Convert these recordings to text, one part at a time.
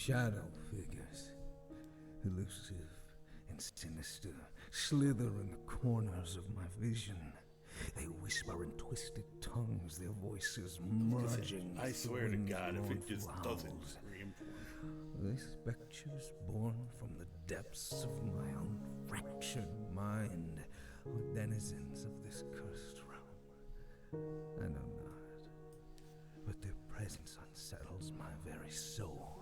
Shadow figures, elusive and sinister, slither in the corners of my vision. They whisper in twisted tongues, their voices merging. I swear to God, if it just doesn't scream for me. They specters born from the depths of my own fractured mind, or denizens of this cursed realm. I know not, but their presence unsettles my very soul.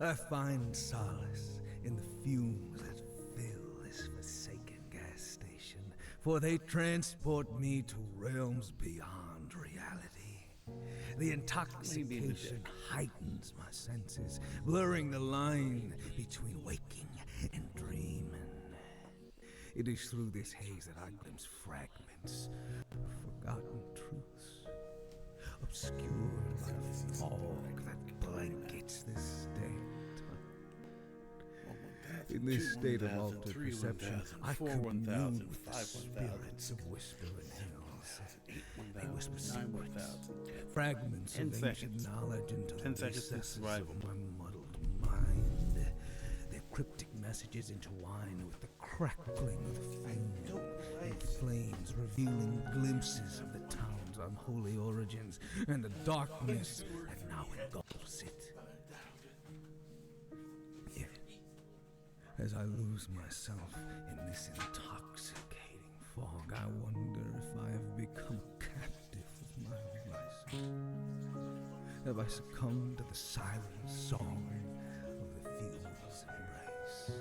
I find solace in the fumes that fill this forsaken gas station, for they transport me to realms beyond reality. The intoxication heightens my senses, blurring the line between waking and dreaming. It is through this haze that I glimpse fragments of forgotten truths, obscured by the fog that blankets this damn time. In this state of altered perception, I commune with the spirits of whispering hills. They whisper secrets, fragments of ancient knowledge into the recesses of my muddled mind. Their cryptic messages intertwine with the crackling of the fume and flames, revealing glimpses of the town's unholy origins and the darkness that now engulfs it. Yet, as I lose myself in this intoxicating fog, I wonder if I have become captive of my own license. Have I succumbed to the silent song of the field's embrace,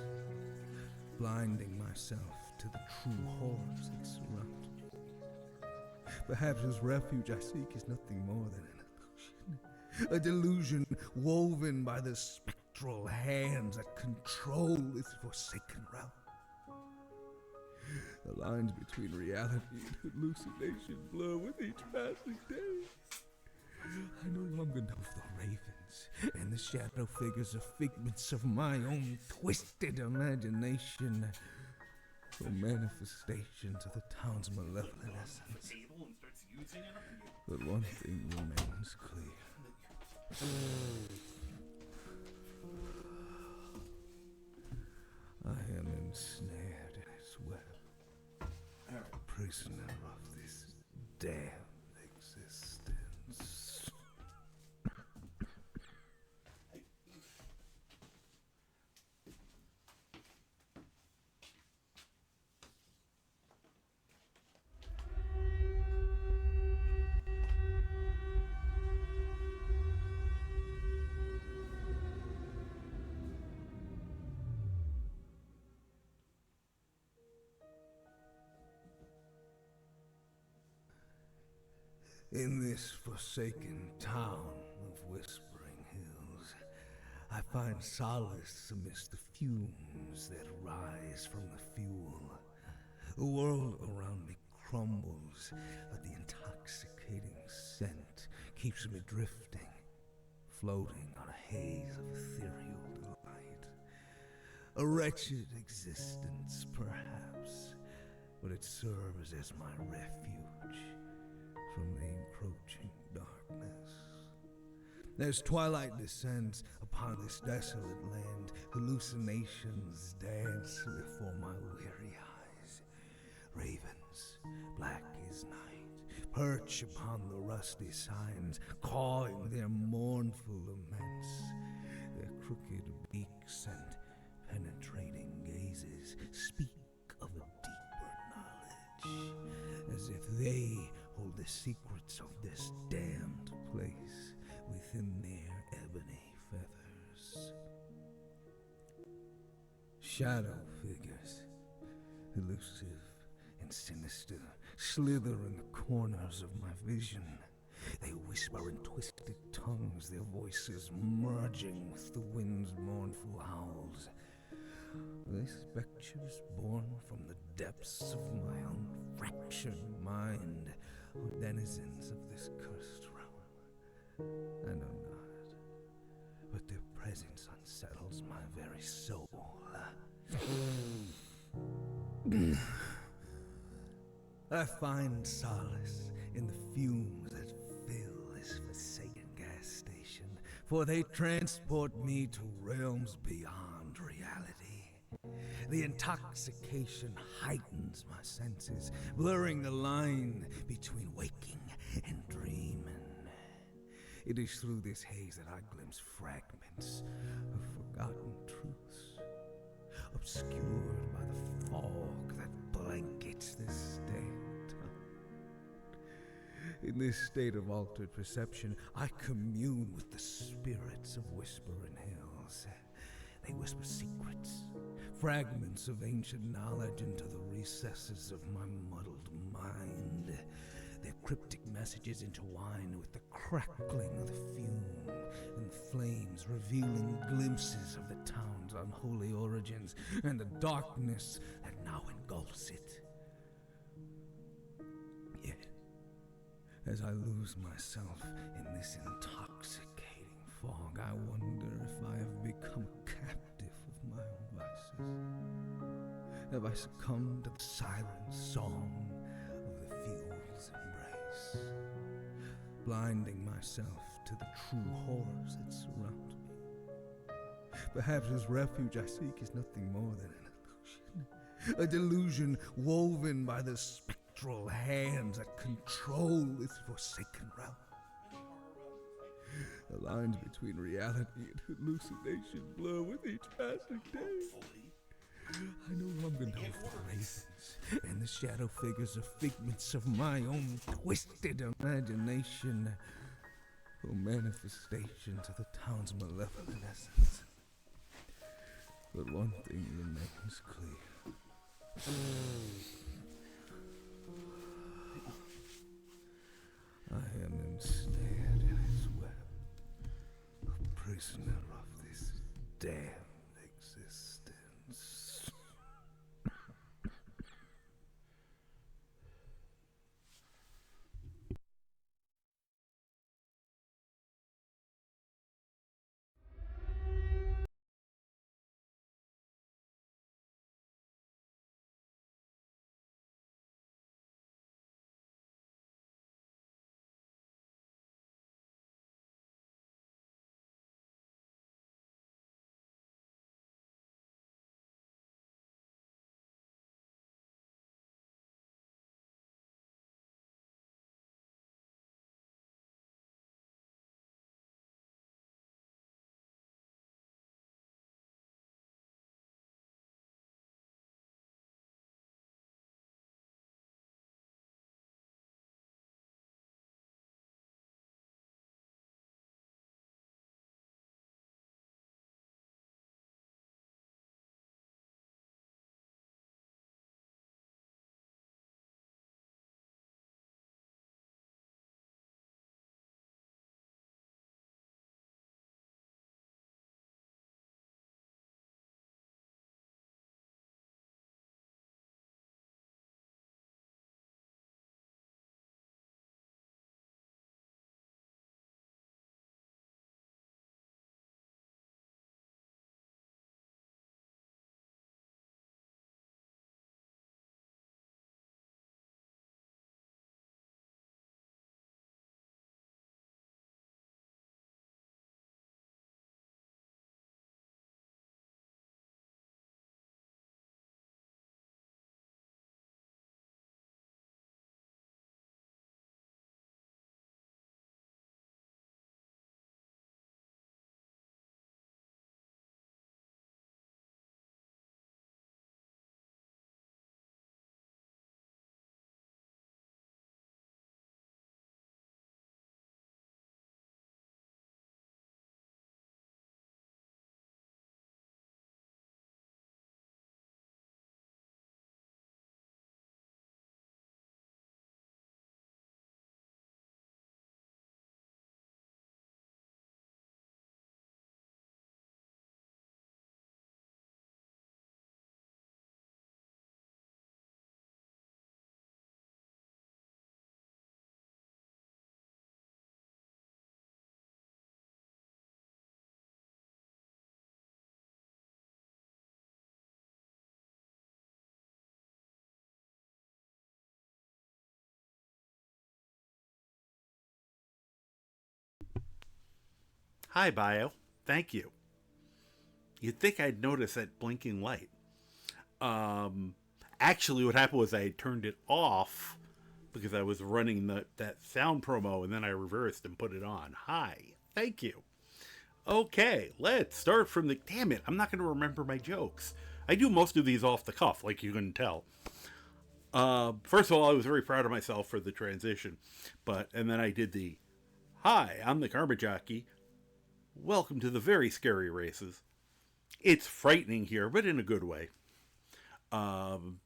blinding myself to the true horrors that surround me? Perhaps this refuge I seek is nothing more than an illusion, a delusion woven by the spectral hands that control this forsaken realm. The lines between reality and hallucination blur with each passing day. I no longer know if the ravens and the shadow figures are figments of my own twisted imagination, or manifestations of the town's malevolent essence. But one thing remains clear. I am ensnared in its web, a prisoner of this damned existence. In this forsaken town of whispering hills, I find solace amidst the fumes that rise from the fuel. The world around me crumbles, but the intoxicating scent keeps me drifting, floating on a haze of ethereal delight. A wretched existence, perhaps, but it serves as my refuge from the encroaching darkness. As twilight descends upon this desolate land, hallucinations dance before my weary eyes. Ravens, black as night, perch upon the rusty signs, cawing their mournful laments. Their crooked beaks and penetrating gazes speak of a deeper knowledge, as if they hold the secrets of this damned place within their ebony feathers. Shadow figures, elusive and sinister, slither in the corners of my vision. They whisper in twisted tongues, their voices merging with the wind's mournful howls. They specters born from the depths of my own fractured mind, or denizens of this cursed realm. I know not, but their presence unsettles my very soul. I find solace in the fumes that fill this for they transport me to realms beyond reality. The intoxication heightens my senses, blurring the line between waking and dreaming. It is through this haze that I glimpse fragments of forgotten truths, obscured by the fog that blankets this dead town. In this state of altered perception, I commune with the spirits of Whispering Hills. They whisper secrets, fragments of ancient knowledge into the recesses of my muddled mind. Their cryptic messages intertwine with the crackling of the fume and flames, revealing glimpses of the town's unholy origins and the darkness that now engulfs it. Yet, as I lose myself in this intoxicating fog, I wonder if I have become a captive of my own vices. Have I succumbed to the siren song of the fuel's embrace, blinding myself to the true horrors that surround me? Perhaps this refuge I seek is nothing more than an illusion, a delusion woven by the spectral hands that control this forsaken realm. The lines between reality and hallucination blur with each passing day. I no longer know if the ravens and the shadow figures are figments of my own twisted imagination or manifestations of the town's malevolent essence. But one thing remains clear. I am ensnared in its web, a prisoner of this damn Hi, Bio. Thank you. You'd think I'd notice that blinking light. Um, Actually, what happened was I had turned it off because I was running that sound promo, and then I reversed and put it on. Hi. Thank you. Okay, let's start from the... Damn it, I'm not going to remember my jokes. I do most of these off the cuff, like you can tell. First of all, I was very proud of myself for the transition. And then I did the... Hi, I'm the Karma Jockey. Welcome to the very scary races. It's frightening here, but in a good way. Welcome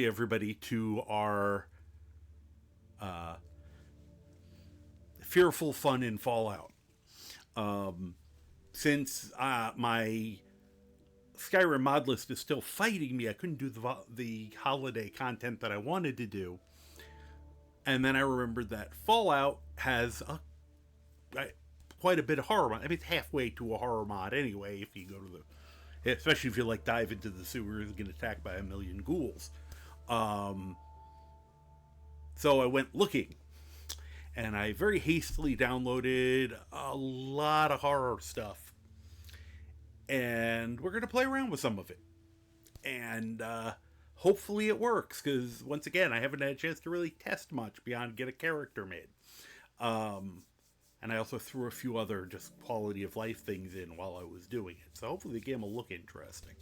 everybody to our fearful fun in Fallout. Since my Skyrim mod list is still fighting me, I couldn't do the holiday content that I wanted to do. And then I remembered that Fallout has quite a bit of horror mod. I mean, it's halfway to a horror mod anyway, if you go to especially if you dive into the sewers and get attacked by a million ghouls. So I went looking, and I very hastily downloaded a lot of horror stuff, and we're going to play around with some of it, and hopefully it works, because once again, I haven't had a chance to really test much beyond get a character made. And I also threw a few other just quality of life things in while I was doing it. So hopefully the game will look interesting.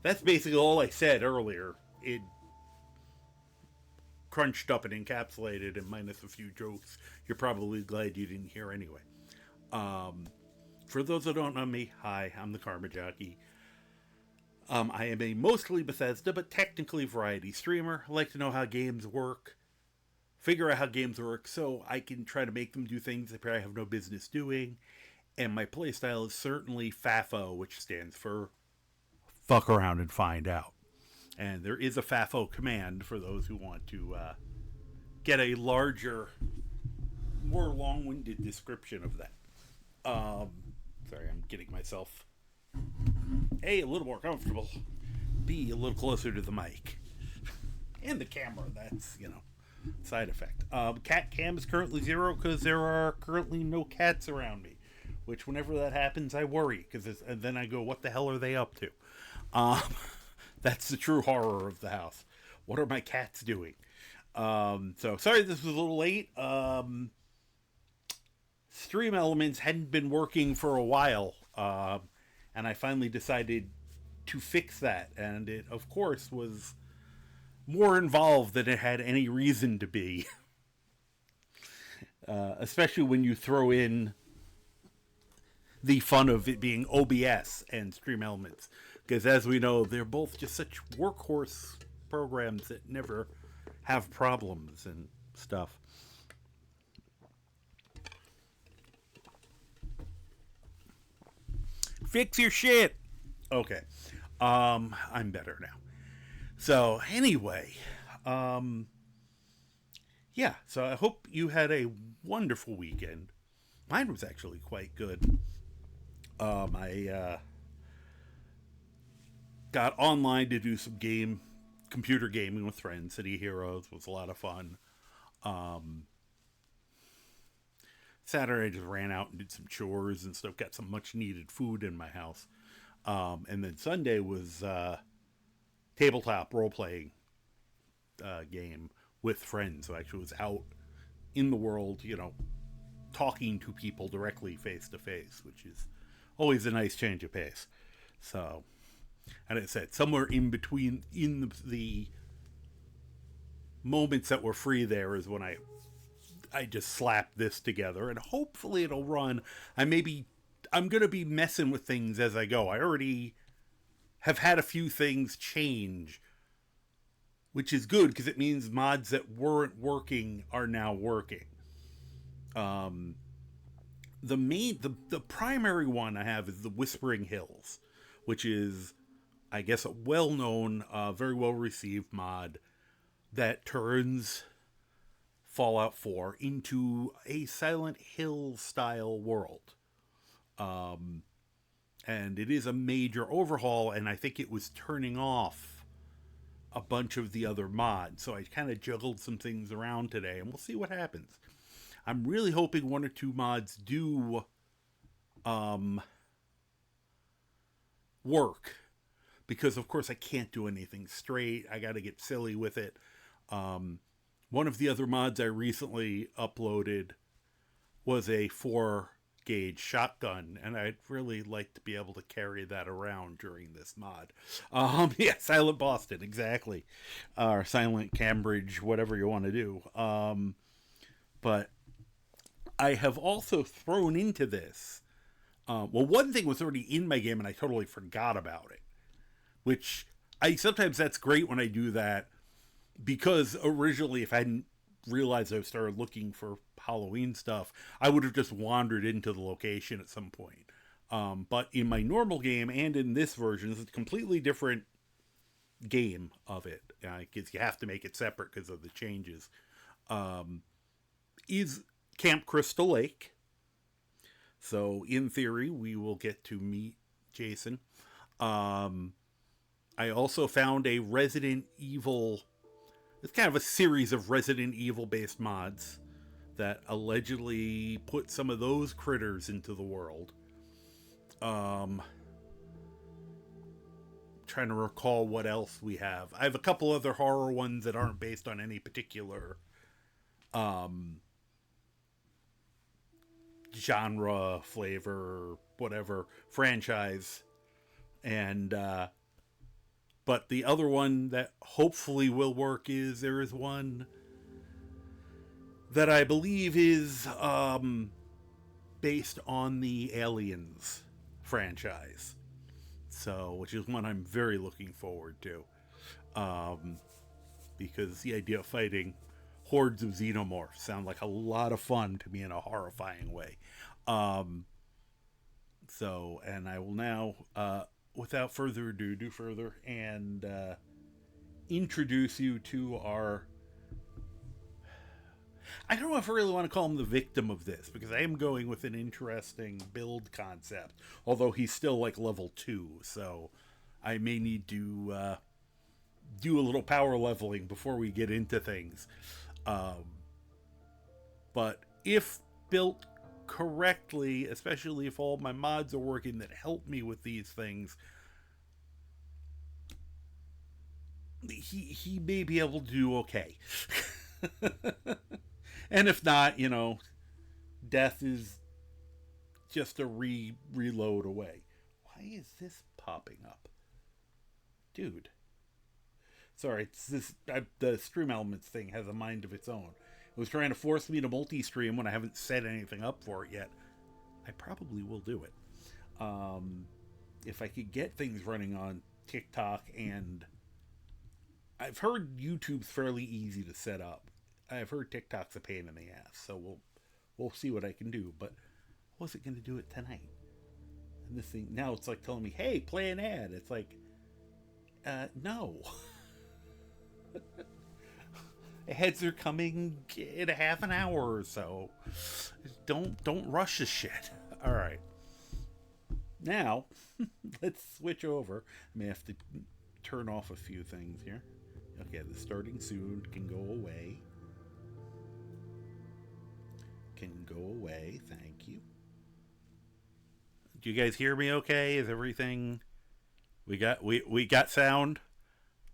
That's basically all I said earlier. It crunched up and encapsulated, and minus a few jokes you're probably glad you didn't hear anyway. For those that don't know me, hi, I'm the Karma Jockey. I am a mostly Bethesda, but technically variety streamer. I like to know how games work, figure out how games work, so I can try to make them do things that I have no business doing. And my playstyle is certainly FO4, which stands for fuck around and find out. And there is a FO4 command for those who want to get a larger, more long-winded description of that. Sorry, I'm getting myself... A little more comfortable. B, a little closer to the mic. And the camera, that's, side effect. Cat cam is currently 0 because there are currently no cats around me. Which, whenever that happens, I worry. And then I go, what the hell are they up to? That's the true horror of the house. What are my cats doing? So, sorry this was a little late. Stream Elements hadn't been working for a while. And I finally decided to fix that. And it, of course, was more involved than it had any reason to be. Especially when you throw in the fun of it being OBS and Stream Elements. Because as we know, they're both just such workhorse programs that never have problems and stuff. Fix your shit. Okay. I'm better now. So anyway, yeah, so I hope you had a wonderful weekend. Mine was actually quite good. I got online to do some computer gaming with friends. City Heroes was a lot of fun. Saturday I just ran out and did some chores and stuff, got some much needed food in my house. And then Sunday was tabletop role-playing game with friends. So I actually was out in the world, talking to people directly face-to-face, which is always a nice change of pace. So, and it said somewhere in between, in the moments that were free there is when I just slapped this together, and hopefully it'll run. I'm going to be messing with things as I go. I already have had a few things change, which is good because it means mods that weren't working are now working. The primary one I have is the Whispering Hills, which is, I guess, a well-known, very well-received mod that turns Fallout 4 into a Silent Hill style world. And it is a major overhaul, and I think it was turning off a bunch of the other mods. So I kind of juggled some things around today, and we'll see what happens. I'm really hoping one or two mods do work, because of course I can't do anything straight. I got to get silly with it. One of the other mods I recently uploaded was a 4-gauge shotgun, and I'd really like to be able to carry that around during this mod. Yeah, Silent Boston, exactly. Or Silent Cambridge, whatever you want to do. But I have also thrown into this. Well, one thing was already in my game, and I totally forgot about it. Which, sometimes that's great when I do that, because originally, if I hadn't realized I started looking for Halloween stuff, I would have just wandered into the location at some point. But in my normal game and in this version, it's a completely different game of it, because you have to make it separate because of the changes. Is Camp Crystal Lake. So in theory, we will get to meet Jason. I also found a Resident Evil. It's kind of a series of Resident Evil based mods that allegedly put some of those critters into the world. Trying to recall what else we have. I have a couple other horror ones that aren't based on any particular genre, flavor, whatever franchise. And but the other one that hopefully will work is there is one that I believe is based on the Aliens franchise. So, which is one I'm very looking forward to. Because the idea of fighting hordes of xenomorphs sound like a lot of fun to me in a horrifying way. So, and I will now, without further ado, do further and introduce you to our... I don't know if I really want to call him the victim of this, because I am going with an interesting build concept, although he's still like level 2, so I may need to do a little power leveling before we get into things. But if built correctly, especially if all my mods are working that help me with these things, he may be able to do okay. And if not, you know, death is just a reload away. Why is this popping up? Dude. Sorry, it's this. The Stream Elements thing has a mind of its own. It was trying to force me to multi-stream when I haven't set anything up for it yet. I probably will do it. If I could get things running on TikTok, and I've heard YouTube's fairly easy to set up. I've heard TikTok's a pain in the ass, so we'll see what I can do. But I wasn't going to do it tonight. And this thing, now it's like telling me, hey, play an ad. It's like, no. Ads are coming in a half an hour or so. Don't rush this shit. All right. Now, let's switch over. I may have to turn off a few things here. Okay, the starting soon can go away. Can go away. Thank you. Do you guys hear me okay? Is everything... We got sound?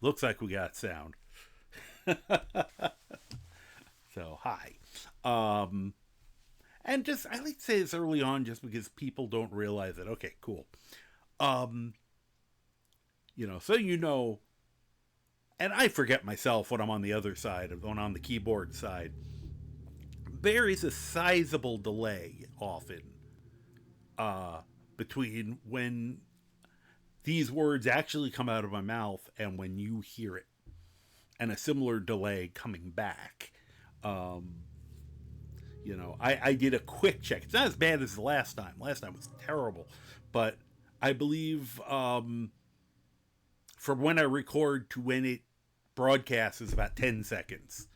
Looks like we got sound. So, hi. And just, I like to say this early on just because people don't realize it. Okay, cool. You know, so you know, and I forget myself when I'm on the other side, when I'm on the keyboard side. There is a sizable delay often between when these words actually come out of my mouth and when you hear it, and a similar delay coming back. You know, I did a quick check. It's not as bad as the last time. Last time was terrible, but I believe from when I record to when it broadcasts is about 10 seconds.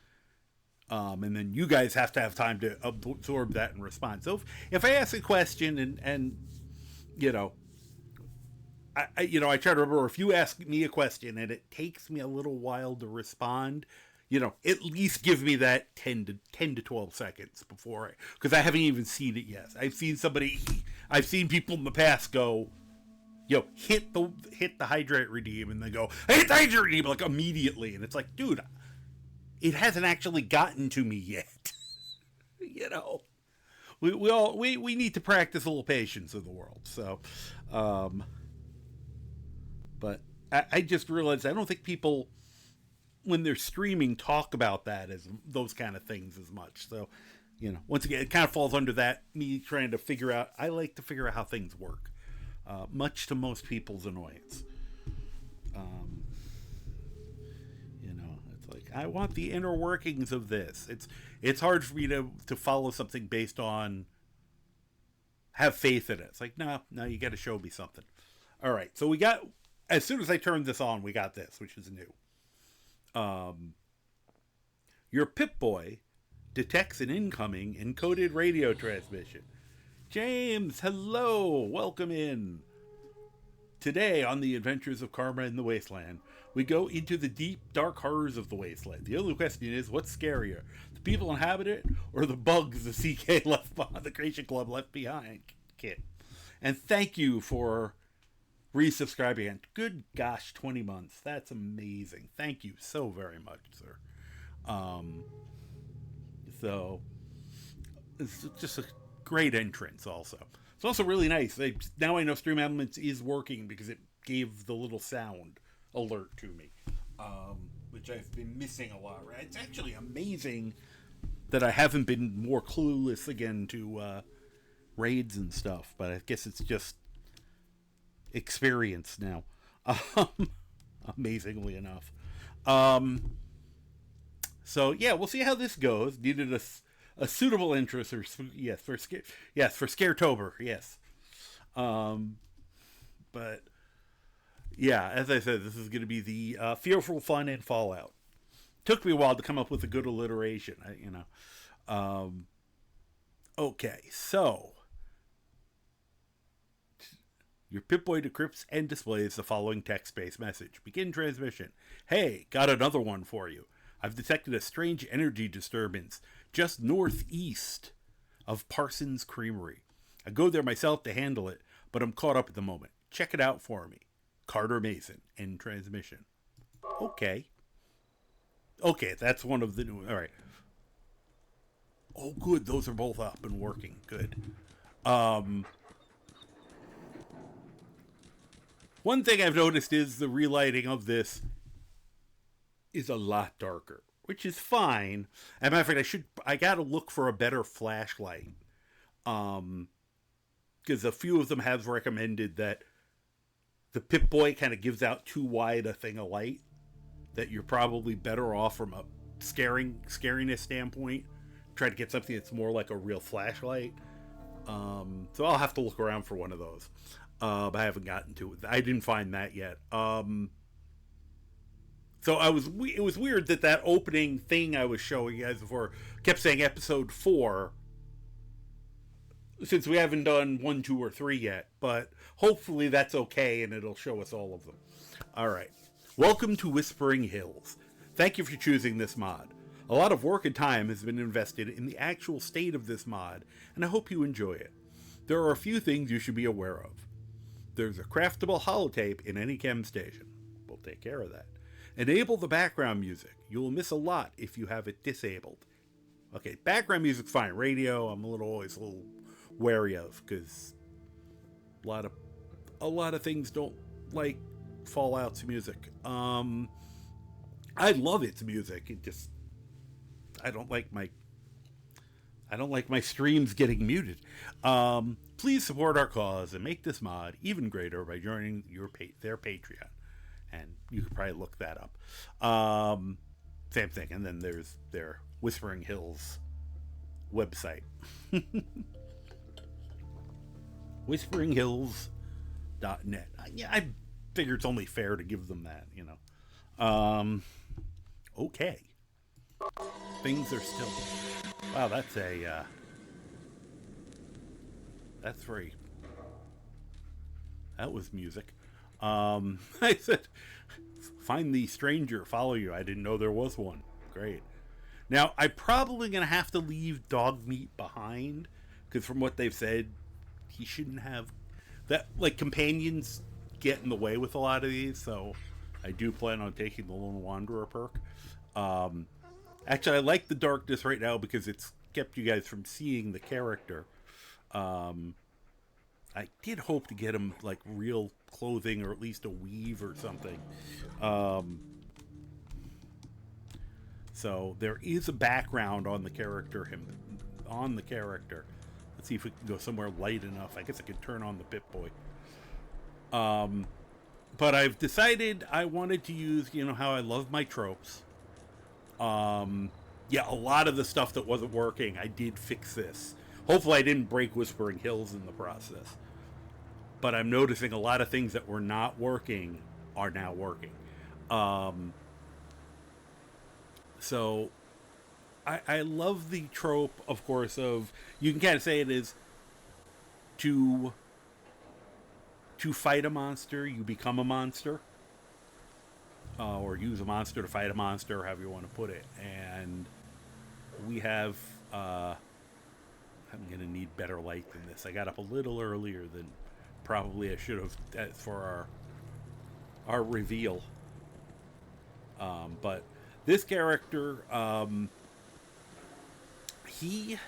And then you guys have to have time to absorb that and respond. So if I ask a question and you know, I try to remember, if you ask me a question and it takes me a little while to respond, at least give me that 10 to 12 seconds before because I haven't even seen it yet. I've seen people in the past go, hit the hydrate redeem, and they go, I hit the hydrate redeem, like, immediately. And it's like, dude, it hasn't actually gotten to me yet. We need to practice a little patience in the world. So, but I just realized I don't think people, when they're streaming, talk about that as those kind of things as much. So, once again, it kind of falls under that, me trying to figure out, I like to figure out how things work, much to most people's annoyance. It's like, I want the inner workings of this. It's hard for me to follow something based on have faith in it. It's like, no, you got to show me something. All right, so we got, as soon as I turned this on, we got this, which is new. Your Pip-Boy detects an incoming encoded radio transmission. James, hello, welcome in. Today on the adventures of Karma in the Wasteland, we go into the deep, dark horrors of the wasteland. The only question is, what's scarier? The people inhabit it, or the bugs the CK left behind, the Creation Club left behind? Kid. And thank you for resubscribing. And good gosh, 20 months. That's amazing. Thank you so very much, sir. So it's just a great entrance also. It's also really nice. Now I know Stream Elements is working because it gave the little sound alert to me, which I've been missing a lot. Right? It's actually amazing that I haven't been more clueless again to raids and stuff, but I guess it's just experience now. Amazingly enough. So yeah, we'll see how this goes. Needed a suitable interest, or yes, for Scaretober, yes. But yeah, as I said, this is going to be the fearful fun and Fallout. Took me a while to come up with a good alliteration, okay, so your Pip-Boy decrypts and displays the following text-based message. Begin transmission. Hey, got another one for you. I've detected a strange energy disturbance just northeast of Parsons Creamery. I go there myself to handle it, but I'm caught up at the moment. Check it out for me. Carter Mason. End transmission. Okay, that's one of the new... All right. Oh, good. Those are both up and working. Good. One thing I've noticed is the relighting of this is a lot darker, which is fine. As a matter of fact, I gotta look for a better flashlight. Because a few of them have recommended that the Pip-Boy kind of gives out too wide a thing of light, that you're probably better off from a scariness standpoint. Try to get something that's more like a real flashlight. So I'll have to look around for one of those. But I haven't gotten to it. I didn't find that yet. So it was weird that opening thing I was showing you guys before kept saying episode 4, since we haven't done 1, 2, or 3 yet. But hopefully that's okay and it'll show us all of them. All right. Welcome to Whispering Hills. Thank you for choosing this mod. A lot of work and time has been invested in the actual state of this mod, and I hope you enjoy it. There are a few things you should be aware of. There's a craftable holotape in any chem station. We'll take care of that. Enable the background music. You will miss a lot if you have it disabled. Okay, background music's fine. Radio, I'm always a little wary of, because a lot of things don't like Fallout's music. I love its music. It just, I don't like my streams getting muted. Please support our cause and make this mod even greater by joining their Patreon. And you could probably look that up. Same thing. And then there's their Whispering Hills website. WhisperingHills.net. Yeah, I figure it's only fair to give them that, Okay. Things are still... Wow, that's that's very... That was music. I said, find the stranger, follow you. I didn't know there was one. Great. Now, I'm probably going to have to leave dog meat behind, because from what they've said, he shouldn't have that. Like, companions get in the way with a lot of these, so I do plan on taking the Lone Wanderer perk. Actually, I like the darkness right now because it's kept you guys from seeing the character. I did hope to get him like real clothing or at least a weave or something. So there is a background on the character. Let's see if we can go somewhere light enough. I guess I could turn on the Pip-Boy. But I've decided I wanted to use, how I love my tropes. Yeah, a lot of the stuff that wasn't working, I did fix this. Hopefully I didn't break Whispering Hills in the process. But I'm noticing a lot of things that were not working are now working. So I love the trope, of course, of, you can kind of say it is to fight a monster, you become a monster. Or use a monster to fight a monster, however you want to put it. And we have, I'm going to need better light than this. I got up a little earlier than probably I should have for our reveal. But this character, he,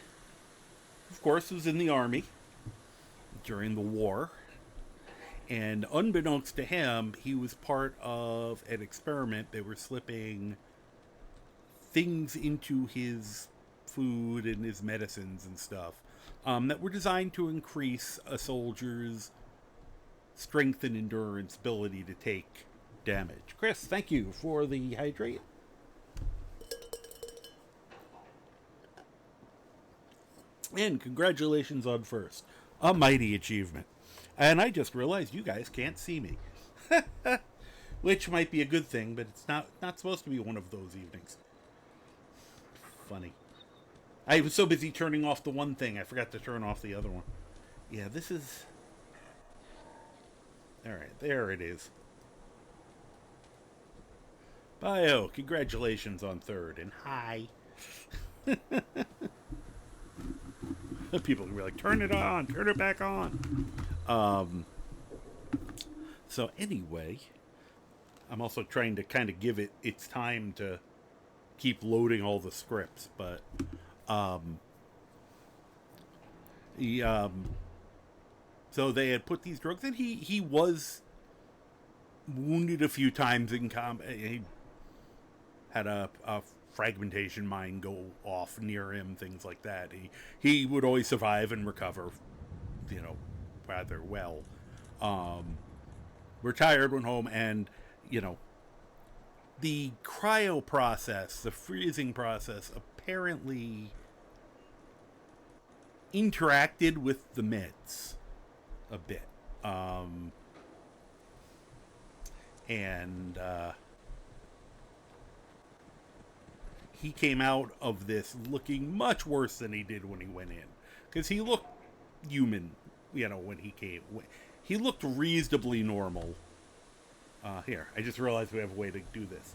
of course, was in the army during the war. And unbeknownst to him, he was part of an experiment. They were slipping things into his food and his medicines and stuff that were designed to increase a soldier's strength and endurance, ability to take damage. Chris, thank you for the hydrate. And congratulations on first. A mighty achievement. And I just realized you guys can't see me. Which might be a good thing, but it's not supposed to be one of those evenings. Funny. I was so busy turning off the one thing, I forgot to turn off the other one. Yeah, this is... Alright, there it is. Bio, congratulations on third, and hi. People can be like, turn it on, turn it back on. So anyway, I'm also trying to kind of give it its time to keep loading all the scripts, but so they had put these drugs in. He was wounded a few times in combat. He had a fragmentation mine go off near him, things like that. He would always survive and recover, rather well. Retired, went home, and the cryo process, the freezing process, apparently interacted with the meds a bit. He came out of this looking much worse than he did when he went in. Because he looked human, when he came. He looked reasonably normal. Here, I just realized we have a way to do this.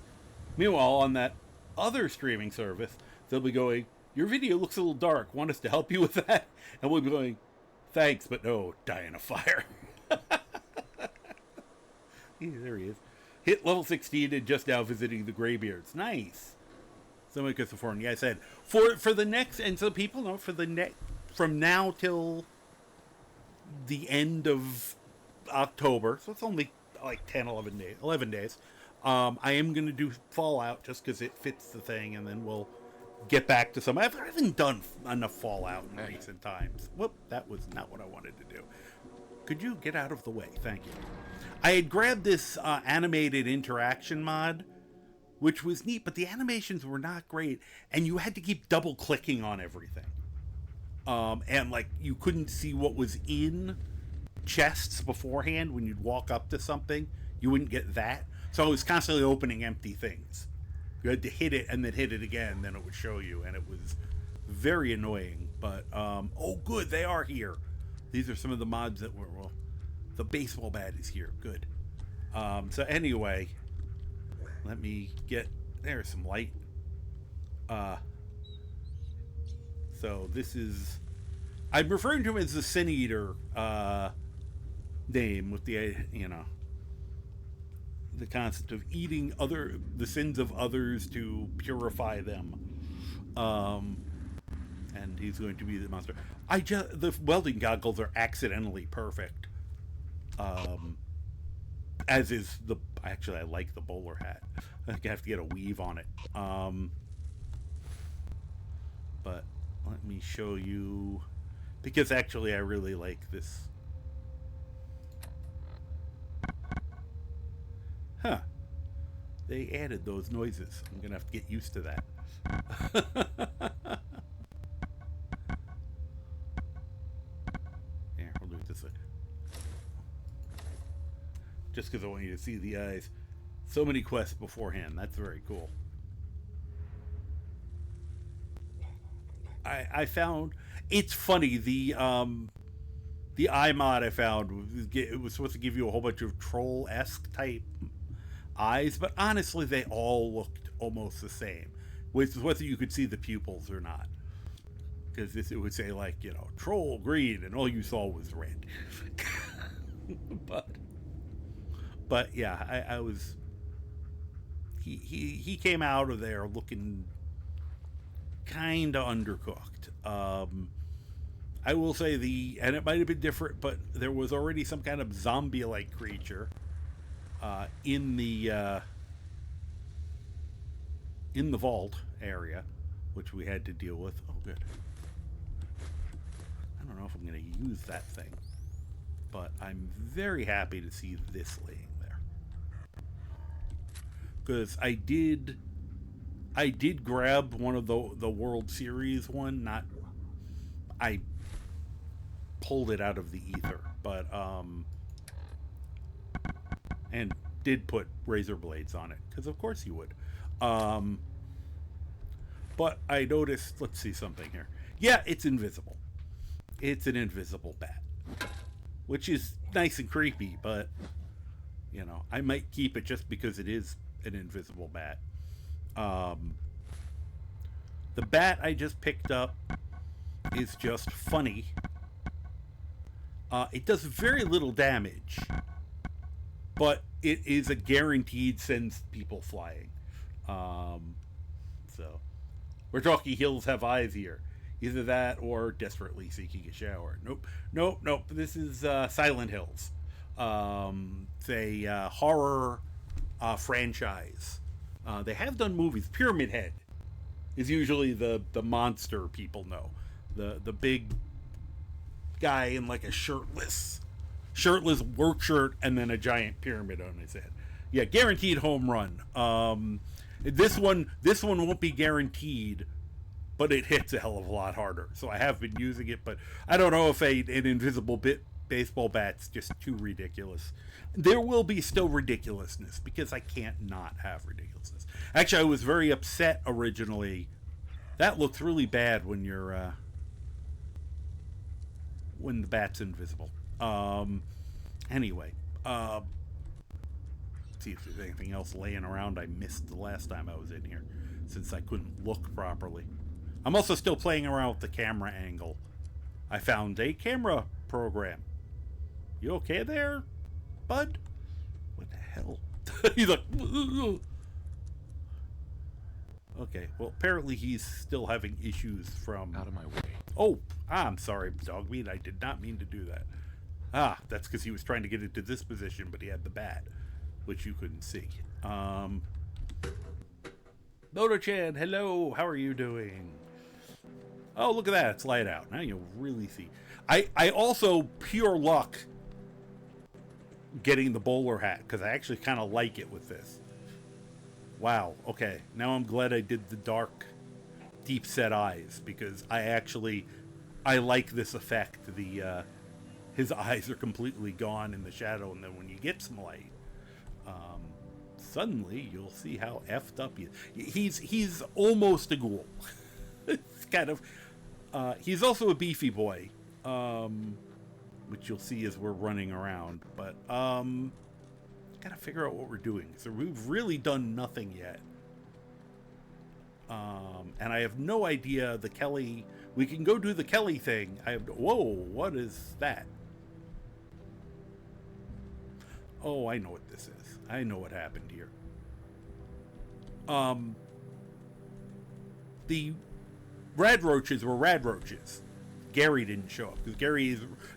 Meanwhile, on that other streaming service, they'll be going, your video looks a little dark. Want us to help you with that? And we'll be going, thanks, but no, die in a fire. There he is. Hit level 16 and just now visiting the Greybeards. Nice. Somebody gets the foreign. Yeah, I said, for the next, and so people know, for the next, from now till the end of October, so it's only like 11 days, I am going to do Fallout just because it fits the thing, and then we'll get back to some. I haven't done enough Fallout in recent times. Whoop, that was not what I wanted to do. Could you get out of the way? Thank you. I had grabbed this animated interaction mod, which was neat, but the animations were not great, and you had to keep double clicking on everything. And like you couldn't see what was in chests beforehand when you'd walk up to something. You wouldn't get that. So I was constantly opening empty things. You had to hit it and then hit it again, then it would show you, and it was very annoying. But oh good, they are here. These are some of the mods that were, well, the baseball bat is here. Good. So anyway, let me get, there's some light. So this is, I'm referring to him as the Sin Eater name, with the, the concept of eating the sins of others to purify them. And he's going to be the monster. The welding goggles are accidentally perfect. As is actually, I like the bowler hat. I think I have to get a weave on it. But let me show you, because actually I really like this. Huh. They added those noises. I'm going to have to get used to that. Here, we'll do it this way. Just because I want you to see the eyes. So many quests beforehand. That's very cool. I found, it's funny, the eye mod I found, it was supposed to give you a whole bunch of troll-esque type eyes, but honestly they all looked almost the same, with whether you could see the pupils or not, because it would say, like, troll green, and all you saw was red. but yeah, I was, he came out of there looking kind of undercooked. I will say and it might have been different, but there was already some kind of zombie-like creature in the vault area, which we had to deal with. Oh, good. I don't know if I'm going to use that thing, but I'm very happy to see this laying there, because I did grab one of the World Series one. I pulled it out of the ether, but and did put razor blades on it, because of course you would. But I noticed, let's see something here. Yeah, it's invisible. It's an invisible bat, which is nice and creepy, but I might keep it just because it is an invisible bat. The bat I just picked up is just funny. It does very little damage, but it is a guaranteed sends people flying. So we're talking hills have eyes here. Either that or desperately seeking a shower. Nope. This is Silent Hills. It's a horror franchise. They have done movies. Pyramid Head is usually the monster people know. The big guy in like a shirtless work shirt and then a giant pyramid on his head. Yeah, guaranteed home run. This one won't be guaranteed, but it hits a hell of a lot harder. So I have been using it, but I don't know if an invisible baseball bat's just too ridiculous. There will be still ridiculousness, because I can't not have ridiculousness. Actually, I was very upset originally. That looks really bad when you're when the bat's invisible. Anyway, see if there's anything else laying around I missed the last time I was in here, since I couldn't look properly. I'm also still playing around with the camera angle. I found a camera program. You okay there, bud? What the hell? He's like, ugh. Okay, well, apparently he's still having issues from... Out of my way. Oh, I'm sorry, Dogmeat. I did not mean to do that. That's because he was trying to get into this position, but he had the bat, which you couldn't see. Moto-chan, hello. How are you doing? Oh, look at that. It's light out. Now you'll really see. I also, pure luck, getting the bowler hat, because I actually kind of like it with this. Wow. Okay. Now I'm glad I did the dark, deep set eyes, because I like this effect. His eyes are completely gone in the shadow, and then when you get some light, suddenly you'll see how effed up he is. He's almost a ghoul. It's kind of. He's also a beefy boy, which you'll see as we're running around. But kind gotta figure out what we're doing. So we've really done nothing yet. And I have no idea the Kelly... We can go do the Kelly thing. Whoa, what is that? Oh, I know what this is. I know what happened here. The rad roaches were rad roaches. Gary didn't show up because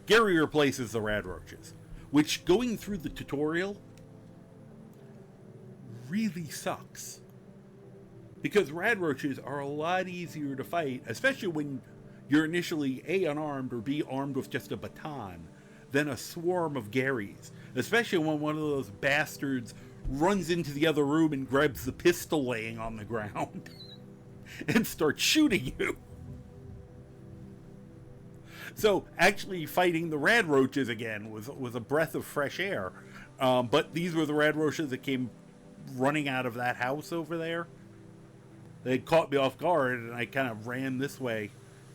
Gary replaces the rad roaches, which going through the tutorial really sucks because rad roaches are a lot easier to fight, especially when you're initially A, unarmed, or B, armed with just a baton, than a swarm of Garys, especially when one of those bastards runs into the other room and grabs the pistol laying on the ground and starts shooting you. So actually fighting the rad roaches again was a breath of fresh air. But these were the rad roaches that came running out of that house over there. They caught me off guard, and I kind of ran this way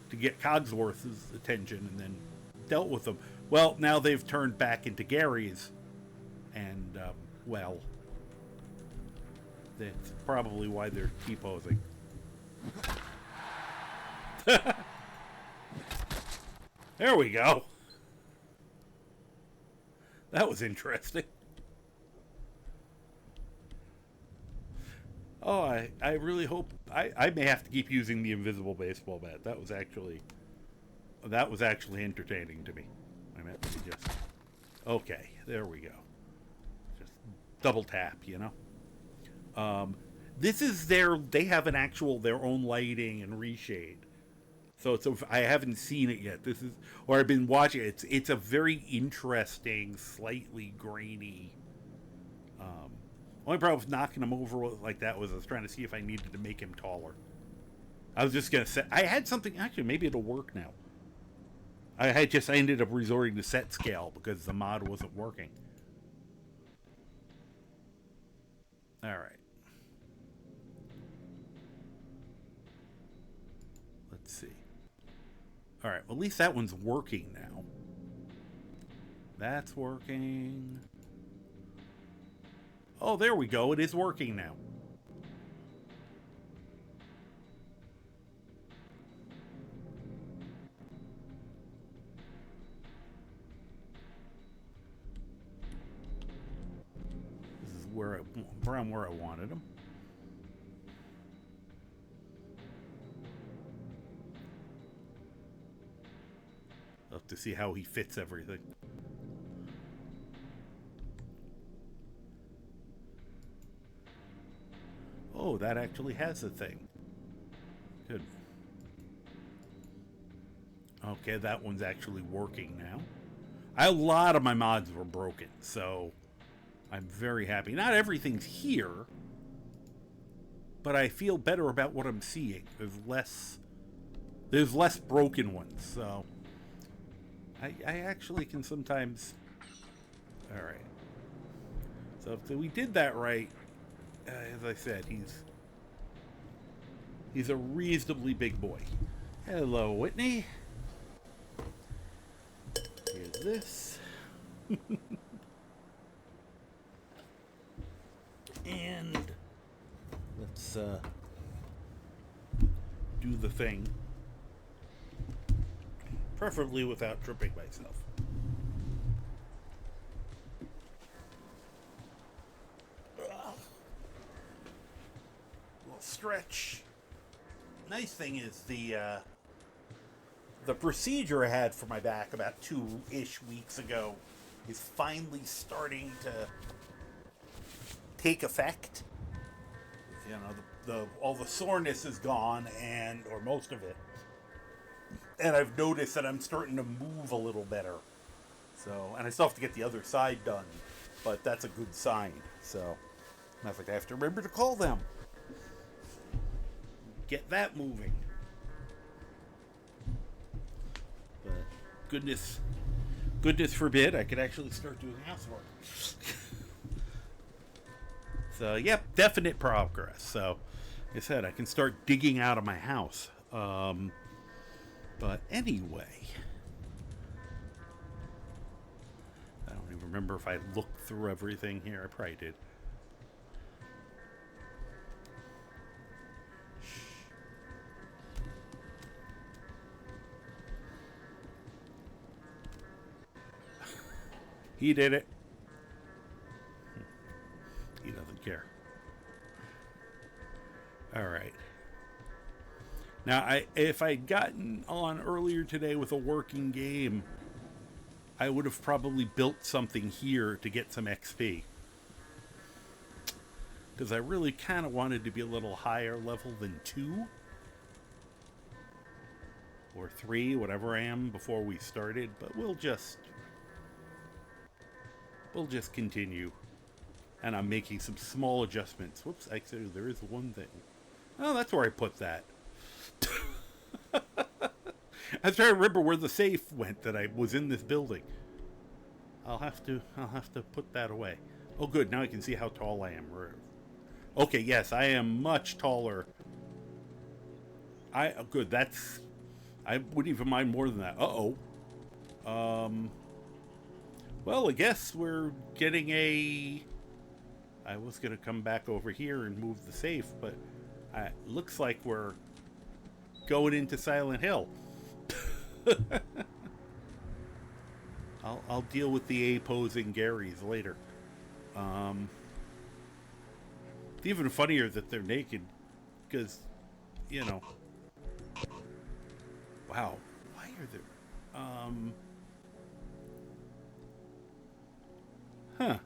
to get Cogsworth's attention and then dealt with them. Well, now they've turned back into Gary's, and, well, that's probably why they're T-posing. There we go. That was interesting. Oh, I really hope... I may have to keep using the invisible baseball bat. That was actually entertaining to me. I meant to just... Okay, there we go. Just double tap, you know? This is they have their own lighting and reshade. So I haven't seen it yet. I've been watching it. It's a very interesting, slightly grainy. Only problem with knocking him over like that was I was trying to see if I needed to make him taller. I was just gonna say I had something. Actually, maybe it'll work now. I ended up resorting to set scale because the mod wasn't working. All right. Let's see. All right. Well, at least that one's working now. That's working. Oh, there we go. It is working now. This is where I wanted them. I'll have to see how he fits everything. Oh, that actually has a thing. Good. Okay, that one's actually working now. A lot of my mods were broken, so I'm very happy. Not everything's here, but I feel better about what I'm seeing. There's less broken ones, so I actually can sometimes... All right. So if we did that right, as I said, he's a reasonably big boy. Hello, Whitney. Here's this. And let's do the thing. Preferably without tripping myself. Stretch. Nice thing is the procedure I had for my back about 2-ish weeks ago is finally starting to take effect. You know, all the soreness is gone, or most of it, and I've noticed that I'm starting to move a little better. So, and I still have to get the other side done, but that's a good sign. So, matter of fact, I have to remember to call them. Get that moving. But goodness forbid I could actually start doing housework. So, yep, definite progress. So, like I said, I can start digging out of my house. But anyway, I don't even remember if I looked through everything here. I probably did. He did it. He doesn't care. All right. Now, if I'd gotten on earlier today with a working game, I would have probably built something here to get some XP. Because I really kind of wanted to be a little higher level than 2. Or 3, whatever I am before we started. But we'll just continue. And I'm making some small adjustments. Whoops, actually there is one thing. Oh, that's where I put that. I was trying to remember where the safe went that I was in this building. I'll have to put that away. Oh, good. Now I can see how tall I am. Okay, yes, I am much taller. Good. That's. I wouldn't even mind more than that. Uh-oh. Well, I guess we're getting a. I was gonna come back over here and move the safe, but it looks like we're going into Silent Hill. I'll deal with the A-posing Garys later. It's even funnier that they're naked, because, you know. Wow, why are there? Huh.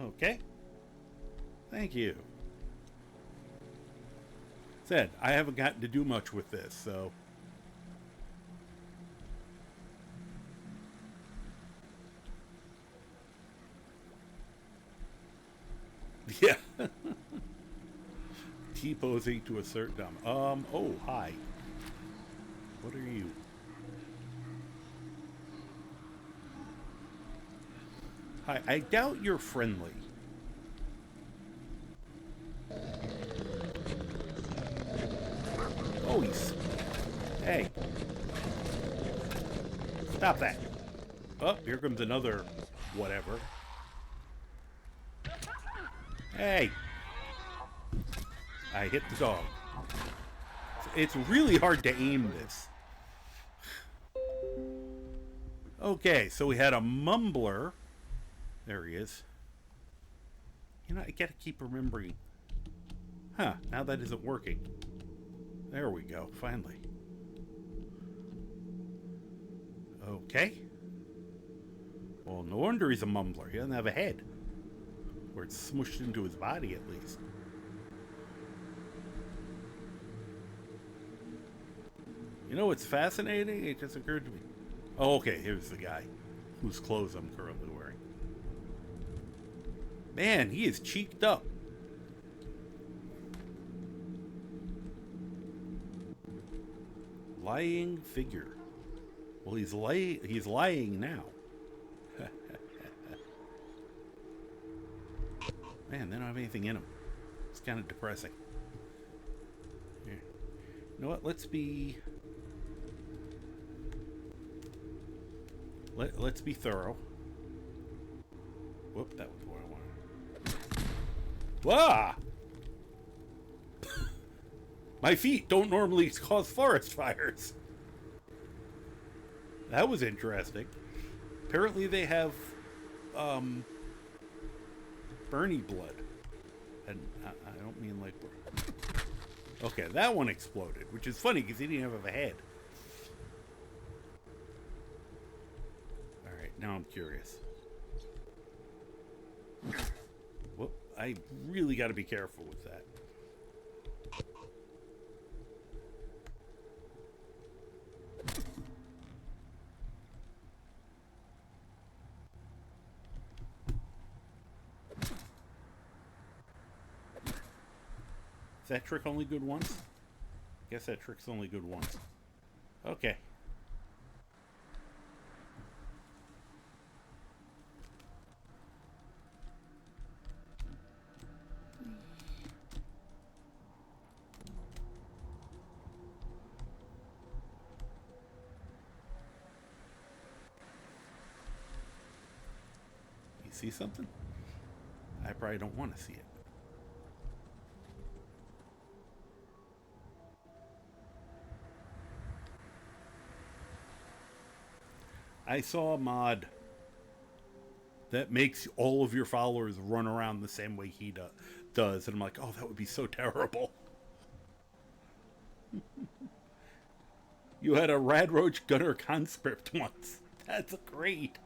Okay. Thank you. Said, I haven't gotten to do much with this, so. Yeah. T-posing to assert dumb. Oh, hi. What are you? Hi, I doubt you're friendly. Oh, hey. Stop that. Oh, here comes another whatever. Hey. I hit the dog. It's really hard to aim this. Okay, so we had a mumbler. There he is. You know, I gotta keep remembering. Huh, now that isn't working. There we go, finally. Okay. Well, no wonder he's a mumbler. He doesn't have a head. Or it's smushed into his body, at least. You know what's fascinating? It just occurred to me. Oh, okay, here's the guy whose clothes I'm currently wearing. Man, he is cheeked up. Lying figure. Well, he's lying now. Man, they don't have anything in them. It's kind of depressing. Here. You know what? Let's be thorough. Whoop, that was what I wanted. Wah! My feet don't normally cause forest fires. That was interesting. Apparently they have Bernie blood. And I don't mean like... Okay, that one exploded, which is funny because he didn't have a head. Alright, now I'm curious. Whoop, I really got to be careful with that. Is that trick only good once? Guess that trick's only good once. Okay. see something? I probably don't want to see it. I saw a mod that makes all of your followers run around the same way he does. And I'm like, oh, that would be so terrible. You had a Radroach Gunner conscript once. That's great.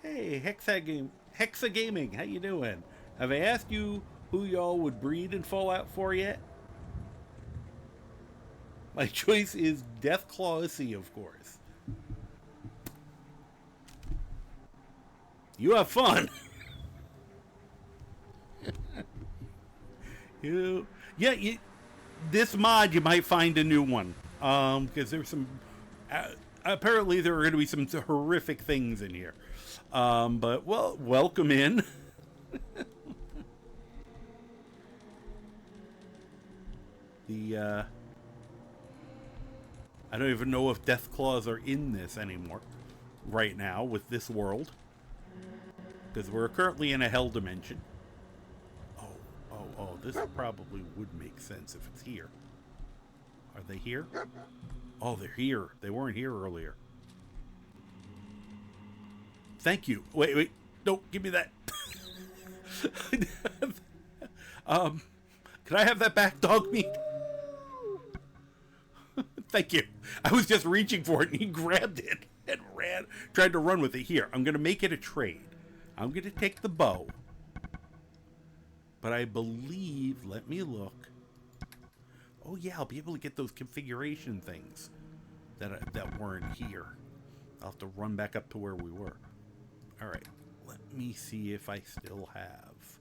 Hey, Hexa Gaming, how you doing? Have I asked you who y'all would breed in Fallout 4 yet? My choice is Deathclaw C, of course. You have fun. This mod, you might find a new one. Because there's some... apparently there are going to be some horrific things in here. But, well, welcome in. I don't even know if Deathclaws are in this anymore right now with this world. Because we're currently in a hell dimension. Oh, this probably would make sense if it's here. Are they here? Oh, they're here. They weren't here earlier. Thank you. Wait. Don't give me that. Can I have that back, dog meat? Thank you. I was just reaching for it and he grabbed it and tried to run with it. Here, I'm going to make it a trade. I'm going to take the bow. But I believe, let me look. Oh yeah, I'll be able to get those configuration things that weren't here. I'll have to run back up to where we were. All right, let me see if I still have.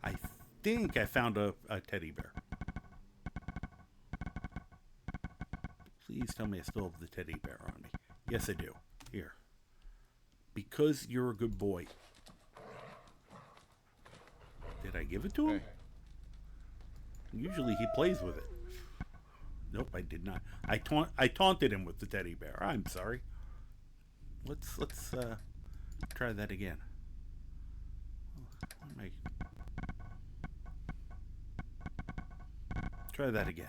I think I found a teddy bear. Please tell me I still have the teddy bear on me. Yes, I do. Here. Because you're a good boy. Did I give it to him? Usually he plays with it. Nope, I did not. I taunted him with the teddy bear. I'm sorry. Let's try that again. Try that again.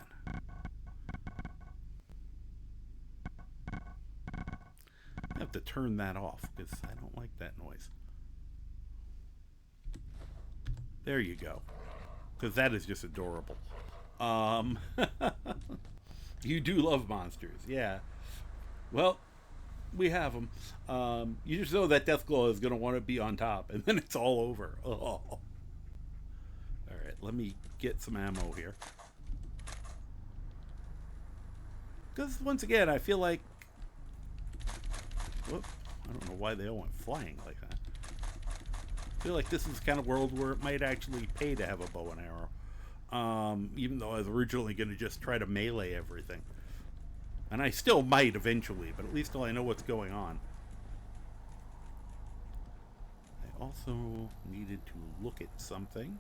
I have to turn that off because I don't like that noise. There you go. Because that is just adorable. You do love monsters, yeah. Well, we have them. You just know that Deathclaw is going to want to be on top, and then it's all over. Oh. All right, let me get some ammo here. Because, once again, I feel like... Whoop, I don't know why they all went flying like that. I feel like this is the kind of world where it might actually pay to have a bow and arrow. Even though I was originally going to just try to melee everything. And I still might eventually, but at least I know what's going on. I also needed to look at something.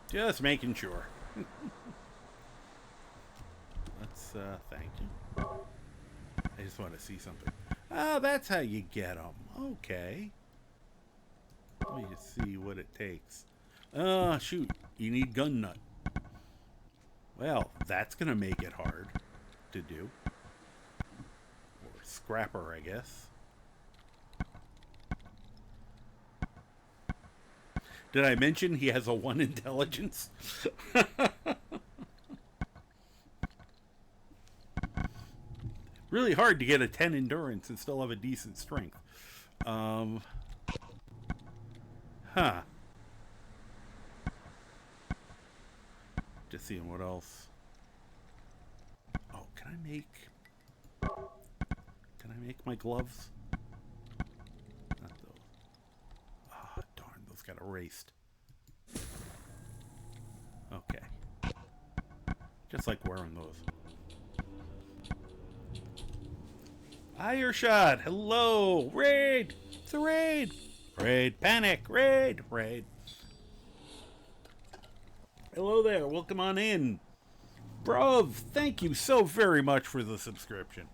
Just making sure. Let's, thank you. I just want to see something. Oh, that's how you get them. Okay. Let me just see what it takes. Shoot. You need gun nut. Well, that's going to make it hard to do. Or scrapper, I guess. Did I mention he has a 1 intelligence? Really hard to get a 10 endurance and still have a decent strength. Just seeing what else. Oh, can I make my gloves? Not those. Ah, darn, those got erased. Okay. Just like wearing those. Ayrshad, hello, Raid. It's a raid. Raid. Panic. Raid. Raid. Hello there. Welcome on in. Bruv, thank you so very much for the subscription.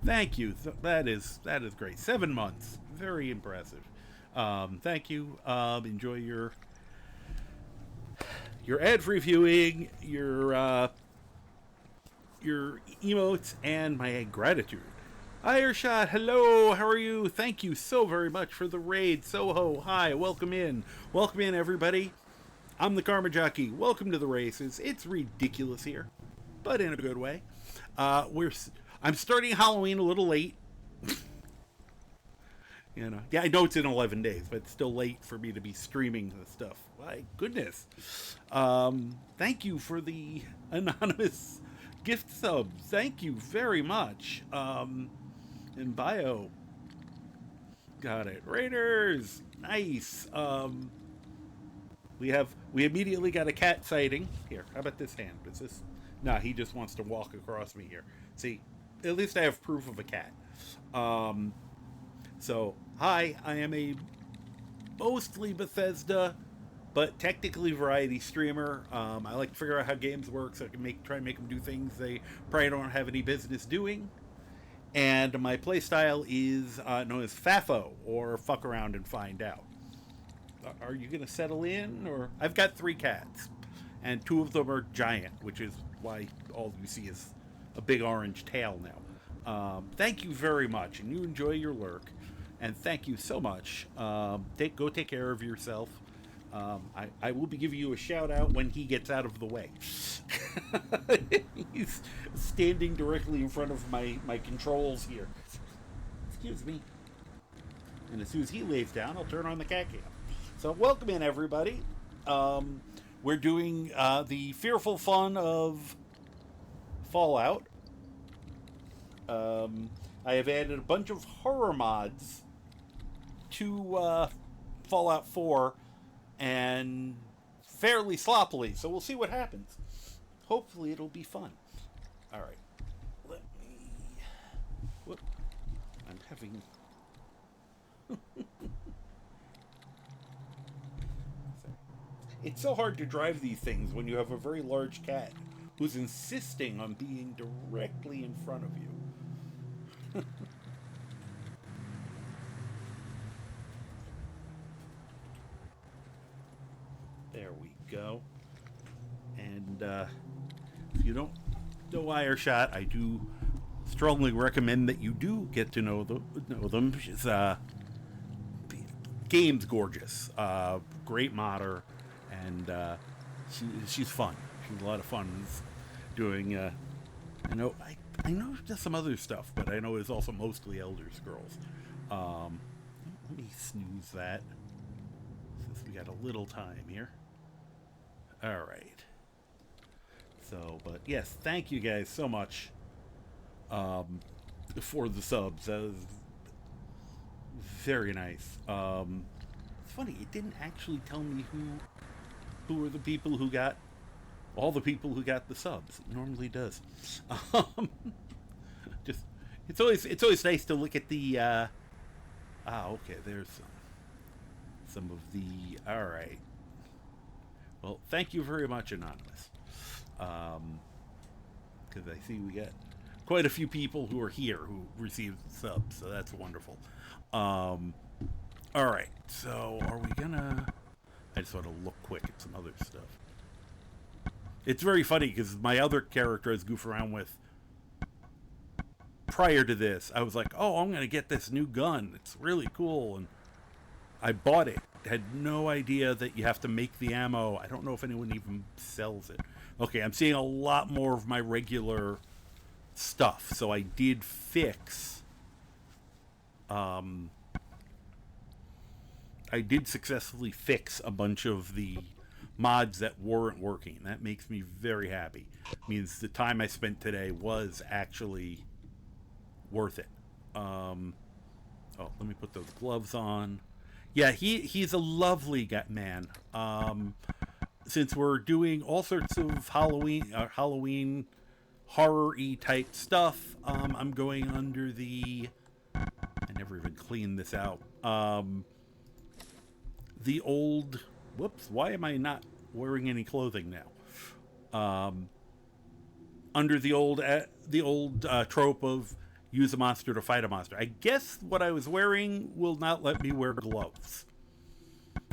Thank you. That is great. 7 months. Very impressive. Thank you. Enjoy your ad-free viewing, your emotes, and my gratitude. Ireshot, hello, how are you? Thank you so very much for the raid. Soho, hi, welcome in. Welcome in, everybody. I'm the Karma Jockey. Welcome to the races. It's ridiculous here, but in a good way. I'm starting Halloween a little late. You know, yeah, I know it's in 11 days, but it's still late for me to be streaming the stuff. My goodness. Thank you for the anonymous gift subs. Thank you very much. In bio. Got it. Raiders! Nice. We immediately got a cat sighting. Here, how about this hand? Is this... Nah, he just wants to walk across me here. See, at least I have proof of a cat. So, hi, I am a mostly Bethesda, but technically variety streamer. I like to figure out how games work so I can try and make them do things they probably don't have any business doing. And my playstyle is known as FO4, or fuck around and find out. Are you going to settle in? Or I've got 3 cats, and 2 of them are giant, which is why all you see is a big orange tail now. Thank you very much, and you enjoy your lurk. And thank you so much. Go take care of yourself. I will be giving you a shout out when he gets out of the way. He's standing directly in front of my controls here. Excuse me. And as soon as he lays down, I'll turn on the cat cam. So welcome in, everybody. We're doing the fearful fun of Fallout. I have added a bunch of horror mods to Fallout 4, and fairly sloppily, so we'll see what happens. Hopefully it'll be fun. Alright. Let me... Whoop. I'm having... It's so hard to drive these things when you have a very large cat who's insisting on being directly in front of you. There we go. And if you don't know Ireshot, I do strongly recommend that you do get to know them. She's, game's gorgeous. Great modder, and she's fun. She's a lot of fun doing. I know just some other stuff, but I know it's also mostly Elder Scrolls. Let me snooze that since we got a little time here. All right. So, but yes, thank you guys so much for the subs. That was very nice. It's funny, it didn't actually tell me who were the people who got all the people who got the subs. It normally does. Just it's always nice to look at the okay, there's some of the all right. Well, thank you very much, Anonymous. Because I see we got quite a few people who are here who received subs, so that's wonderful. All right, so are we gonna... I just want to look quick at some other stuff. It's very funny because my other character I was goofing around with prior to this, I was like, oh, I'm going to get this new gun. It's really cool. And I bought it. Had no idea that you have to make the ammo. I don't know if anyone even sells it. Okay, I'm seeing a lot more of my regular stuff. So I did fix... I did successfully fix a bunch of the mods that weren't working. That makes me very happy. Means the time I spent today was actually worth it. Oh, let me put those gloves on. Yeah, he's a lovely man. Since we're doing all sorts of Halloween horror-y type stuff, I'm going under the... I never even cleaned this out Um, the old, whoops, why am I not wearing any clothing now? Under the old trope of use a monster to fight a monster. I guess what I was wearing will not let me wear gloves.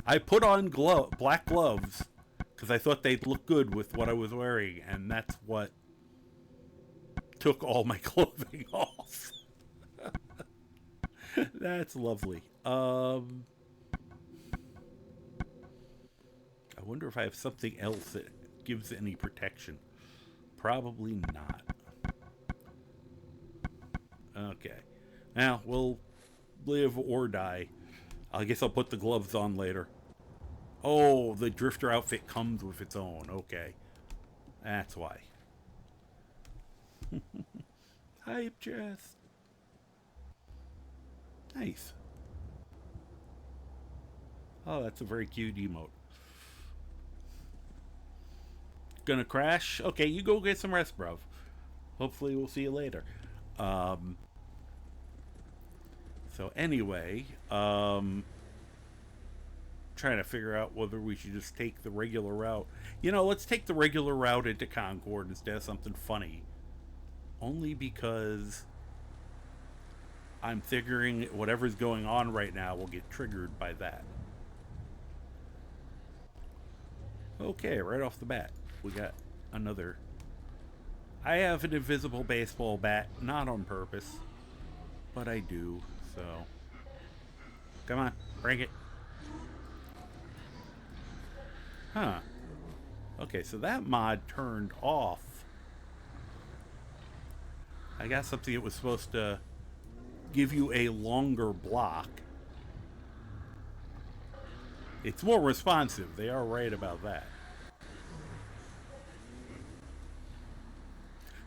I put on black gloves because I thought they'd look good with what I was wearing, and that's what took all my clothing off. That's lovely. I wonder if I have something else that gives any protection. Probably not. Okay. Now, we'll live or die. I guess I'll put the gloves on later. Oh, the drifter outfit comes with its own. Okay. That's why. Hype chest. Nice. Oh, that's a very cute emote. Gonna crash? Okay, you go get some rest, bruv. Hopefully we'll see you later. So anyway, trying to figure out whether we should just take the regular route. You know, let's take the regular route into Concord instead of something funny. Only because I'm figuring whatever's going on right now will get triggered by that. Okay, right off the bat, we got another. I have an invisible baseball bat, not on purpose, but I do, so. Come on, bring it. Huh. Okay, so that mod turned off. I got something that was supposed to give you a longer block. It's more responsive. They are right about that.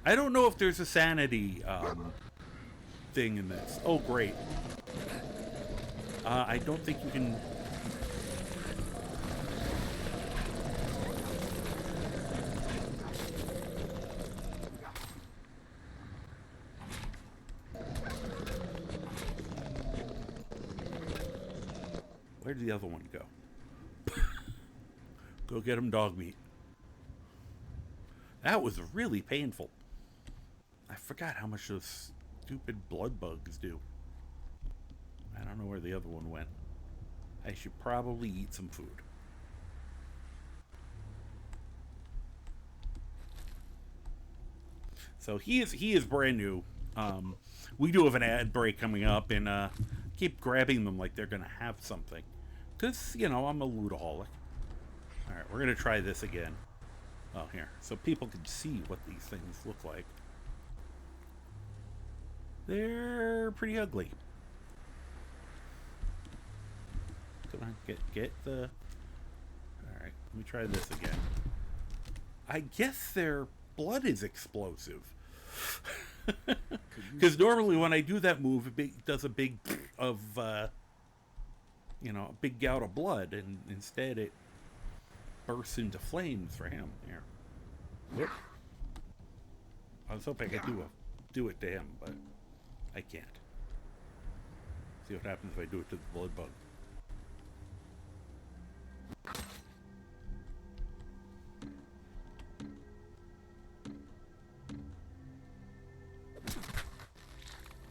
I don't know if there's a sanity thing in this. Oh, great. I don't think you can... Where did the other one go? Go get him dog meat. That was really painful. I forgot how much those stupid blood bugs do. I don't know where the other one went. I should probably eat some food. So he is brand new. We do have an ad break coming up, and keep grabbing them like they're gonna have something. Cause you know I'm a lootaholic. All right, we're gonna try this again. Oh, here, so people can see what these things look like. They're pretty ugly. Come on, get the... Alright, let me try this again. I guess their blood is explosive. Because normally when I do that move, it does a big of, you know, a big gout of blood, and instead it bursts into flames for him. Here. Whoop. I was hoping I could do it to him, but I can't. See what happens if I do it to the blood bug.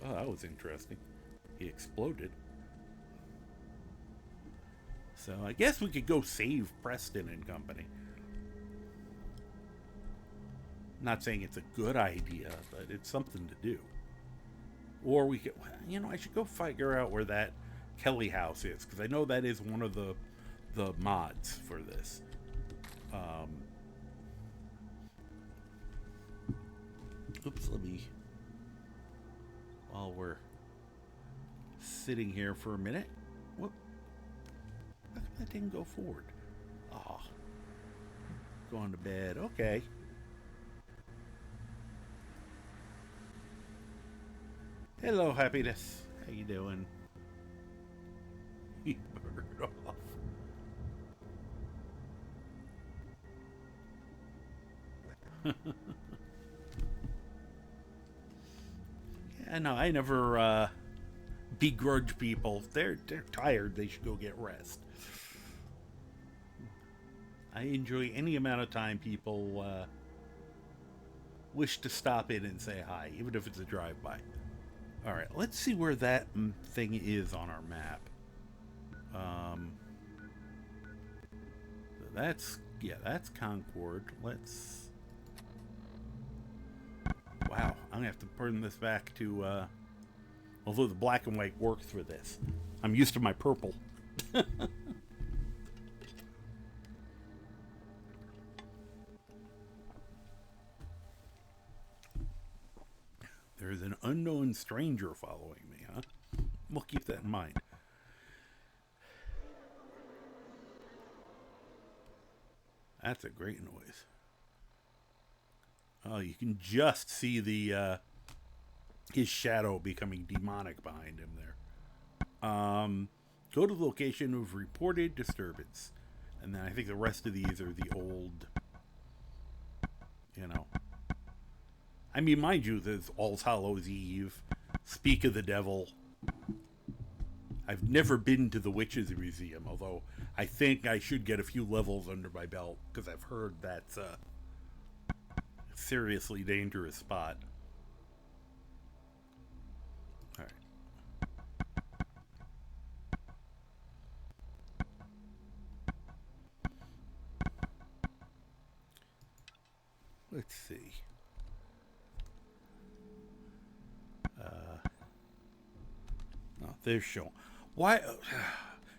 Oh, that was interesting. He exploded. So I guess we could go save Preston and company. Not saying it's a good idea, but it's something to do. Or we could, you know, I should go figure out where that Kelly house is, because I know that is one of the mods for this. Oops, let me, while we're sitting here for a minute. Whoop. How come that didn't go forward? Oh. Going to bed. Okay. Hello, happiness. How you doing? He burned off. Yeah, no, I never begrudge people. If they're tired, they should go get rest. I enjoy any amount of time people wish to stop in and say hi, even if it's a drive-by. All right, let's see where that thing is on our map. So that's Concord. Let's. Wow, I'm gonna have to burn this back to. Although the black and white works for this, I'm used to my purple. There's an unknown stranger following me, huh? We'll keep that in mind. That's a great noise. Oh, you can just see the his shadow becoming demonic behind him there. Go to the location of reported disturbance. And then I think the rest of these are the old, you know. I mean, mind you, there's All Hallows Eve, Speak of the Devil. I've never been to the Witches Museum, although I think I should get a few levels under my belt, because I've heard that's a seriously dangerous spot. All right. Let's see. Oh, there's show. Why?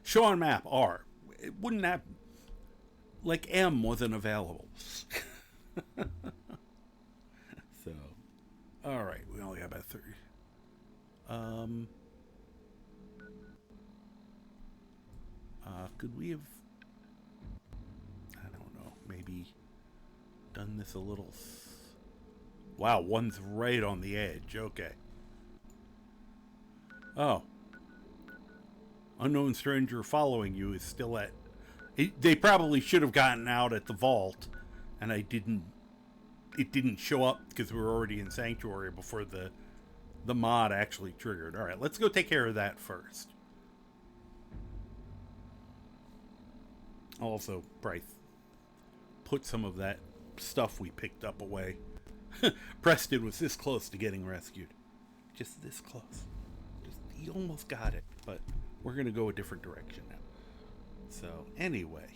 Show on map R. It wouldn't have. Like M wasn't available. So, all right. We only got about 30. Could we have? I don't know. Maybe done this a little. Wow, one's right on the edge. Okay. Oh. Unknown stranger following you is still at... They probably should have gotten out at the vault, and it didn't show up because we were already in Sanctuary before the mod actually triggered. Alright, let's go take care of that first. Also, probably put some of that stuff we picked up away. Preston was this close to getting rescued. Just this close. He almost got it, but we're going to go a different direction now. So, anyway.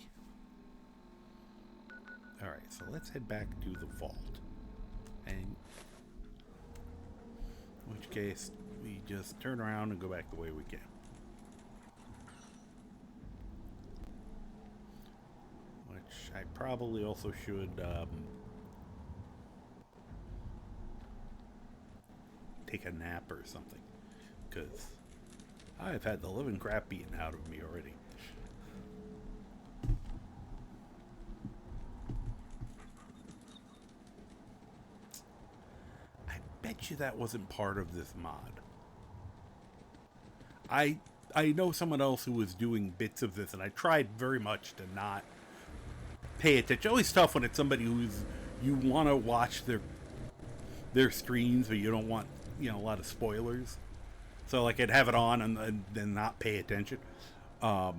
Alright, so let's head back to the vault. And in which case, we just turn around and go back the way we came. Which I probably also should take a nap or something. Because I've had the living crap beaten out of me already. I bet you that wasn't part of this mod. I know someone else who was doing bits of this, and I tried very much to not pay attention. It's always tough when it's somebody who's you want to watch their streams, but you don't want a lot of spoilers. So, like, I'd have it on and then not pay attention. But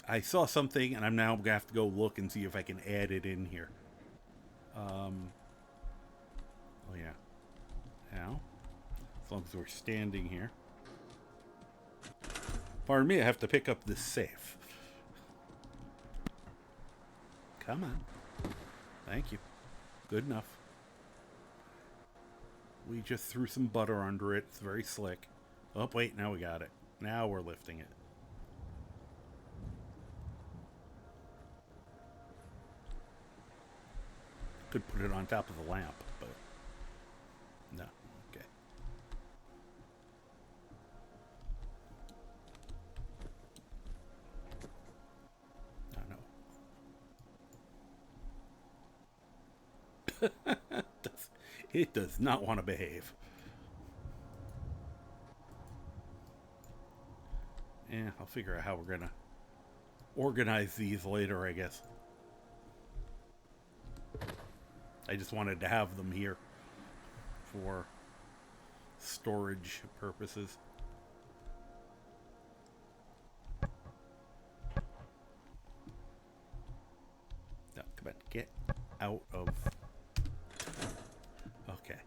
I saw something, and I'm now going to have to go look and see if I can add it in here. Oh, yeah. Now, as long as we're standing here. Pardon me, I have to pick up this safe. Come on. Thank you. Good enough. We just threw some butter under it. It's very slick. Oh, wait, now we got it. Now we're lifting it. Could put it on top of the lamp, but no. Okay. I know. It does not want to behave. Yeah, I'll figure out how we're gonna organize these later, I guess. I just wanted to have them here for storage purposes. No, come on, get out of... Okay.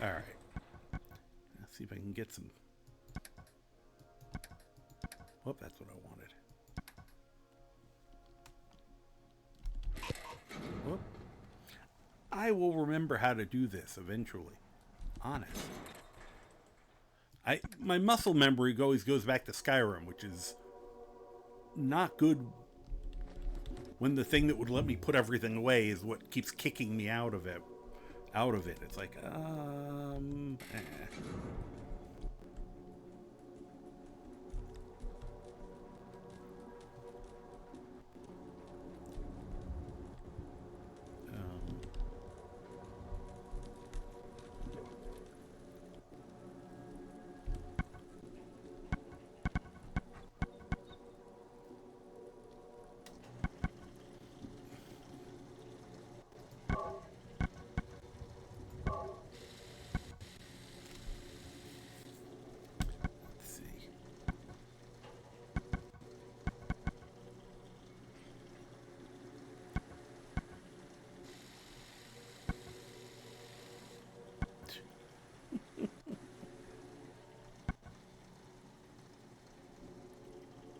All right. Let's see if I can get some... Whoop, that's what I wanted. Whoop. I will remember how to do this eventually. Honest. My muscle memory always goes back to Skyrim, which is not good when the thing that would let me put everything away is what keeps kicking me out of it. It's like, let's see.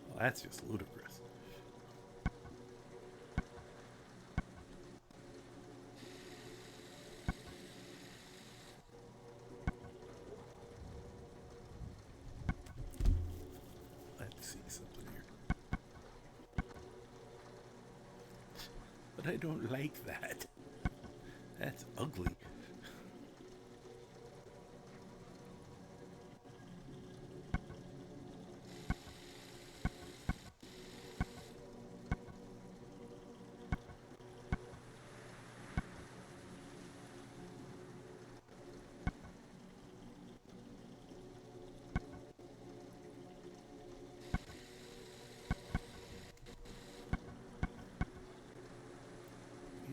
Well, that's just ludicrous. Let's see something here. But I don't like that. That's ugly.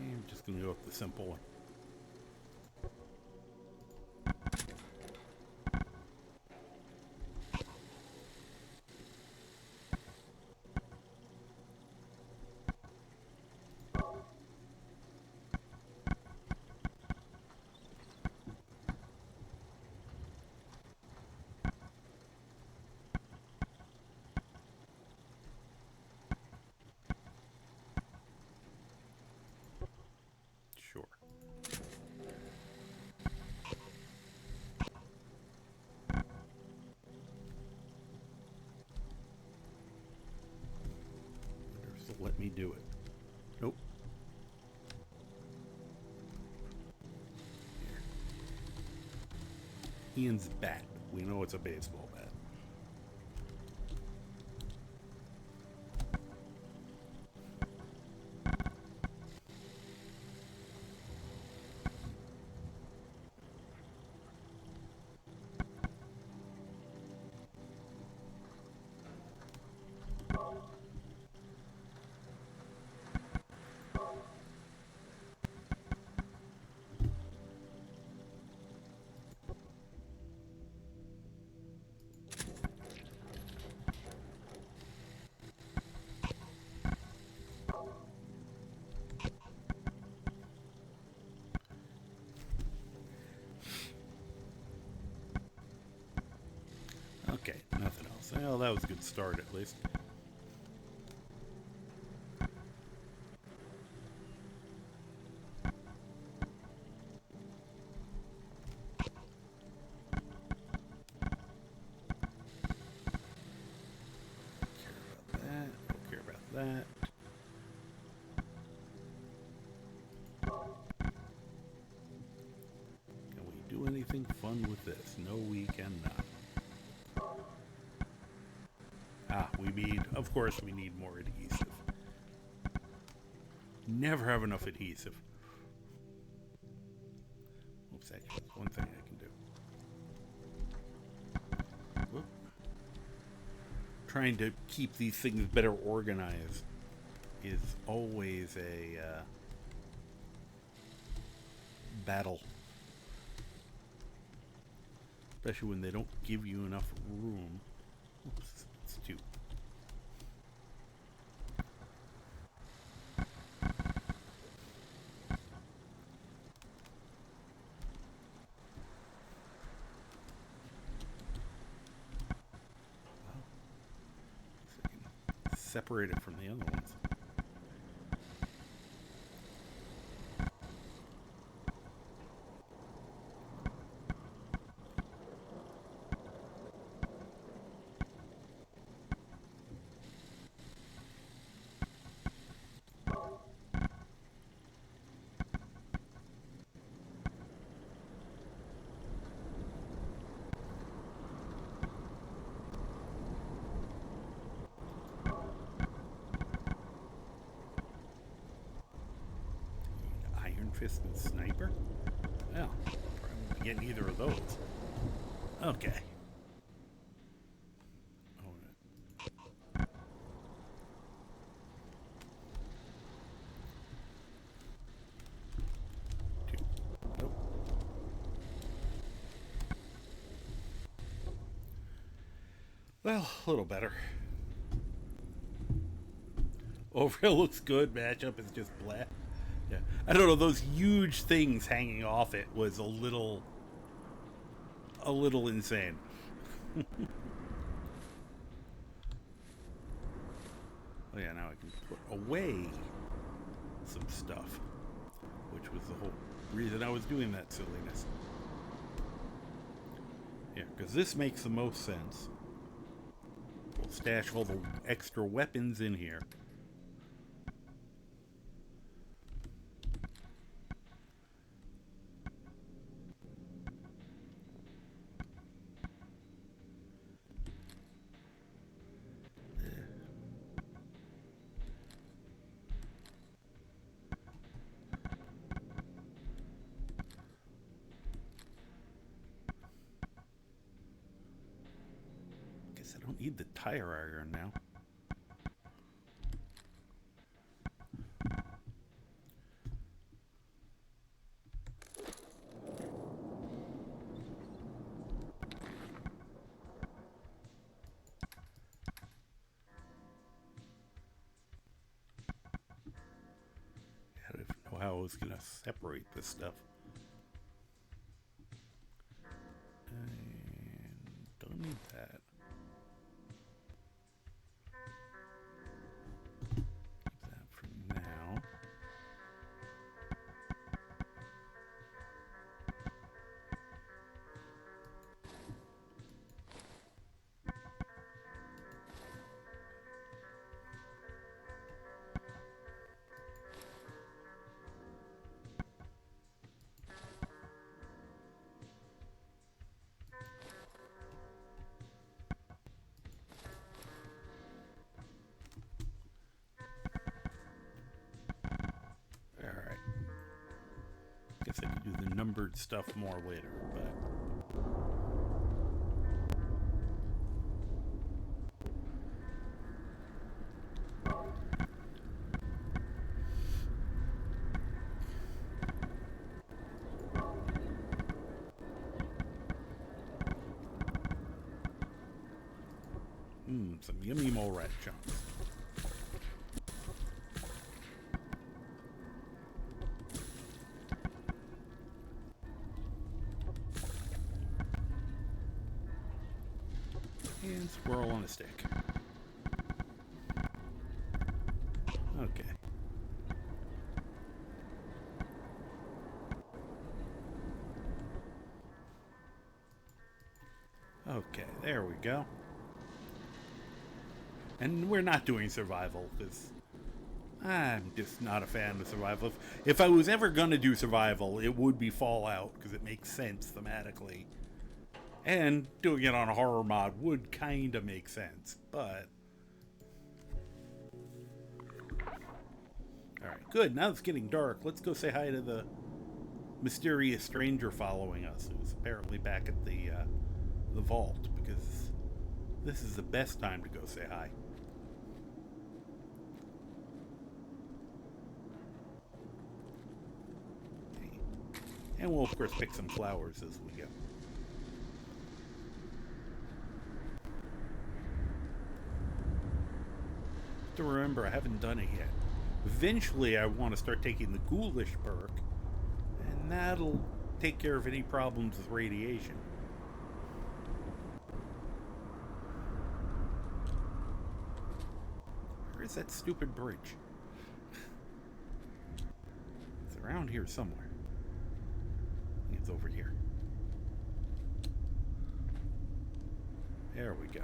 I'm just going to go with the simple one. Sure. Wonder if they'll let me do it. Nope. Here. Ian's bat. We know it's a baseball bat. Okay, nothing else. Well, that was a good start at least. Don't care about that. Can we do anything fun with this? No, we cannot. Ah, of course we need more adhesive. Never have enough adhesive. Oops, actually, one thing I can do. Whoop. Trying to keep these things better organized is always a battle. Especially when they don't give you enough room. Oops, it's too. Separate it from the other ones. Fist and sniper? Well, probably won't get either of those. Okay. Oh, two. Nope. Well, a little better. Overall looks good. Matchup is just blah. Yeah, I don't know. Those huge things hanging off it was a little insane. Oh yeah, now I can put away some stuff, which was the whole reason I was doing that silliness. Yeah, because this makes the most sense. We'll stash all the extra weapons in here. I don't need the tire iron now. I don't know how I was going to separate this stuff. And don't need that. Guess I can do the numbered stuff more later, but... some yummy mole rat chunks. And squirrel on a stick. Okay. Okay, there we go. And we're not doing survival, because I'm just not a fan of survival. If I was ever going to do survival, it would be Fallout, because it makes sense thematically. And doing it on a horror mod would kind of make sense, but... Alright, good. Now it's getting dark. Let's go say hi to the mysterious stranger following us, who's apparently back at the vault, because this is the best time to go say hi. And we'll, of course, pick some flowers as we go. To remember, I haven't done it yet. Eventually, I want to start taking the ghoulish perk, and that'll take care of any problems with radiation. Where's that stupid bridge? It's around here somewhere. I think it's over here. There we go.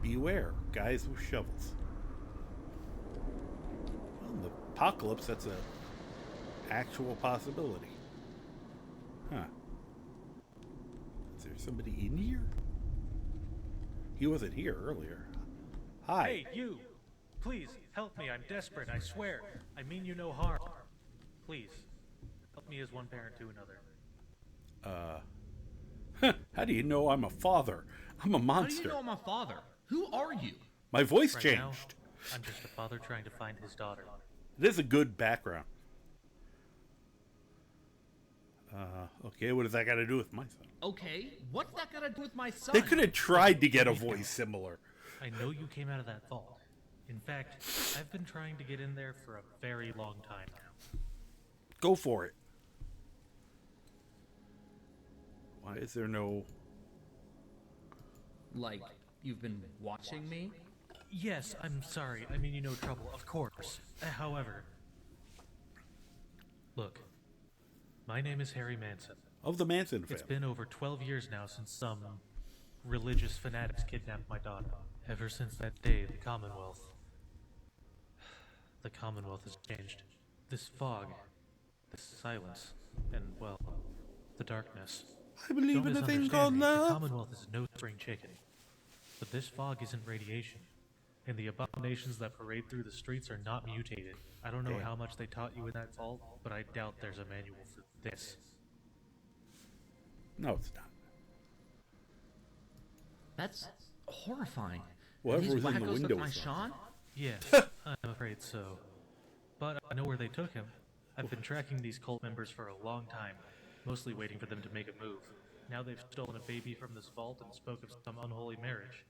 Beware, guys with shovels. Well, in the apocalypse, that's a actual possibility. Huh. Is there somebody in here? He wasn't here earlier. Hi. Hey, you! Please, help me. I'm desperate, I swear. I mean you no harm. Please, help me as one parent to another. How do you know I'm a father? I'm a monster. How do you know I'm a father? Who are you? My voice Right changed. now, I'm just a father trying to find his daughter. It is a good background. Okay, what does that got to do with my son? Okay, what's that got to do with my son? They could have tried to get a voice similar. I know you came out of that vault. In fact, I've been trying to get in there for a very long time now. Go for it. Why is there no... Like, you've been watching me? Yes, I'm sorry. I mean you no trouble, of course. However, look, my name is Harry Manson. Of the Manson family. It's been over 12 years now since some religious fanatics kidnapped my daughter. Ever since that day, the Commonwealth has changed. This fog, this silence, and, well, the darkness. I believe Don't in a thing misunderstand called me, The love. Commonwealth is no spring chicken. But this fog isn't radiation. And the abominations that parade through the streets are not mutated. I don't know Damn. how much they taught you in that vault, but I doubt there's a manual for this. No, it's not. That's horrifying. Whoever These was in the wackos window took my was Sean? Yes, I'm afraid so. But I know where they took him. I've been tracking these cult members for a long time, mostly waiting for them to make a move. Now they've stolen a baby from this vault and spoke of some unholy marriage.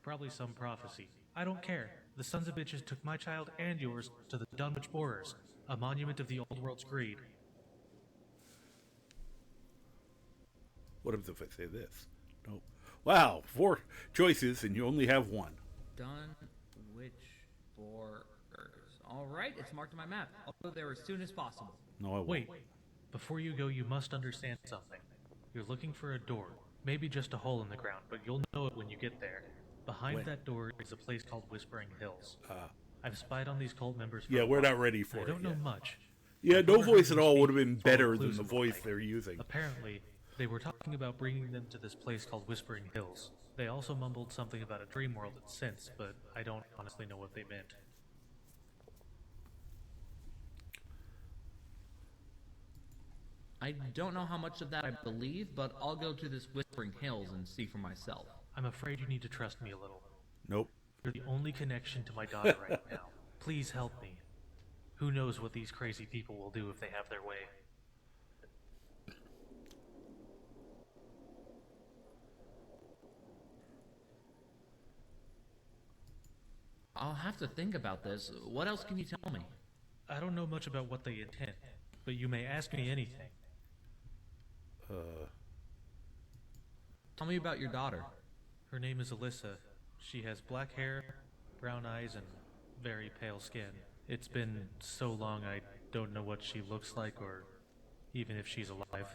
Probably some prophecy. I don't care. The sons of bitches took my child and yours to the Dunwich Borers, a monument of the old world's greed. What if I say this? Nope. Wow, 4 choices and you only have 1. Dunwich Borers. Alright, it's marked on my map. I'll go there as soon as possible. No, I won't. Wait, before you go, you must understand something. You're looking for a door, maybe just a hole in the ground, but you'll know it when you get there. Behind When? that door is a place called Whispering Hills. I've spied on these cult members for Yeah, a we're while. not ready for I it don't know yet. much. Yeah, I've no never heard voice them at all speak, would have been so all better than clues the in voice play. they're using. Apparently, they were talking about bringing them to this place called Whispering Hills. They also mumbled something about a dream world and sense, but I don't honestly know what they meant. I don't know how much of that I believe, but I'll go to this Whispering Hills and see for myself. I'm afraid you need to trust me a little. Nope. You're the only connection to my daughter right now. Please help me. Who knows what these crazy people will do if they have their way. I'll have to think about this. What else can you tell me? I don't know much about what they intend, but you may ask me anything. Tell me about your daughter. Her name is Alyssa. She has black hair, brown eyes, and very pale skin. It's been so long I don't know what she looks like or even if she's alive.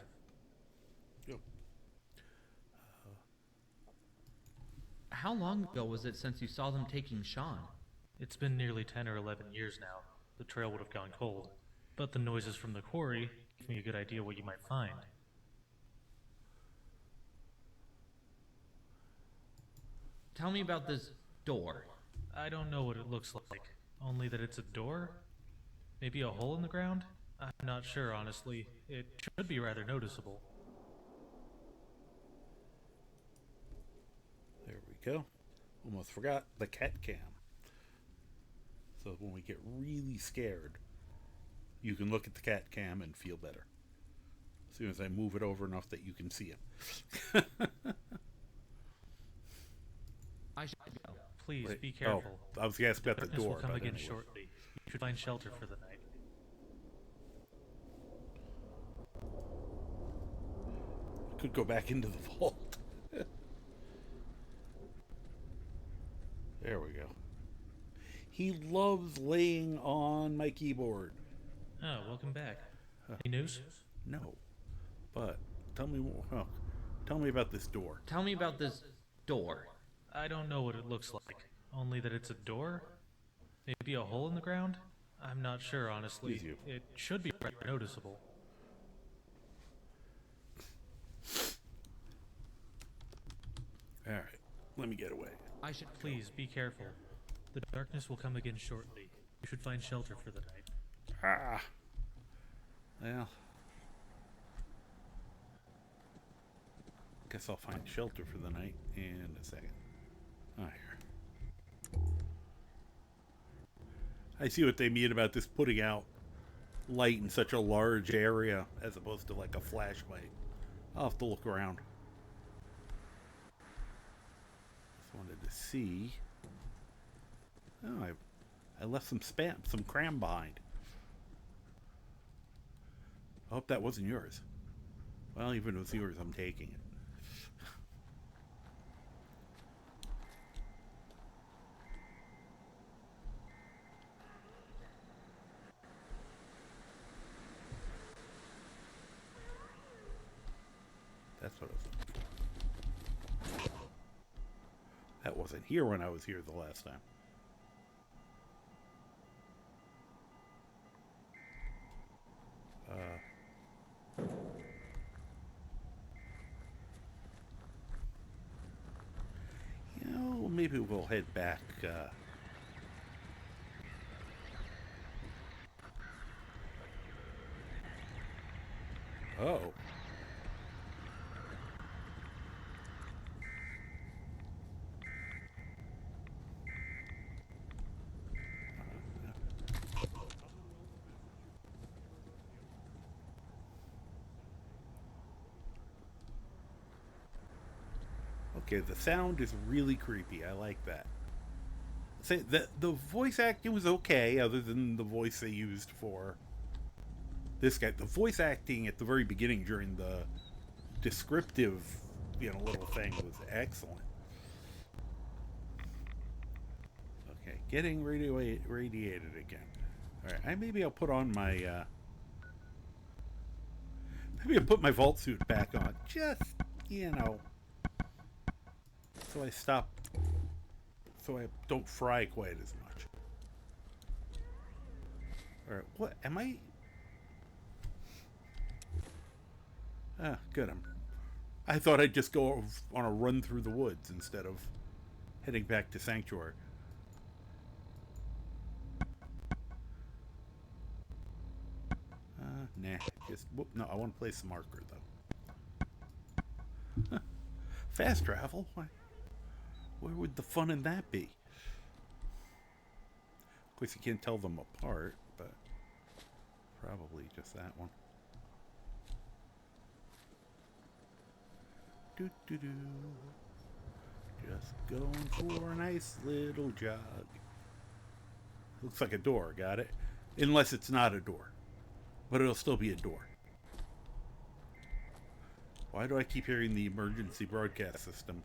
How long ago was it since you saw them taking Sean? It's been nearly 10 or 11 years now. The trail would have gone cold. But the noises from the quarry give me a good idea what you might find. Tell me about this door. I don't know what it looks like, only that it's a door? Maybe a hole in the ground? I'm not sure, honestly. It should be rather noticeable. There we go. Almost forgot the cat cam. So when we get really scared, you can look at the cat cam and feel better. As soon as I move it over enough that you can see him. I should go. Please Wait, be careful. Oh, I was going to ask about the Darkness door. will come but again anyway. shortly. You should find shelter for the night. Could go back into the vault. There we go. He loves laying on my keyboard. Oh, welcome back. Any news? No, but tell me more. Oh, tell me about this door. Tell me about this door. I don't know what it looks like, only that it's a door? Maybe a hole in the ground? I'm not sure, honestly. Excuse you. It should be rather noticeable. All right, let me get away. I should Please be careful. The darkness will come again shortly. You should find shelter for the night. Ah. Well, guess I'll find shelter for the night in a second. Oh, here. I see what they mean about this putting out light in such a large area as opposed to like a flashlight. I'll have to look around. Just wanted to see. Oh, I left some cram behind. I hope that wasn't yours. Well, even if it was yours, I'm taking it. That's what I was looking for. That wasn't here when I was here the last time. You know, maybe we'll head back. Oh. Okay, the sound is really creepy. I like that. Say that the voice acting was okay, other than the voice they used for this guy. The voice acting at the very beginning during the descriptive, little thing was excellent. Okay, getting radiated again. All right, maybe I'll put on my. Maybe I'll put my vault suit back on. Just so I don't fry quite as much. Alright, what am I? Ah, good. I thought I'd just go on a run through the woods instead of heading back to Sanctuary. Nah, no, I want to place the marker though. Fast travel? Where would the fun in that be? Of course, you can't tell them apart, but probably just that one. Doo-doo-doo. Just going for a nice little jog. Looks like a door, got it? Unless it's not a door. But it'll still be a door. Why do I keep hearing the emergency broadcast system?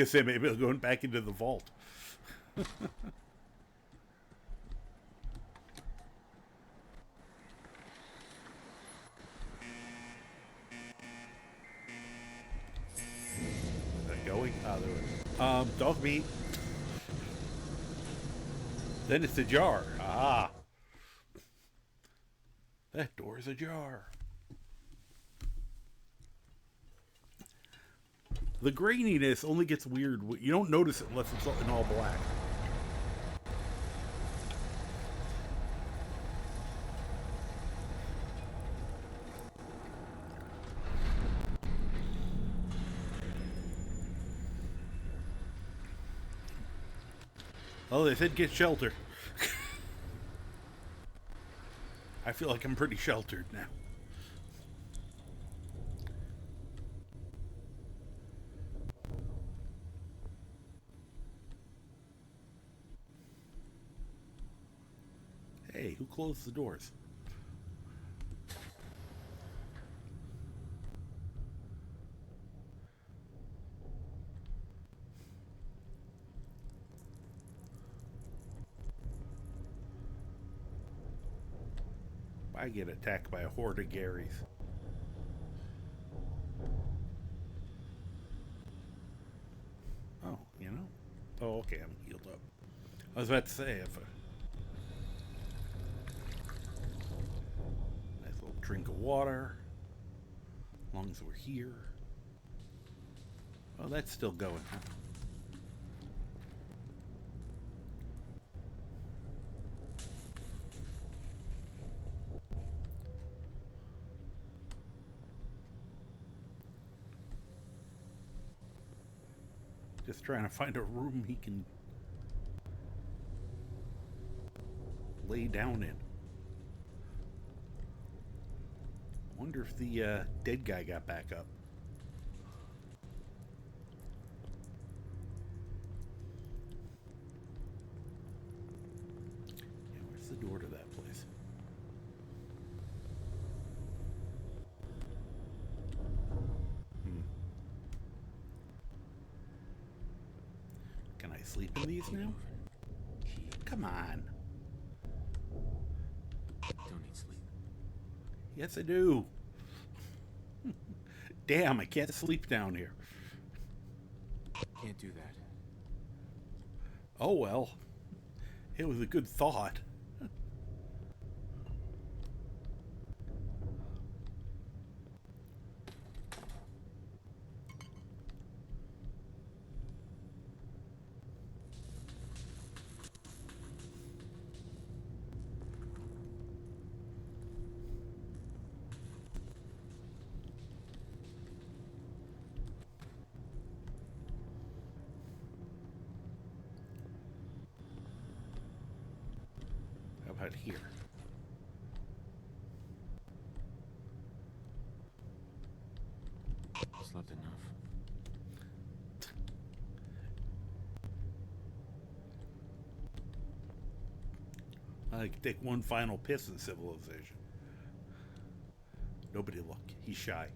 gonna say maybe I'm going back into the vault. Is that going? Ah, there it is. Dog meat. Then it's ajar. Ah. That door is ajar. The graininess only gets weird. You don't notice it unless it's in all black. Oh, they said get shelter. I feel like I'm pretty sheltered now. Hey, who closed the doors? I get attacked by a horde of Garys. Oh, you know? Oh, okay, I'm healed up. I was about to say, if a nice little drink of water, as long as we're here. Oh, that's still going, huh? Just trying to find a room he can lay down in. Wonder if the dead guy got back up. Yeah, where's the door to that place? Can I sleep in these now? Come on. Don't need sleep. Yes, I do. Damn, I can't sleep down here. Can't do that. Oh well. It was a good thought. How about here? Slept enough. I could take one final piss in civilization. Nobody look. He's shy.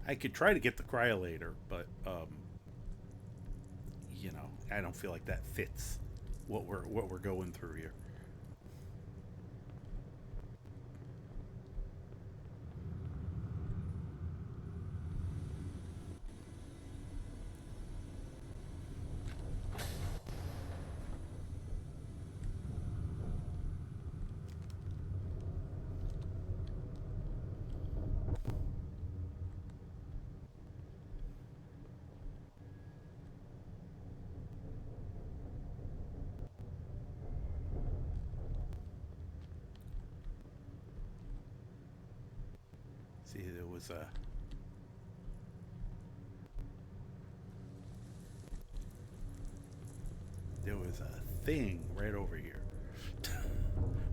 I could try to get the cryolator, but you know, I don't feel like that fits what we're going through here. See, there was a thing right over here.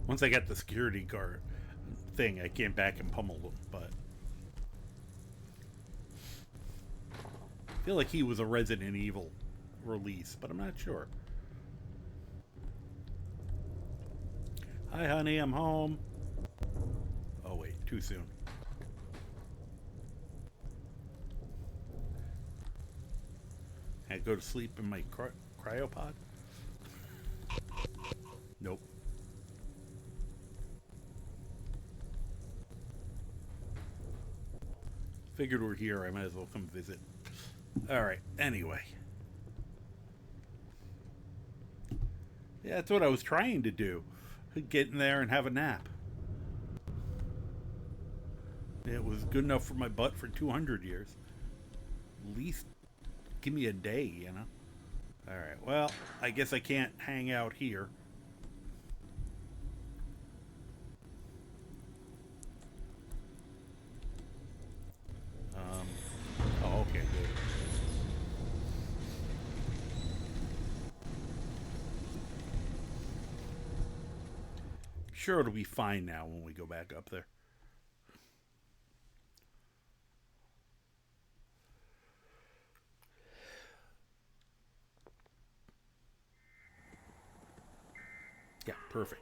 Once I got the security guard thing, I came back and pummeled him, but I feel like he was a Resident Evil release, but I'm not sure. Hi, honey, I'm home. Oh wait, too soon. I go to sleep in my cryopod? Nope. Figured we're here, I might as well come visit. Alright, anyway. Yeah, that's what I was trying to do. Get in there and have a nap. It was good enough for my butt for 200 years. At least give me a day, you know? Alright, well, I guess I can't hang out here. Oh, okay, good. Sure, it'll be fine now when we go back up there. Yeah, perfect.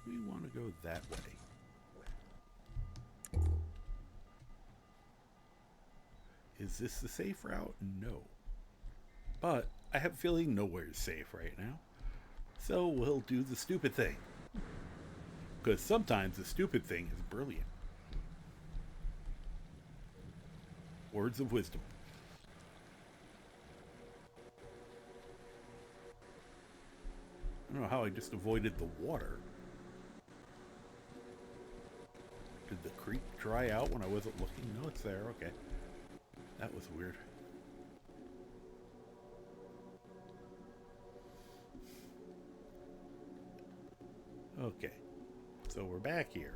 We want to go that way. Is this the safe route? No. But I have a feeling nowhere's safe right now. So we'll do the stupid thing. Because sometimes the stupid thing is brilliant. Words of wisdom. I don't know how I just avoided the water. Did the creek dry out when I wasn't looking? No, it's there. Okay. That was weird. Okay. So we're back here.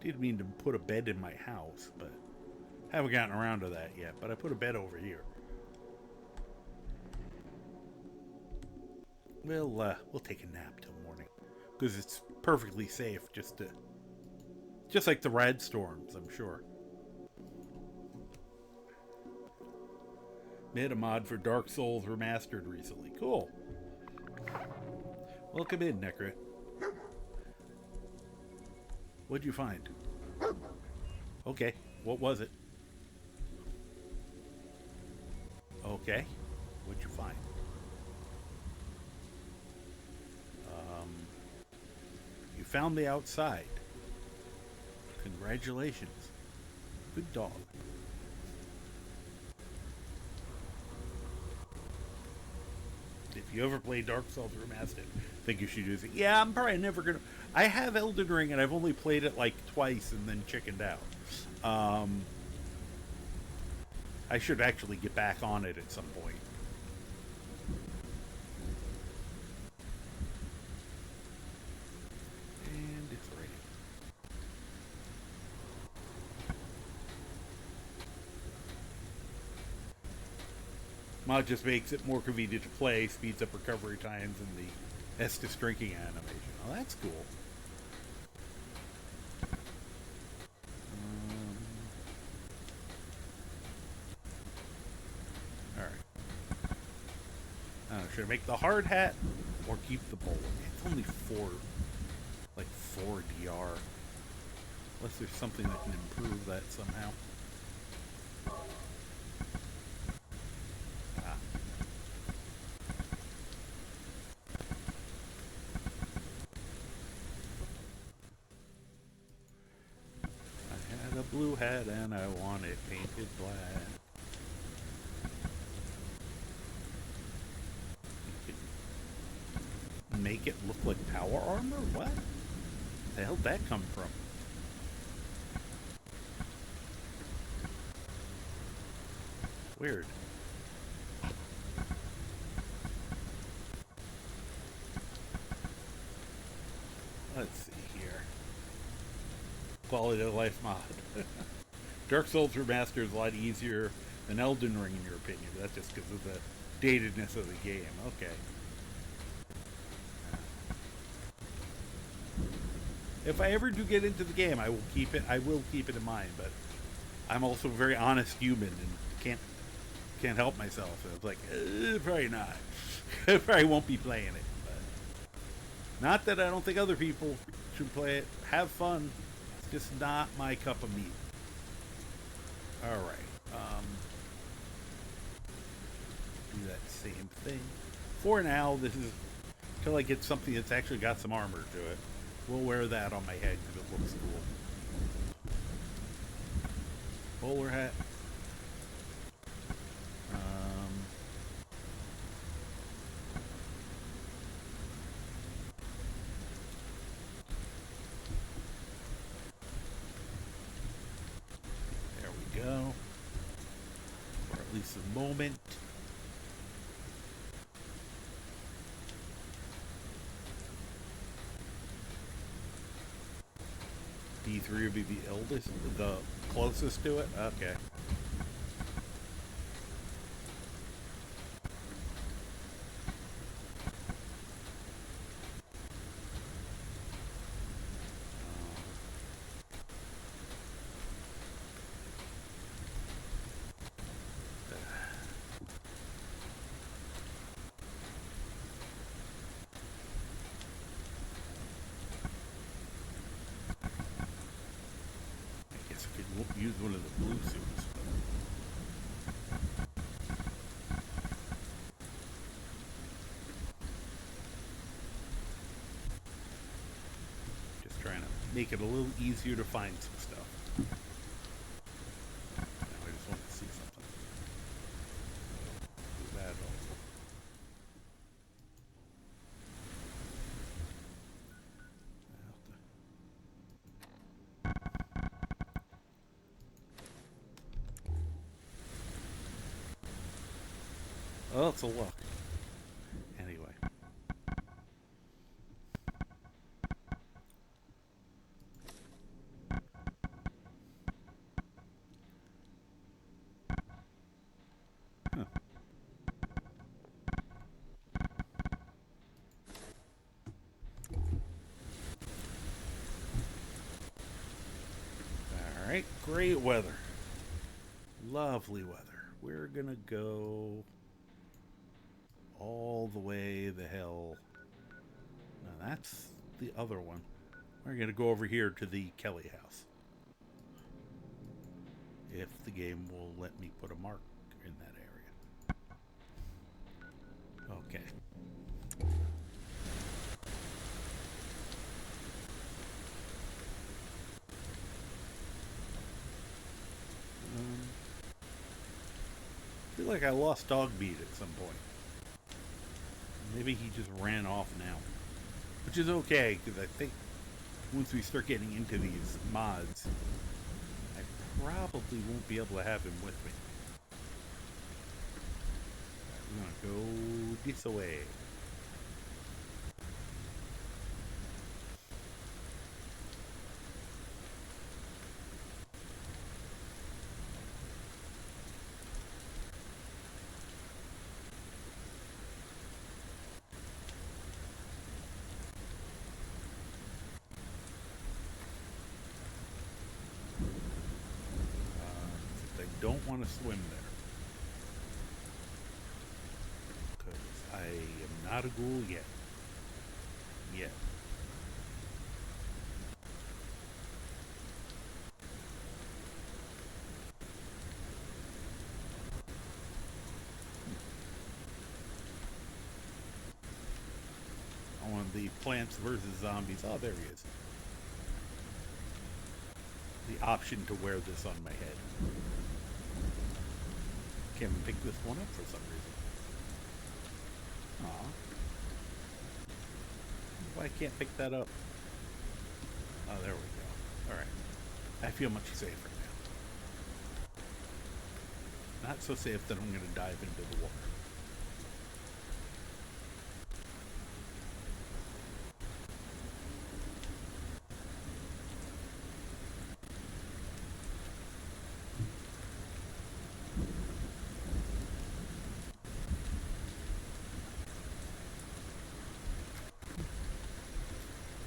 Did mean to put a bed in my house, but haven't gotten around to that yet. But I put a bed over here. We'll take a nap till morning, because it's perfectly safe just like the rad storms, I'm sure. Made a mod for Dark Souls Remastered recently. Cool. Welcome in, Necrit. What'd you find? Okay, what was it? Okay, what'd you find? You found the outside. Congratulations. Good dog. If you ever play Dark Souls Remastered, I think you should use it. Yeah, I'm probably never gonna. I have Elden Ring and I've only played it like twice and then chickened out. I should actually get back on it at some point. And it's ready. Mod just makes it more convenient to play, speeds up recovery times, and the Estus drinking animation. Oh, that's cool. Alright. Should I make the hard hat or keep the bowl? It's only 4 DR. Unless there's something that can improve that somehow. Blue hat and I want it painted black. Make it look like power armor? What? The hell did that come from? Weird. Let's see here. Quality of life mod. Dark Souls Remastered is a lot easier than Elden Ring, in your opinion. But that's just because of the datedness of the game. Okay. If I ever do get into the game, I will keep it. I will keep it in mind. But I'm also a very honest human and can't can't help myself. I was like, probably not. Probably won't be playing it. But not that I don't think other people should play it. Have fun. It's just not my cup of meat. All right. Do that same thing. For now, this is until I get something that's actually got some armor to it. We'll wear that on my head because it looks cool. Bowler hat. There we go. For at least a moment. D3 would be the eldest, the closest to it? Okay. Use one of the blue suits. Just trying to make it a little easier to find some stuff. Now I just want to see something. Do that also. Oh, it's a luck. Anyway. Huh. Alright, great weather. Lovely weather. We're gonna go all the way the hell. Now that's the other one. We're going to go over here to the Kelly house. If the game will let me put a mark in that area. Okay. I feel like I lost Dogbeat at some point. Maybe he just ran off now. Which is okay, because I think once we start getting into these mods, I probably won't be able to have him with me. I'm gonna go this way. Don't want to swim there because I am not a ghoul yet. I want the Plants vs. Zombies. Oh, there he is. The option to wear this on my head. Can't even pick this one up for some reason. Aw. Why can't pick that up? Oh, there we go. Alright. I feel much safer now. Not so safe that I'm going to dive into the water.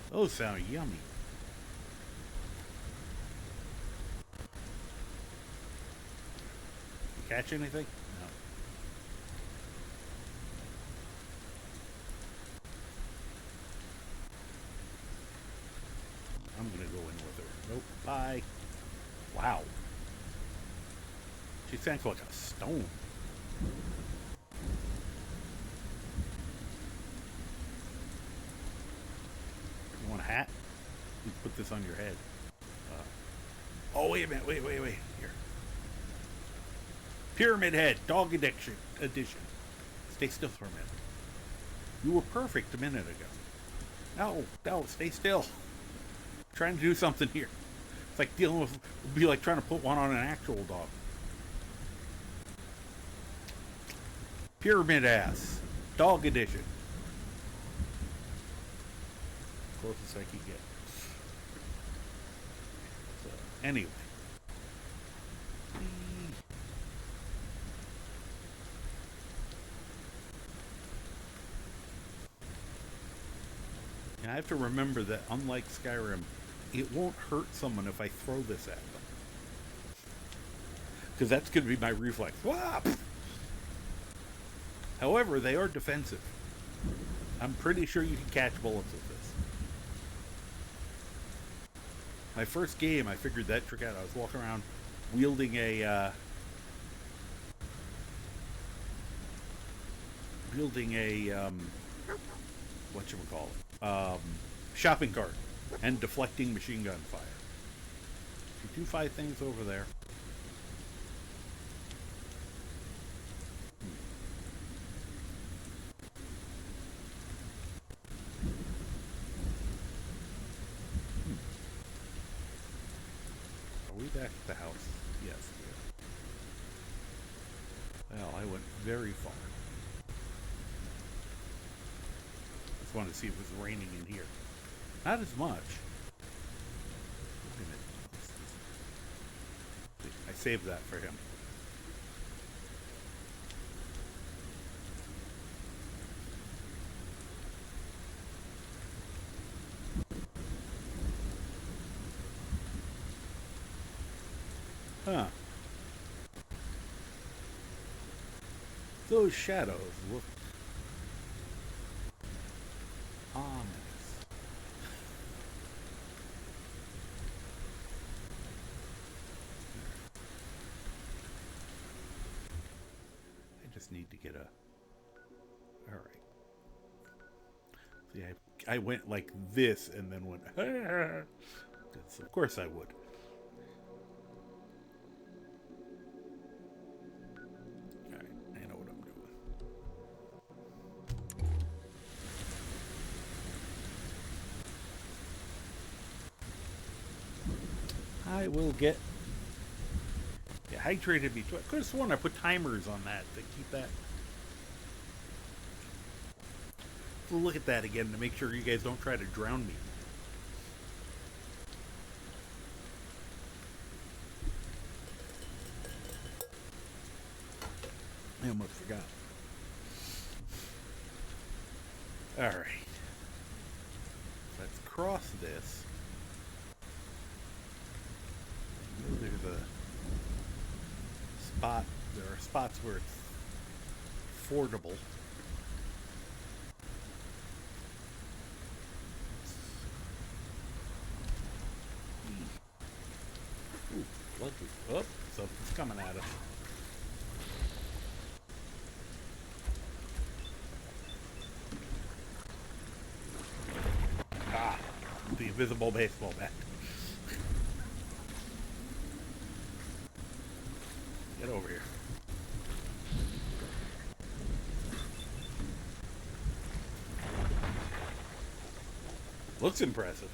Those sound yummy. You catch anything? No. Nope. Bye. Wow. She sank like a stone. You want a hat? You put this on your head. Oh, wait a minute. Wait. Here. Pyramid Head, Dog Addiction Edition. Stay still for a minute. You were perfect a minute ago. No, stay still. I'm trying to do something here. It's like dealing with, it'd be like trying to put one on an actual dog. Pyramid Ass, Dog Edition. Closest I could get. So, anyway. And I have to remember that, unlike Skyrim, it won't hurt someone if I throw this at them. Because that's going to be my reflex. Wah! However, they are defensive. I'm pretty sure you can catch bullets with this. My first game, I figured that trick out. I was walking around wielding a whatchamacallit, shopping cart and deflecting machine gun fire. You do 5 things over there. Are we back at the house? Yes, we are. Well, I went very far. Just wanted to see if it was raining in here. Not as much. Wait a minute. I saved that for him. Huh. Those shadows look ominous. I just need to get a... Alright. See, I went like this and then went... Of course I would. I will get... It hydrated me. I could have sworn I put timers on that to keep that. We'll look at that again to make sure you guys don't try to drown me. I almost forgot. Alright. Let's cross this. There's a spot. There are spots where it's fordable. Ooh, lucky. Oh, something's coming at us. Ah, the invisible baseball bat. Get over here. Looks impressive.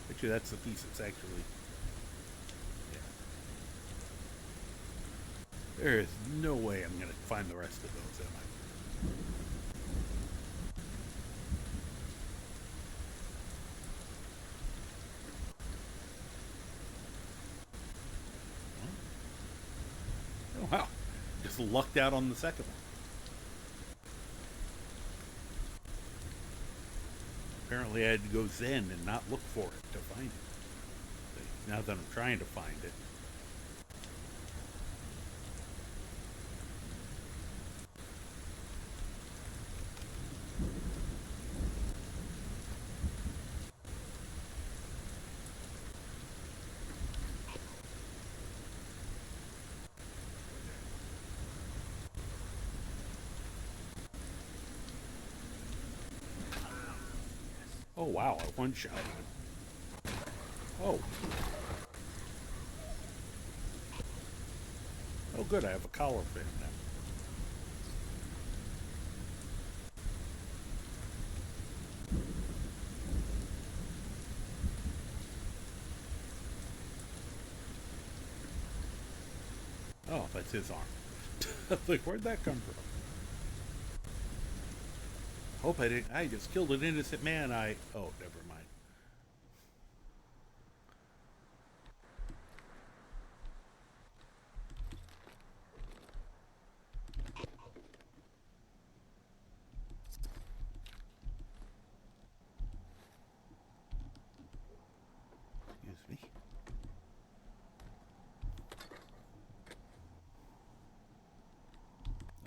Bet you that's the piece that's actually... Yeah. There is no way I'm going to find the rest of those, am I? Oh, wow. Just lucked out on the second one. Apparently I had to go zen and not look for it to find it. Now that I'm trying to find it. Oh wow, I one-shot him. Oh. Oh good, I have a collar fin now. Oh, that's his arm. Like, where'd that come from? Hope I didn't. I just killed an innocent man. Oh, never mind. Excuse me.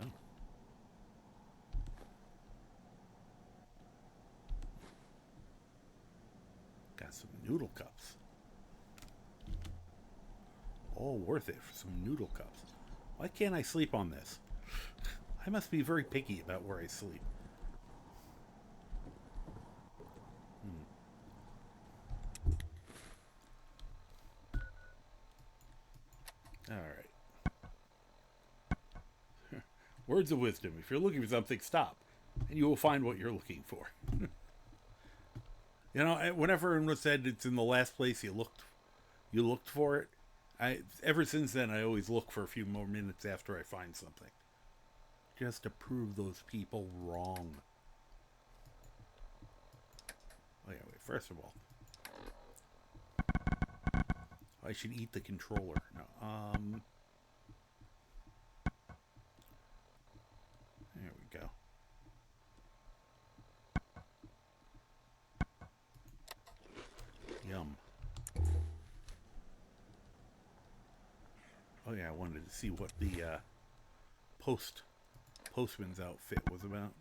Oh. Got some noodle cups. All worth it for some noodle cups. Why can't I sleep on this? I must be very picky about where I sleep. Alright. Words of wisdom. If you're looking for something, stop. And you will find what you're looking for. You know, whenever everyone said it's in the last place you looked for it, ever since then I always look for a few more minutes after I find something. Just to prove those people wrong. Oh yeah, wait, first of all, I should eat the controller. No, there we go. Yum. Oh yeah, I wanted to see what the postman's outfit was about.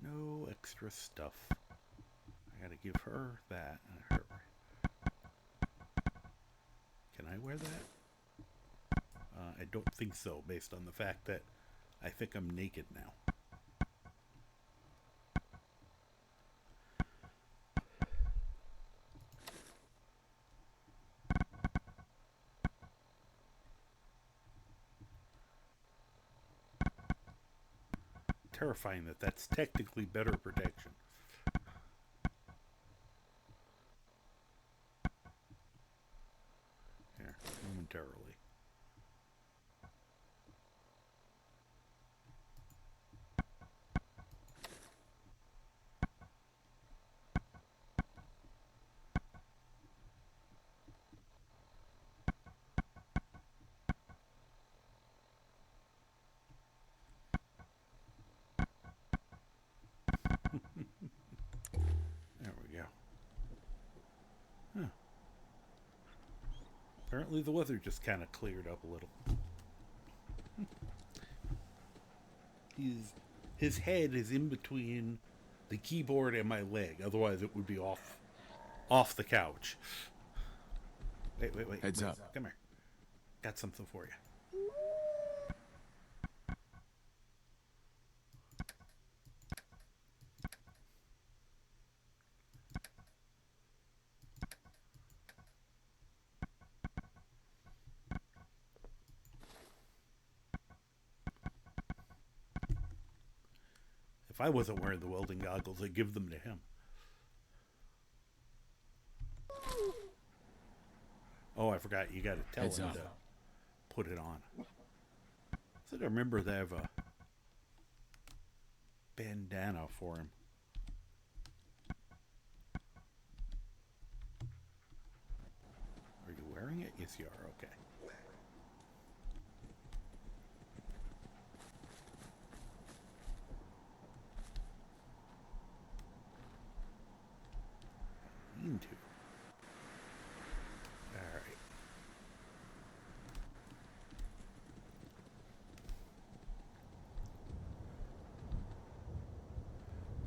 No extra stuff. I gotta give her that and her. Can I wear that? I don't think so, based on the fact that I think I'm naked now. Terrifying that that's technically better protection. Here, momentarily. There we go. Huh. Apparently the weather just kind of cleared up a little. His head is in between the keyboard and my leg. Otherwise it would be off the couch. Wait. Heads up. Come here. Got something for you. If I wasn't wearing the welding goggles, I'd give them to him. Oh, I forgot. You got to tell him to put it on. So I remember they have a bandana for him. Are you wearing it? Yes, you are. Okay.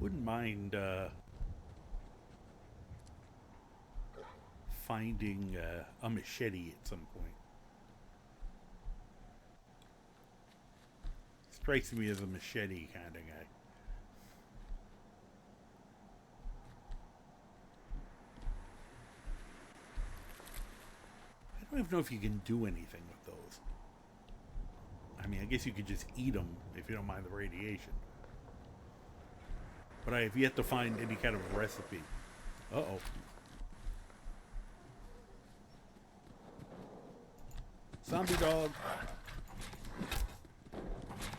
Wouldn't mind finding a machete at some point. Strikes me as a machete kind of guy. I don't even know if you can do anything with those. I mean, I guess you could just eat them if you don't mind the radiation. But I have yet to find any kind of recipe. Uh-oh. Zombie dog.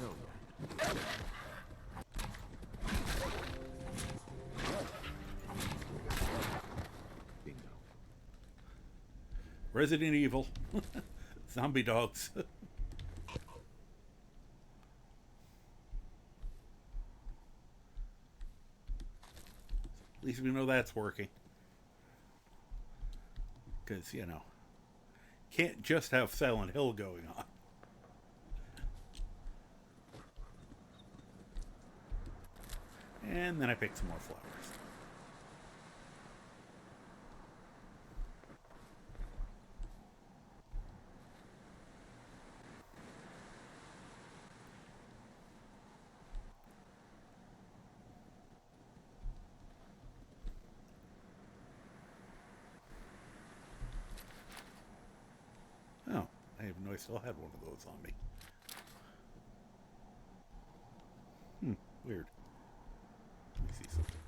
Oh, yeah. Bingo. Resident Evil. Zombie dogs. At least we know that's working. Because, you know, can't just have Silent Hill going on. And then I picked some more flowers. Oh, I didn't know I still had one of those on me. Weird. Let me see something.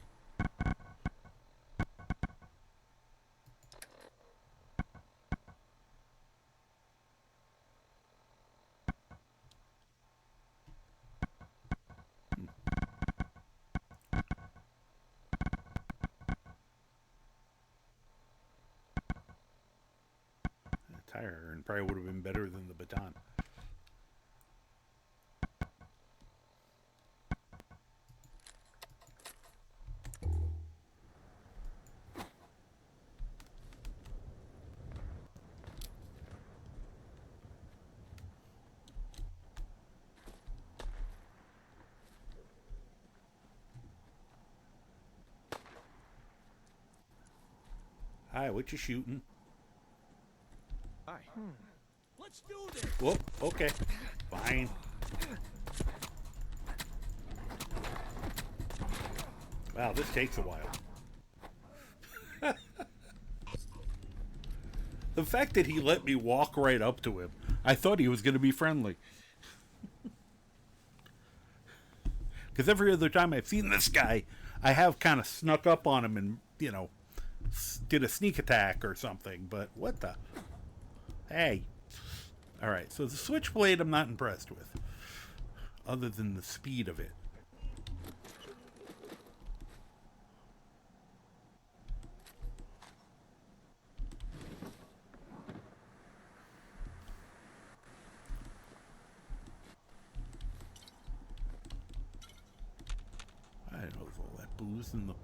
A tire iron probably would have been better than the baton. Hi, what you shooting? Hi. Let's do this. Whoop, okay. Fine. Wow, this takes a while. The fact that he let me walk right up to him, I thought he was going to be friendly. Because every other time I've seen this guy, I have kind of snuck up on him and, you know, did a sneak attack or something. But what the... Hey. Alright, so the switchblade I'm not impressed with. Other than the speed of it. I don't know if all that booze in the...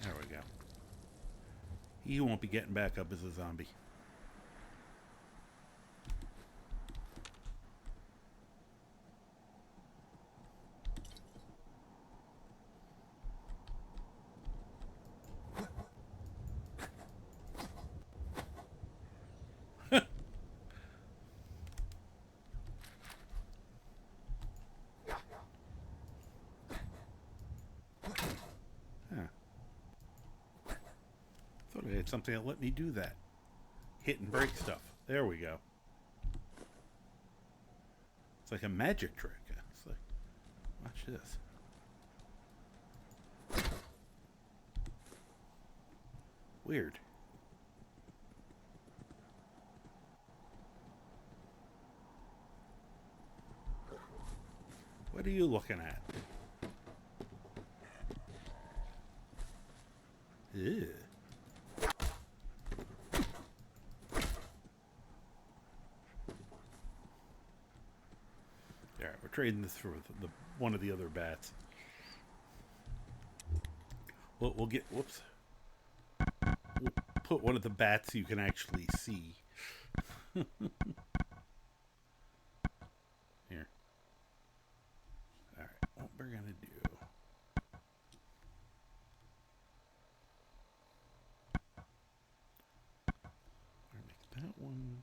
There we go. He won't be getting back up as a zombie. Thought I had something that let me do that. Hit and break stuff. There we go. It's like a magic trick. It's like, watch this. Weird. What are you looking at? Ew. Alright, we're trading this for the one of the other bats. We'll get, whoops. We'll put one of the bats you can actually see. Here. Alright, what we're gonna do. We're gonna make that one.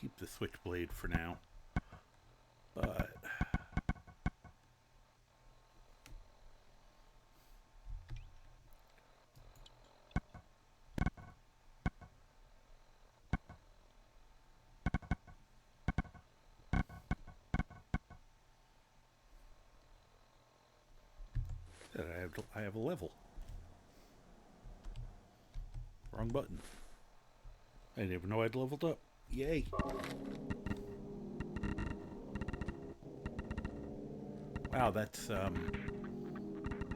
Keep the switchblade for now. But I have a level. Wrong button. I didn't even know I'd leveled up. Yay. Wow, that's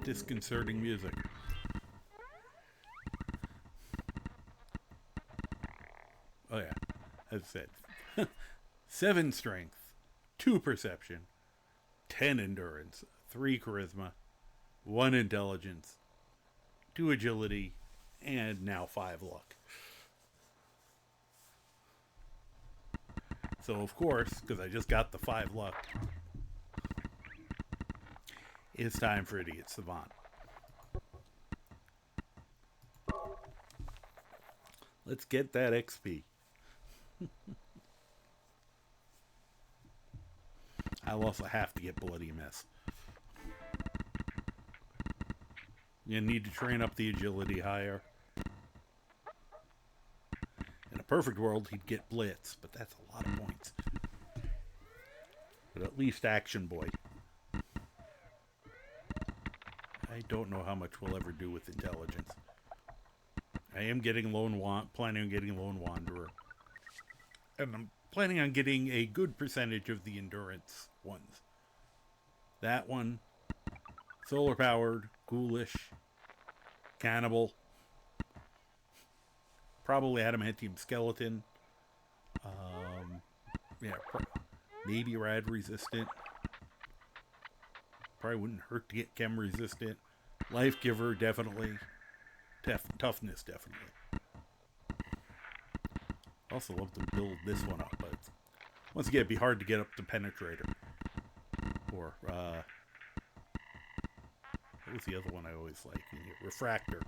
disconcerting music. Oh yeah, as I said, 7 strength, 2 perception, 10 endurance, 3 charisma, 1 intelligence, 2 agility, and now 5 luck. So of course, because I just got the 5 luck, it's time for Idiot Savant. Let's get that XP. I'll also have to get Bloody Mess. You need to train up the agility higher. In a perfect world, he'd get Blitz, but that's a lot of points. But at least Action Boy. I don't know how much we'll ever do with intelligence. I am getting planning on getting Lone Wanderer. And I'm planning on getting a good percentage of the endurance ones. That one, solar powered, ghoulish, cannibal, probably adamantium skeleton. Yeah, maybe rad resistant. Probably wouldn't hurt to get chem resistant. Life giver, definitely. Toughness, definitely. Also love to build this one up, but once again, it'd be hard to get up to penetrator. Or, what was the other one I always like? Refractor.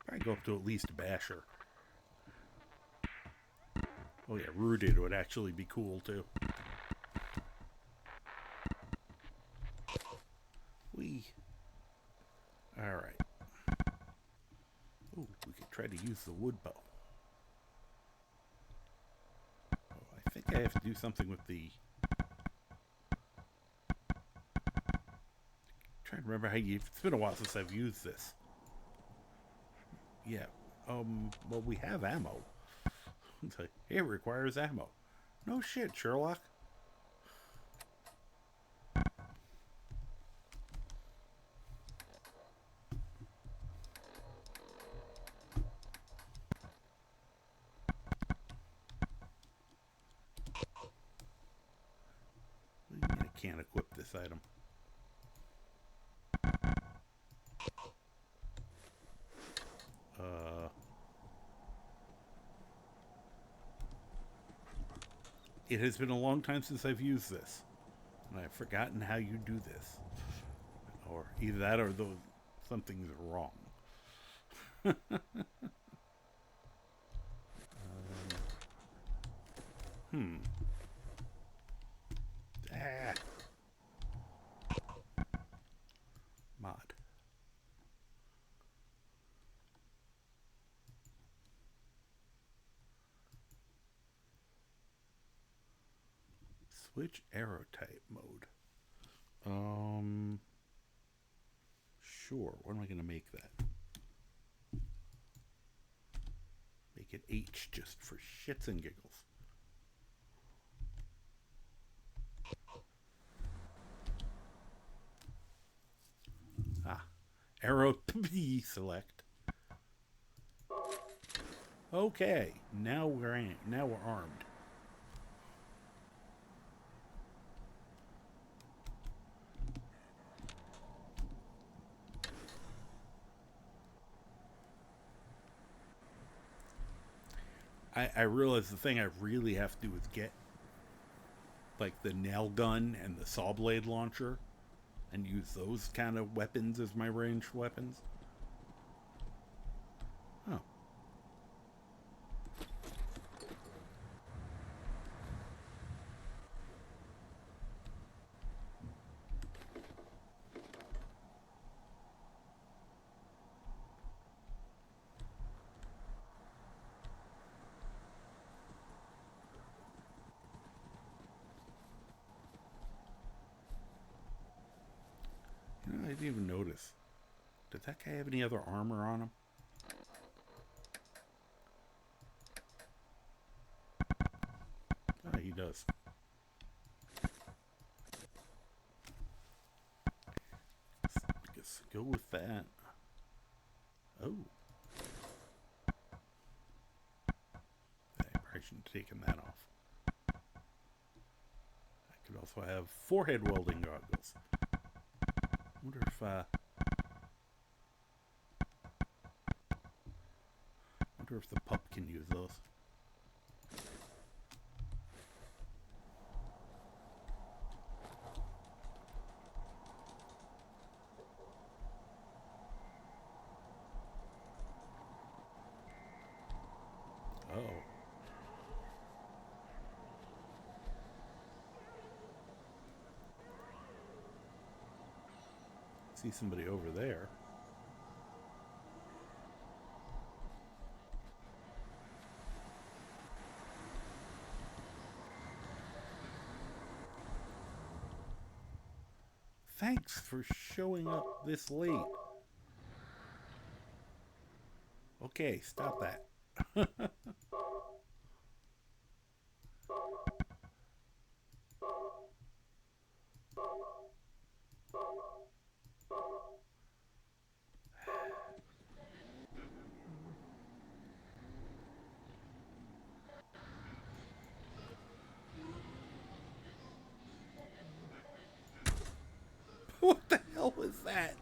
Probably go up to at least basher. Oh yeah, rooted would actually be cool too. Alright. Ooh, we could try to use the wood bow. Oh, I think I have to do something with the... Trying to remember how you... It's been a while since I've used this. Yeah. Well, we have ammo. It requires ammo. No shit, Sherlock. I can't equip this item. It has been a long time since I've used this, and I've forgotten how you do this. Or either that or something's wrong. Mod. Switch arrow type mode. Sure. What am I going to make that? Make it H just for shits and giggles. Arrow P select. Okay, now we're armed. I realize the thing I really have to do is get like the nail gun and the saw blade launcher and use those kind of weapons as my ranged weapons. Oh. You know, I didn't even notice. Did that guy have any other armor on him? Oh, he does. Let's go with that. Oh. I probably shouldn't have taken that off. I could also have forehead welding goggles. Wonder if the pup can use those. Oh. See somebody over there. Thanks for showing up this late. Okay, stop that. What the hell was that?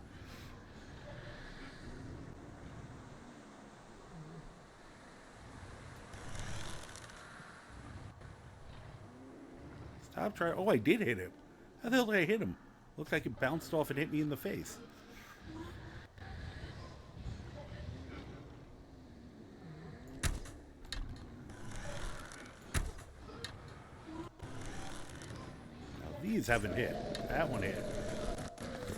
Stop trying. Oh, I did hit him. How the hell did I hit him? Looked like it bounced off and hit me in the face. Now, these haven't hit. That one hit.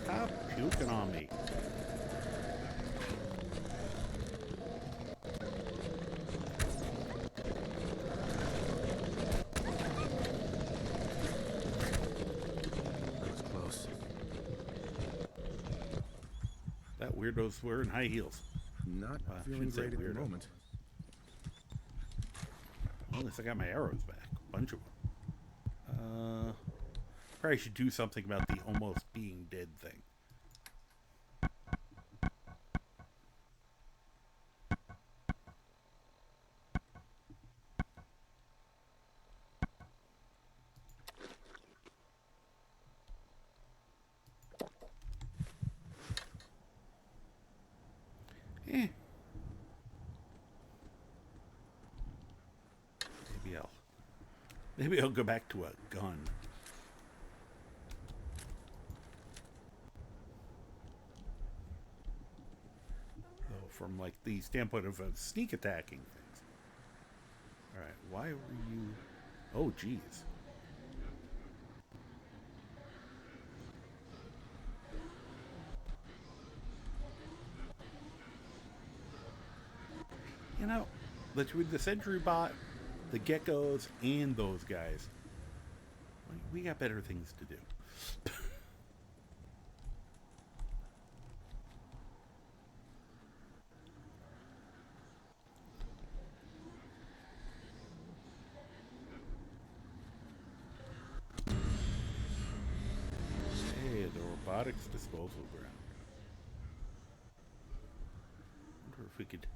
Stop puking on me. That was close. That weirdo's wearing high heels. Not I feeling should say great at the weirdo. moment. Well, at least I got my arrows back. A bunch of them. Probably should do something about the almost being dead thing. Eh. Maybe I'll go back to a gun. Though from like the standpoint of sneak attacking things. Alright, why were you... Oh, geez. You know, between the sentry bot, the geckos, and those guys, we got better things to do. Hey, the robotics disposal ground. Wonder if we could...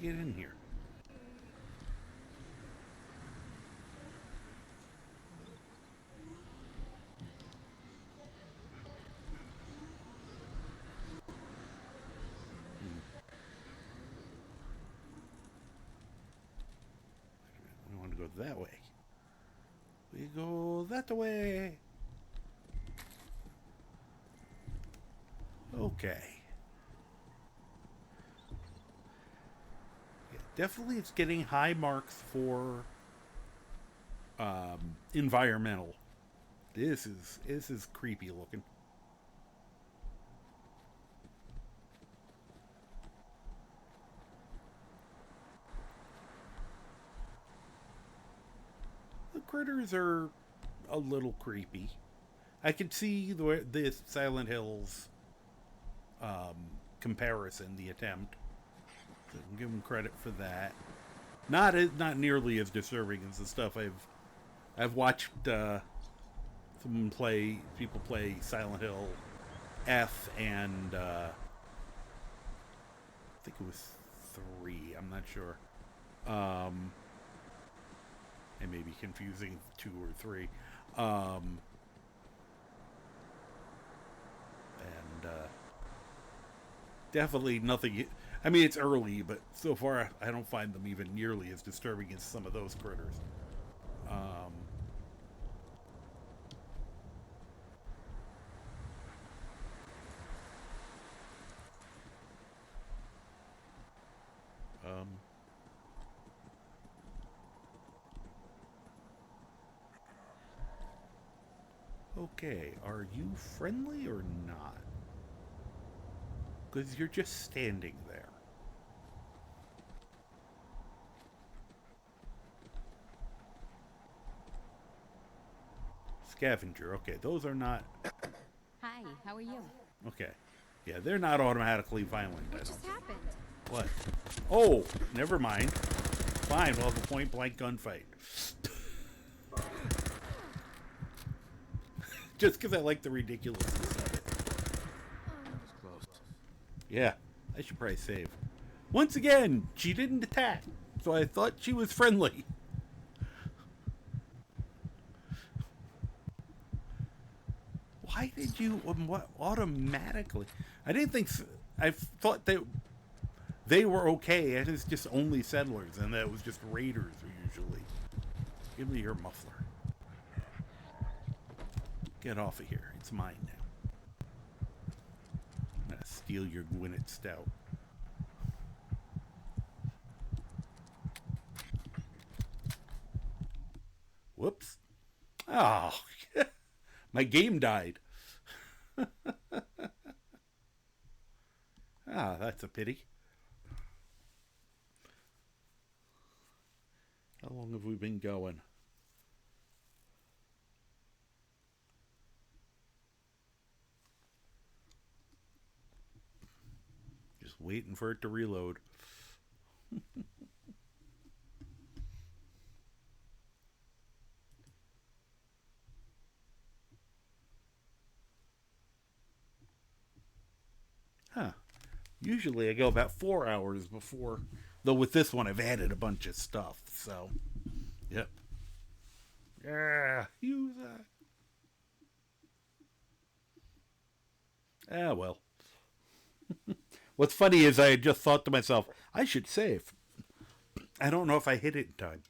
get in here? We want to go that way. We go that way. Okay. Yeah, definitely it's getting high marks for environmental. This is creepy looking. The critters are a little creepy. I could see the Silent Hills comparison, the attempt. So give them credit for that. Not nearly as disturbing as the stuff I've watched. People play Silent Hill F and I think it was 3. I'm not sure. I may be confusing 2 or 3. Definitely nothing. I mean, it's early, but so far I don't find them even nearly as disturbing as some of those critters. Um, um, okay, are you friendly or not? Because you're just standing there. Scavenger. Okay, those are not. Hi, how are you? Okay. Yeah, they're not automatically violent. What just happened? What? Oh, never mind. Fine, we'll have a point blank gunfight. Just because I like the ridiculousness of it. Close. Yeah, I should probably save. Once again, she didn't attack, so I thought she was friendly. Why did you automatically? I didn't think. I thought that they were okay, and it's just only settlers, and that it was just raiders usually. Give me your muffler. Get off of here. It's mine now. I'm gonna steal your Gwyneth Stout. Whoops. Oh, my game died. Ah, that's a pity. How long have we been going? Just waiting for it to reload. Huh. Usually I go about 4 hours before, though with this one I've added a bunch of stuff, so, yep. Yeah, use that. Ah, well. What's funny is I just thought to myself, I should save. I don't know if I hit it in time.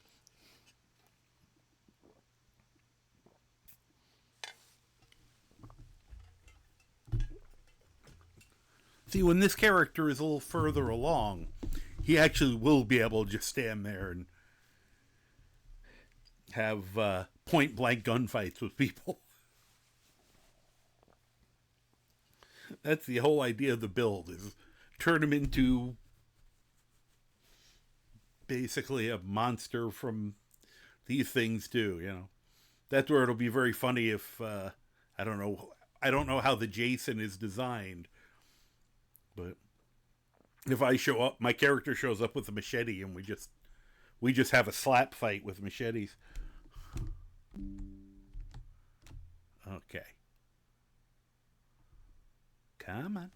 See, when this character is a little further along, he actually will be able to just stand there and have point blank gunfights with people. That's the whole idea of the build, is turn him into basically a monster from these things too, you know. That's where it'll be very funny if I don't know how the Jason is designed, but if I show up, my character shows up with a machete and we just have a slap fight with machetes. Okay. Come on.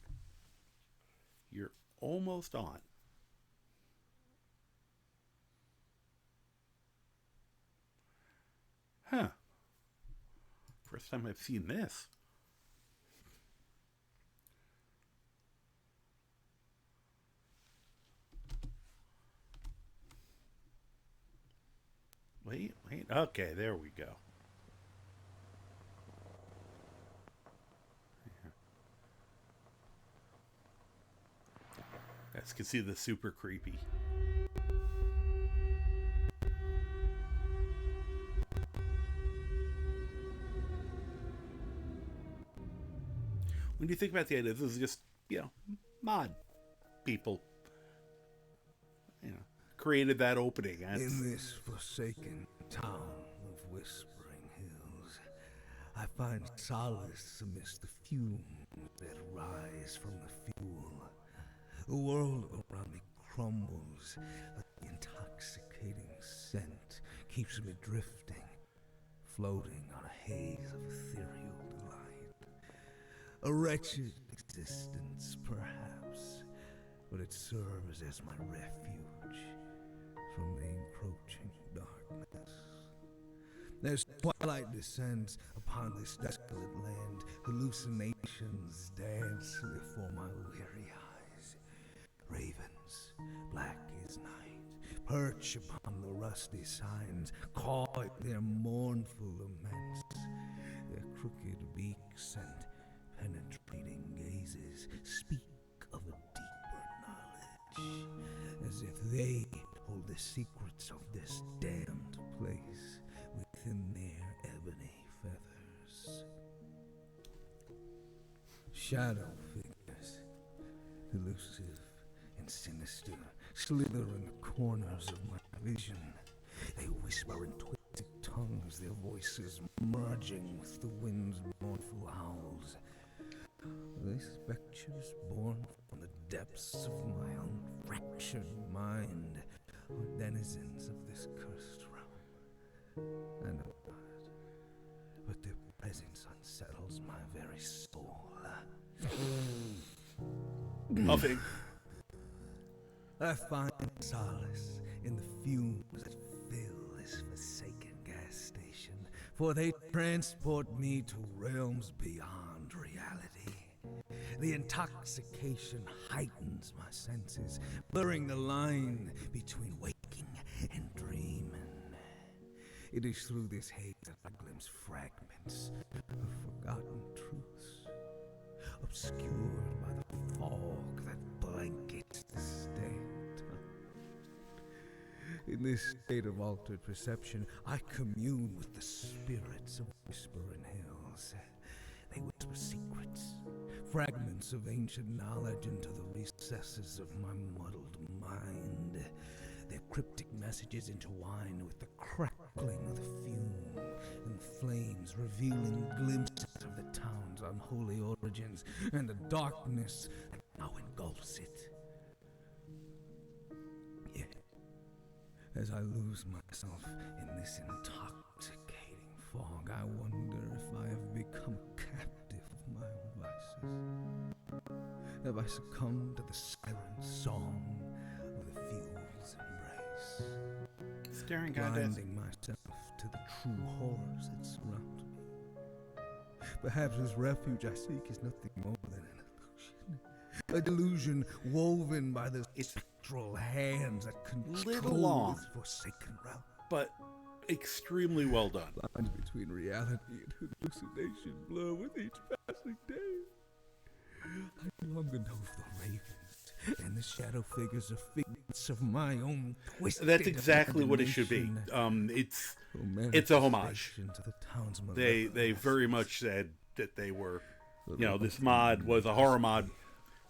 You're almost on. Huh. First time I've seen this. Wait. Okay, there we go. You guys can see the super creepy. When you think about the idea, this is just, mod people, created that opening. In this forsaken town of whispering hills, I find solace amidst the fumes that rise from the fuel. The world around me crumbles, but the intoxicating scent keeps me drifting, floating on a haze of ethereal delight. A wretched existence, perhaps, but it serves as my refuge from the encroaching darkness. As twilight descends upon this desolate land, hallucinations dance before my weary eyes. Ravens, black as night, perch upon the rusty signs, cawing their mournful laments. Their crooked beaks and penetrating gazes speak of a deeper knowledge, as if they hold the secrets of this damned place within their ebony feathers. Shadow figures, elusive and sinister, slither in the corners of my vision. They whisper in twisted tongues, their voices merging with the wind's mournful howls. Are they specters born from the depths of my own fractured mind, or denizens of this cursed realm? I know not, but their presence unsettles my very soul. Nothing. I find solace in the fumes that fill this forsaken gas station, for they transport me to realms beyond reality. The intoxication heightens my senses, blurring the line between waking and dreaming. It is through this haze that I glimpse fragments of forgotten truths, obscured by the fog that blankets the stale time. In this state of altered perception, I commune with the spirits of whispering hills. They whisper secrets, fragments of ancient knowledge into the recesses of my muddled mind. Their cryptic messages intertwine with the crackling of the fume and flames, revealing glimpses of the town's unholy origins and the darkness that now engulfs it. Yet, as I lose myself in this intoxicating fog, I wonder if I have become captive of my own vices. Have I succumbed to the siren song of the fuel's embrace? Staring contest. Blinding myself to the true horrors that surround me. Perhaps this refuge I seek is nothing more than an illusion. A delusion woven by the spectral hands that Little long. control this forsaken realm. But extremely well done. Lines between reality and hallucination blur with each passing day. I no longer know if the ravens and the shadow figures are figments of my own twisted That's exactly what it should be. It's a homage. To the town's They very much said that they were, this mod was a horror mod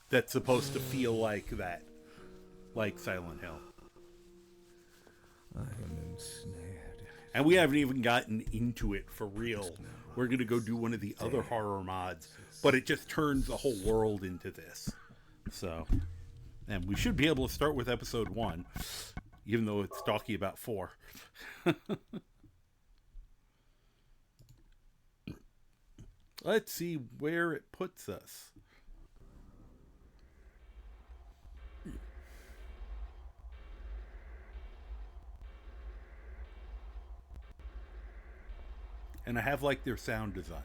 that's supposed to feel like that, like Silent Hill. I am ensnared. And we haven't even gotten into it for real. We're going to go do one of the other horror mods, but it just turns the whole world into this. So, and we should be able to start with episode 1, even though it's talking about 4. Let's see where it puts us. And I have liked their sound design.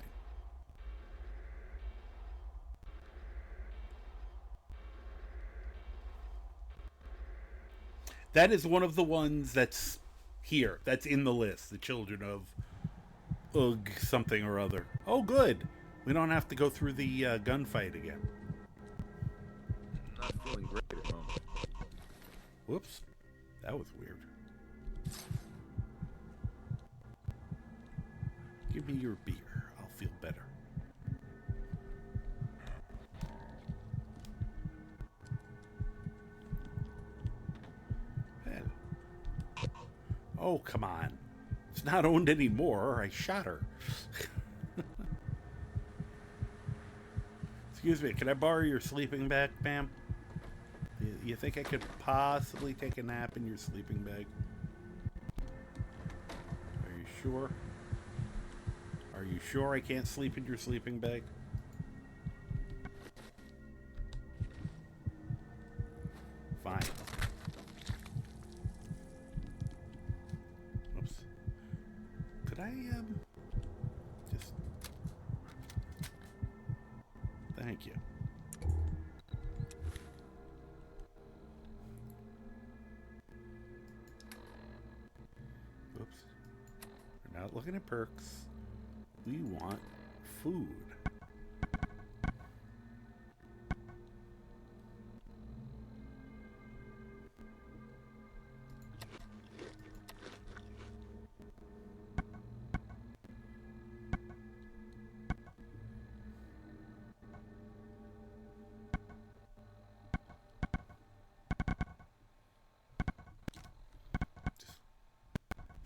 That is one of the ones that's here. That's in the list. The Children of Ugh something or other. Oh, good. We don't have to go through the gunfight again. Not feeling great at the moment. Whoops. That was weird. Give me your beer. I'll feel better. Well. Oh, come on. It's not owned anymore. I shot her. Excuse me, can I borrow your sleeping bag, ma'am? You think I could possibly take a nap in your sleeping bag? Are you sure? Are you sure I can't sleep in your sleeping bag? Fine. Oops. Could I, just... Thank you. Oops. We're not looking at perks. We want food.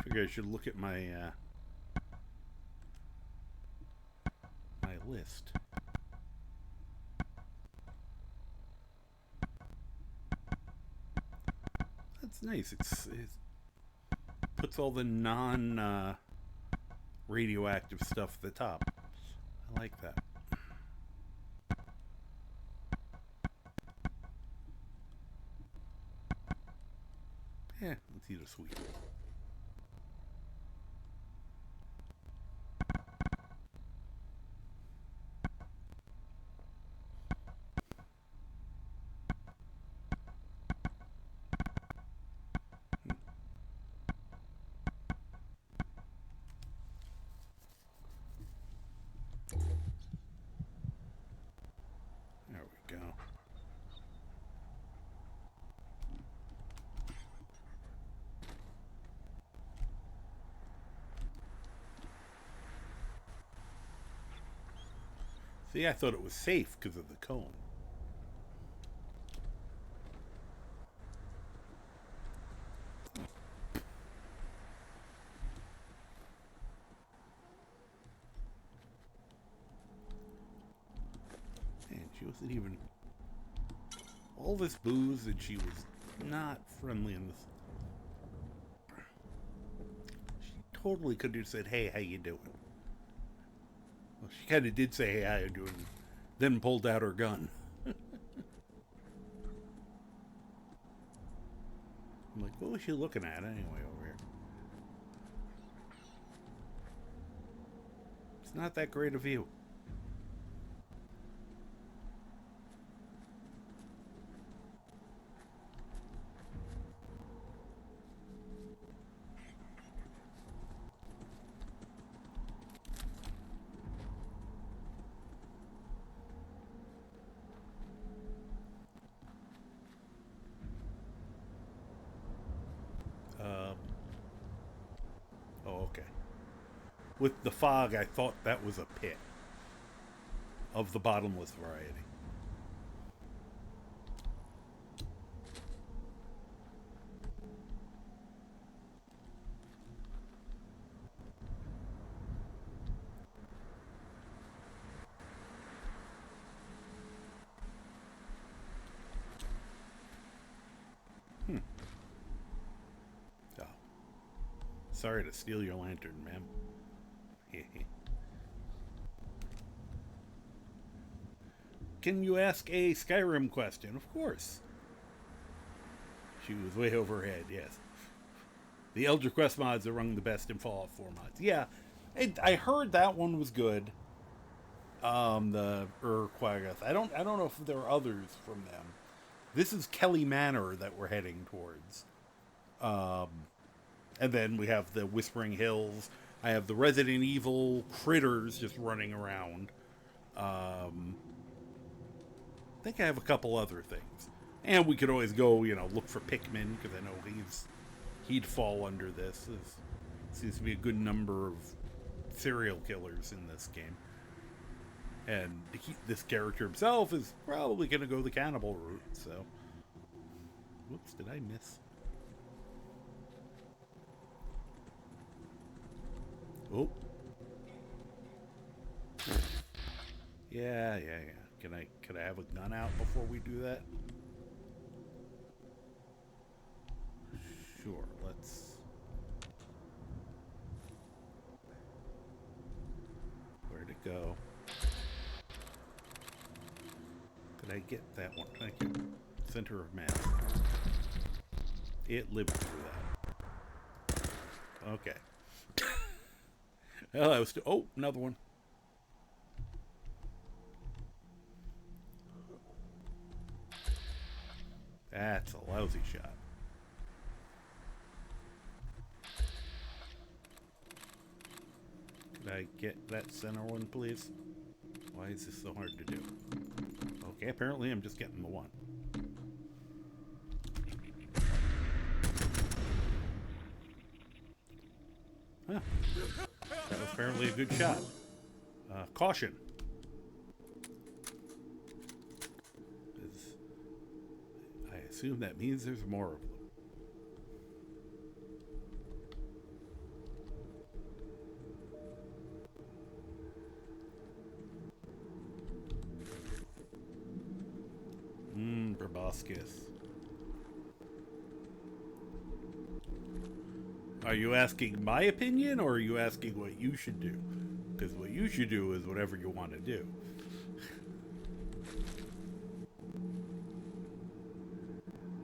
Figure I should look at my my list. That's nice. It puts all the non radioactive stuff at the top. I like that. Yeah, let's eat a sweet. There we go. See, I thought it was safe because of the cone. Man, she wasn't even... All this booze and she was not friendly in this. She totally could have said, hey, how you doing? Well, she kind of did say, hey, how you doing? Then pulled out her gun. I'm like, what was she looking at anyway over here? It's not that great a view. Oh, okay. With the fog, I thought that was a pit of the bottomless variety. Oh. Sorry to steal your lantern, ma'am. Can you ask a Skyrim question? Of course. She was way over her head, yes. The Elder Quest mods are among the best in Fallout 4 mods. Yeah, I heard that one was good. The Quaggoth. I don't know if there are others from them. This is Kelly Manor that we're heading towards. And then we have the Whispering Hills. I have the Resident Evil critters just running around. I think I have a couple other things. And we could always go, look for Pikmin, because I know he'd fall under this. There seems to be a good number of serial killers in this game. And this character himself is probably going to go the cannibal route, so... Whoops, did I miss? Oh. Yeah. Can I have a gun out before we do that? Sure, let's... Where'd it go? Could I get that one? Thank you. Center of mass. It lived through that. Okay. Well, I was... Oh, another one. That's a lousy shot. Could I get that center one, please? Why is this so hard to do? Okay, apparently I'm just getting the one. Huh. That was apparently a good shot. Caution. I assume that means there's more of them. Proboscis. Are you asking my opinion, or are you asking what you should do? Because what you should do is whatever you want to do.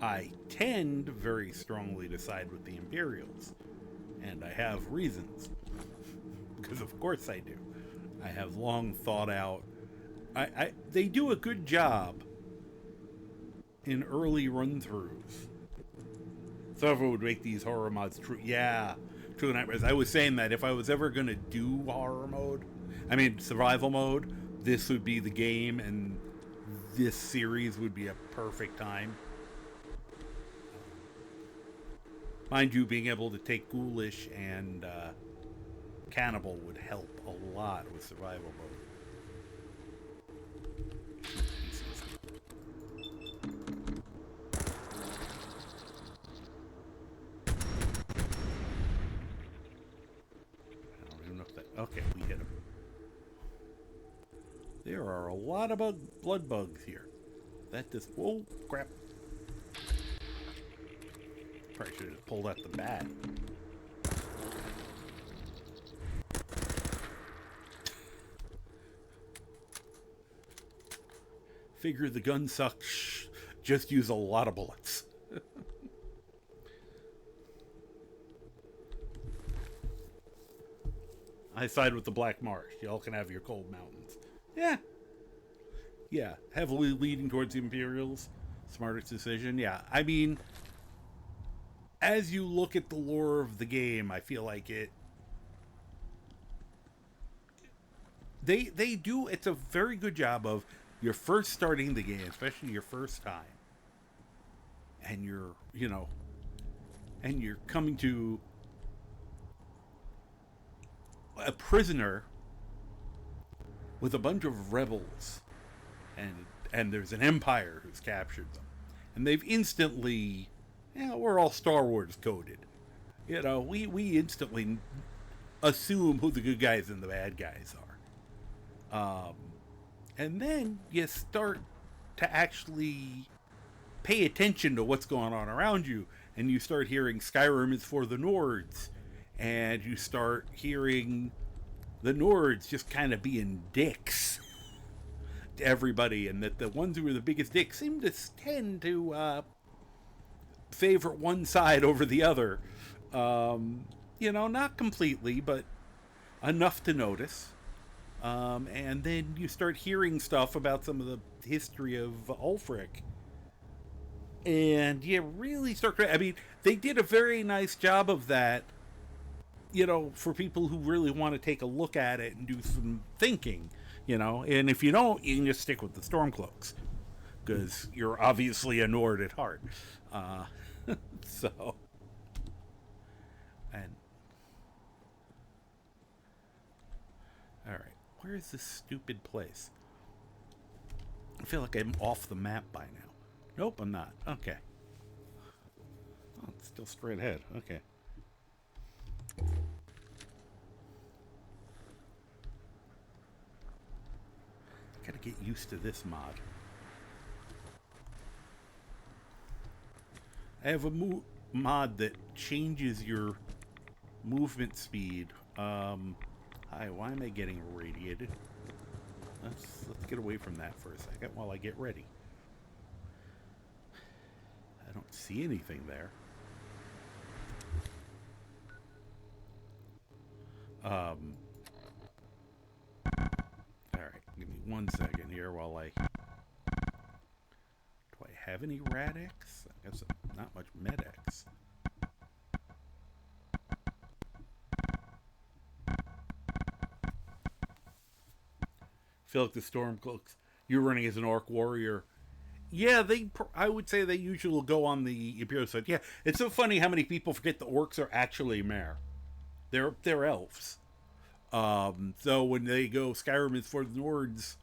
I tend very strongly to side with the Imperials, and I have reasons. Because of course I do. I have long thought out. They do a good job in early run-throughs. Some of it would make these horror mods true. Yeah, True Nightmares. I was saying that if I was ever going to do survival mode, this would be the game, and this series would be a perfect time. Mind you, being able to take Ghoulish and Cannibal would help a lot with survival mode. Okay, we hit him. There are a lot of blood bugs here. That just... Whoa, crap. Probably should have pulled out the bat. Figure the gun sucks. Shh, just use a lot of bullets. I side with the Black Marsh. Y'all can have your cold mountains. Yeah. Heavily leading towards the Imperials. Smartest decision. Yeah. I mean, as you look at the lore of the game, I feel like they do, it's a very good job of you're first starting the game, especially your first time. And you're coming to a prisoner with a bunch of rebels, and there's an empire who's captured them, and they've instantly, we're all Star Wars coded, we instantly assume who the good guys and the bad guys are, and then you start to actually pay attention to what's going on around you, and you start hearing Skyrim is for the Nords. And you start hearing the Nords just kind of being dicks to everybody, and that the ones who are the biggest dicks seem to tend to favor one side over the other. Not completely, but enough to notice. And then you start hearing stuff about some of the history of Ulfric. And you really start... I mean, they did a very nice job of that, for people who really want to take a look at it and do some thinking, And if you don't, you can just stick with the Stormcloaks. Because you're obviously a Nord at heart. So... And... Alright. Where is this stupid place? I feel like I'm off the map by now. Nope, I'm not. Okay. Oh, it's still straight ahead. Okay. Gotta get used to this mod. I have a mod that changes your movement speed. Hi, why am I getting irradiated? Let's get away from that for a second while I get ready. I don't see anything there. Alright, give me 1 second here while I... Do I have any Rad-X? I guess not much Med-X. Feel like the Stormcloaks, you're running as an Orc warrior. Yeah, I would say they usually will go on the Imperial side. Yeah, it's so funny how many people forget the Orcs are actually Mare. They're elves. So when they go Skyrim is for the Nords,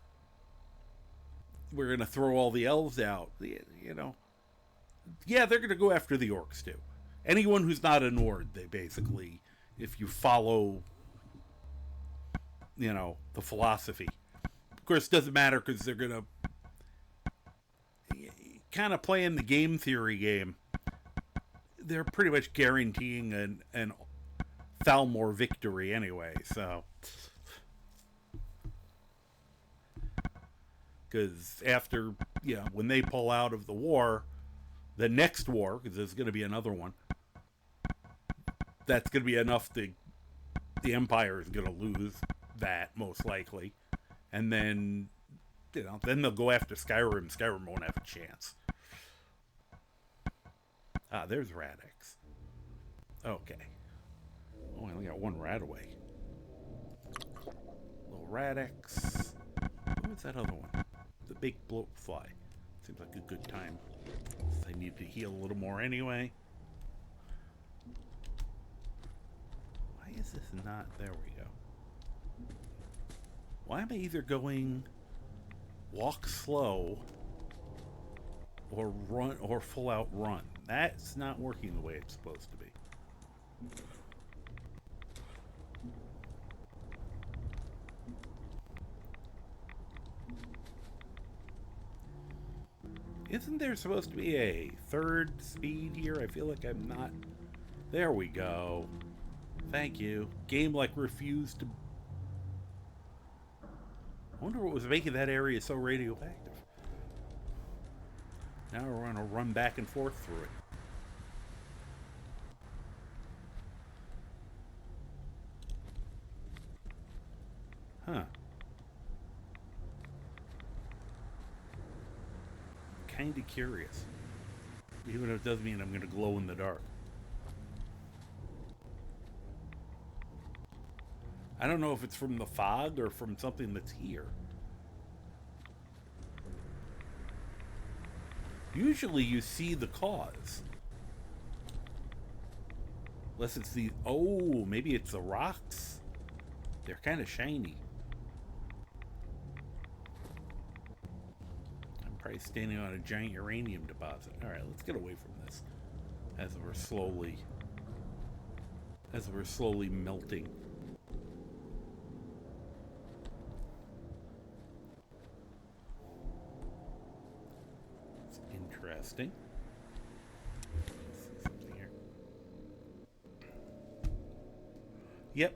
we're gonna throw all the elves out. Yeah, they're gonna go after the Orcs too. Anyone who's not a Nord, they basically, if you follow, the philosophy. Of course, it doesn't matter because they're going to kind of playing the game theory game. They're pretty much guaranteeing an Thalmor victory anyway, so. Because after, when they pull out of the war, the next war, because there's going to be another one, that's going to be enough to, the Empire is going to lose that, most likely. And then, then they'll go after Skyrim. Skyrim won't have a chance. Ah, there's Rad-X. Okay. Oh, I only got one rat away. Little Rad-X. What was that other one? The big bloatfly. Seems like a good time. I need to heal a little more anyway. Why is this not... There we go. Why am I either going walk slow or run or full out run? That's not working the way it's supposed to be. Isn't there supposed to be a third speed here? I feel like I'm not... There we go. Thank you. Game refused to... I wonder what was making that area so radioactive. Now we're going to run back and forth through it. Huh. Kinda curious. Even if it does mean I'm going to glow in the dark. I don't know if it's from the fog or from something that's here. Usually you see the cause. Unless it's the... Oh, maybe it's the rocks. They're kind of shiny. I'm probably standing on a giant uranium deposit. Alright, let's get away from this. As we're slowly melting. Interesting. Let's see something here. Yep.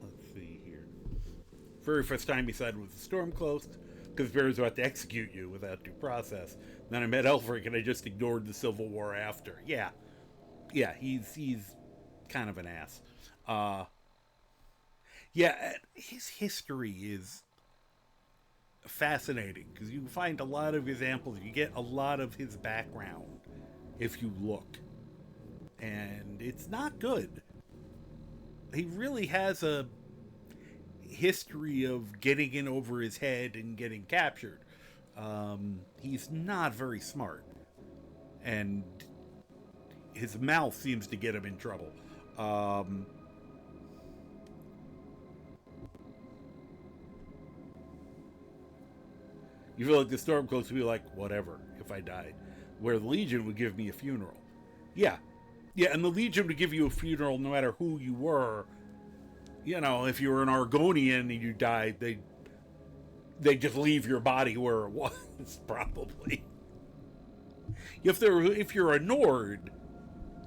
Let's see here. Very first time he sided with the Stormcloaks, because Bear was about to execute you without due process. Then I met Elfric and I just ignored the Civil War after. Yeah. yeah, he's kind of an ass. Yeah, his history is fascinating because you find a lot of examples. You get a lot of his background if you look, and it's not good. He really has a history of getting in over his head and getting captured. He's not very smart, and his mouth seems to get him in trouble. You feel like the Stormcloaks would be like, whatever, if I died. Where the Legion would give me a funeral. Yeah. Yeah, and the Legion would give you a funeral no matter who you were. You know, if you were an Argonian and you died, they just leave your body where it was, probably. If you're a Nord,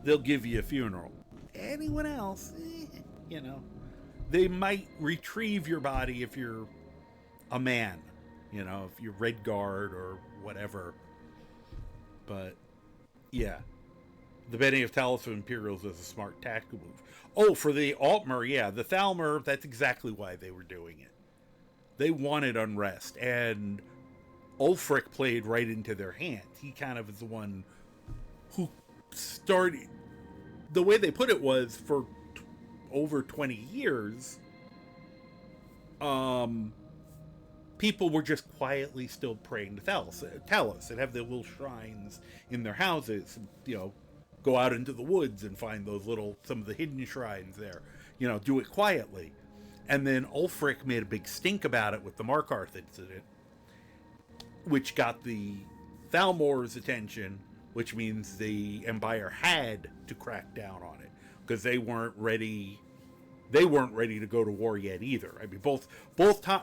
they'll give you a funeral. Anyone else, you know, they might retrieve your body if you're a man. You know, if you're Red Guard or whatever. But, yeah. The banning of Talos of Imperials is a smart tactical move. Oh, for the Altmer, yeah. The Thalmor, that's exactly why they were doing it. They wanted unrest, and Ulfric played right into their hands. He kind of is the one who started... The way they put it was, for over 20 years, people were just quietly still praying to Talos and have their little shrines in their houses, you know, go out into the woods and find some of the hidden shrines there, you know, do it quietly. And then Ulfric made a big stink about it with the Markarth incident, which got the Thalmor's attention, which means the Empire had to crack down on it because they weren't ready to go to war yet either. I mean, both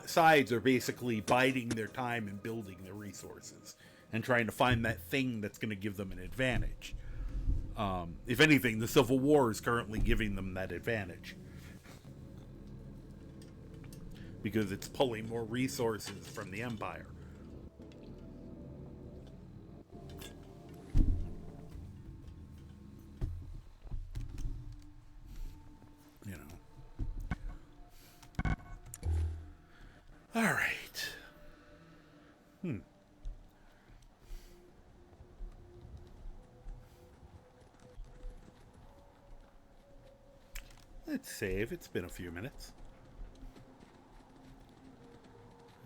sides are basically biding their time and building their resources and trying to find that thing that's going to give them an advantage. If anything, the Civil War is currently giving them that advantage because it's pulling more resources from the Empire. You know. All right. Let's save. It's been a few minutes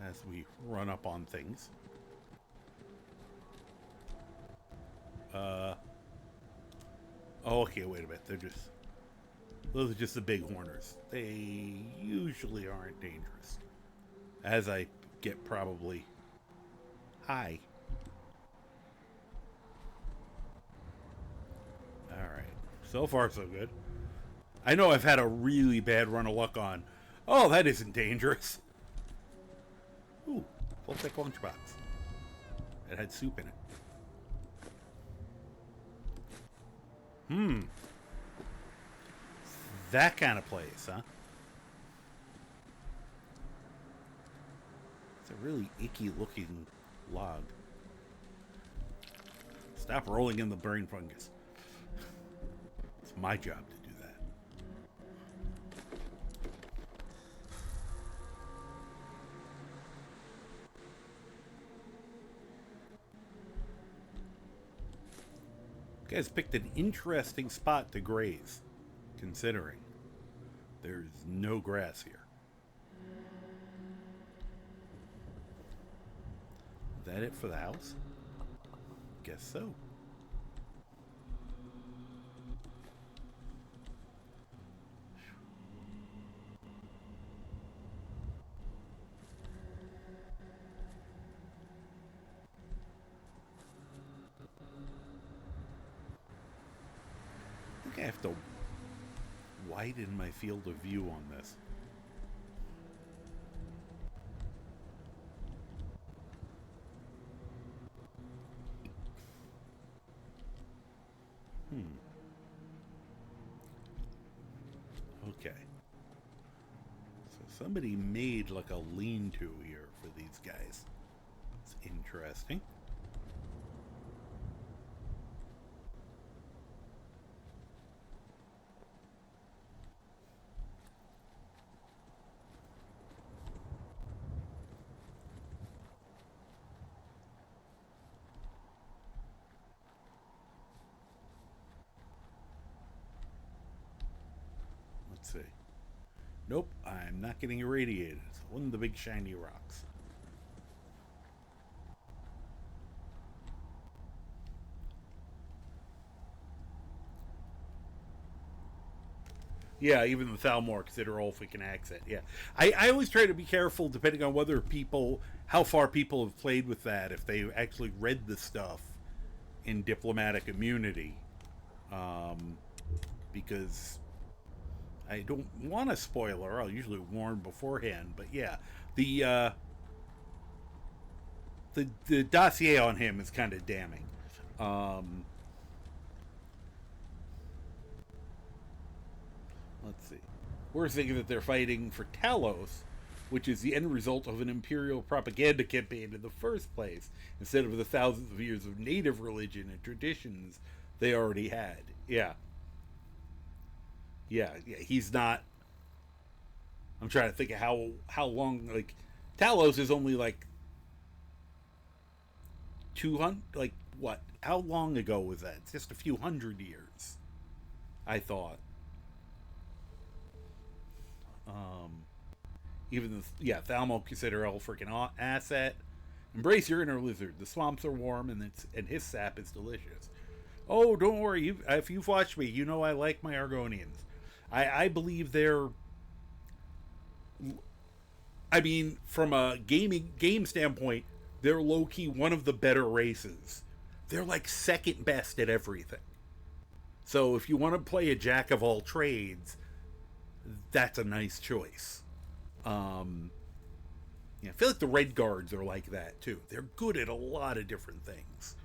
as we run up on things. Oh, okay, wait a minute. Those are just the big horners. They usually aren't dangerous. As I get probably high. Alright. So far, so good. I know I've had a really bad run of luck on. Oh, that isn't dangerous. Ooh, full-thick lunchbox. It had soup in it. That kind of place, huh? It's a really icky-looking log. Stop rolling in the brain fungus. It's my job to do that. You guys picked an interesting spot to graze, considering there's no grass here. Is that it for the house? Guess so. I think I have to widen my field of view on this. Okay. So somebody made like a lean-to here for these guys. It's interesting. see. Nope, I'm not getting irradiated. It's one of the big shiny rocks. Yeah, even the Thalmor consider Ulfic an accent. Yeah, I always try to be careful depending on whether people, how far people have played with that, if they actually read the stuff in diplomatic immunity, because I don't want a spoiler. I'll usually warn beforehand, but yeah, the dossier on him is kind of damning. Let's see. We're thinking that they're fighting for Talos, which is the end result of an imperial propaganda campaign in the first place, instead of the thousands of years of native religion and traditions they already had. Yeah. Yeah, he's not... I'm trying to think of how long, like, Talos is only, like, 200, like, what? How long ago was that? It's just a few hundred years, I thought. Even the, Thalmo consider Ulfric an asset. Embrace your inner lizard. The swamps are warm, and his sap is delicious. Oh, don't worry. If you've watched me, you know I like my Argonians. I believe they're... I mean, from a game standpoint, they're low-key one of the better races. They're like second best at everything. So if you want to play a jack of all trades, that's a nice choice. I feel like the Red Guards are like that too. They're good at a lot of different things.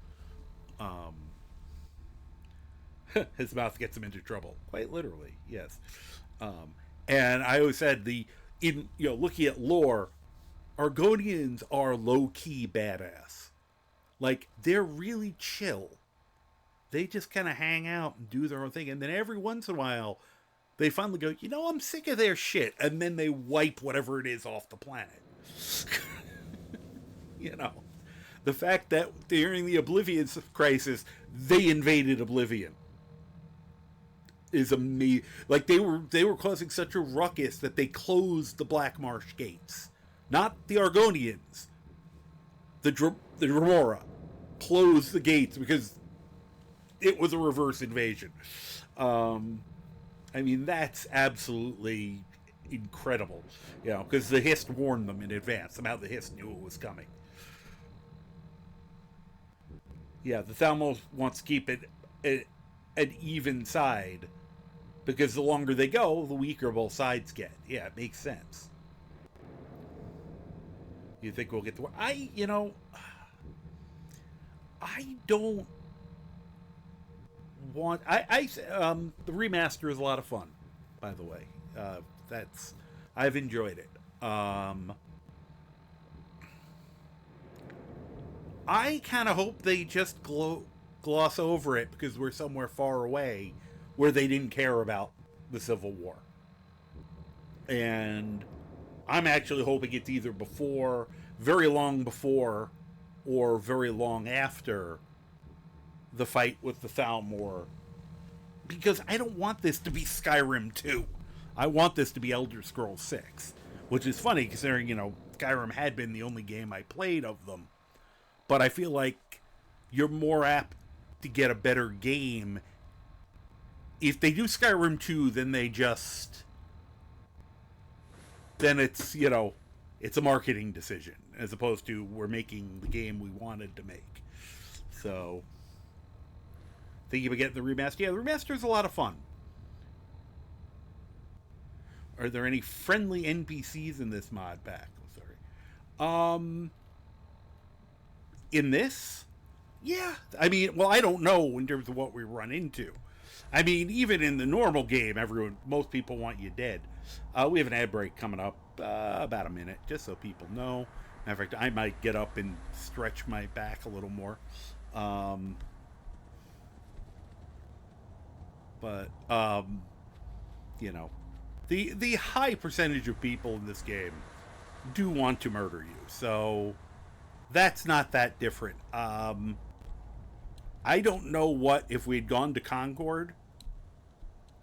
His mouth gets him into trouble, quite literally. Yes. And I always said looking at lore, Argonians are low key badass. Like, they're really chill. They just kind of hang out and do their own thing, and then every once in a while, they finally go, I'm sick of their shit. And then they wipe whatever it is off the planet. The fact that during the Oblivion crisis, they invaded Oblivion is amazing. Like, they were causing such a ruckus that they closed the Black Marsh gates. Not the Argonians. The Dremora closed the gates because it was a reverse invasion. I mean, that's absolutely incredible, because the Hist warned them in advance. Somehow the Hist knew it was coming. Yeah, the Thalmos wants to keep it an even side, because the longer they go, the weaker both sides get. Yeah, it makes sense. You think we'll get to... I don't want... the remaster is a lot of fun, by the way. I've enjoyed it. I kind of hope they just gloss over it because we're somewhere far away where they didn't care about the Civil War. And I'm actually hoping it's either before, very long before, or very long after the fight with the Thalmor. Because I don't want this to be Skyrim 2. I want this to be Elder Scrolls 6. Which is funny considering, Skyrim had been the only game I played of them. But I feel like you're more apt to get a better game. If they do Skyrim 2, then it's, it's a marketing decision. As opposed to we're making the game we wanted to make. So, thinking about getting the remaster? Yeah, the remaster is a lot of fun. Are there any friendly NPCs in this mod pack? Oh, sorry. In this? Yeah. I mean, well, I don't know in terms of what we run into. I mean, even in the normal game, most people want you dead. We have an ad break coming up, about a minute, just so people know. Matter of fact, I might get up and stretch my back a little more. The high percentage of people in this game do want to murder you, so that's not that different. I don't know if we'd gone to Concord,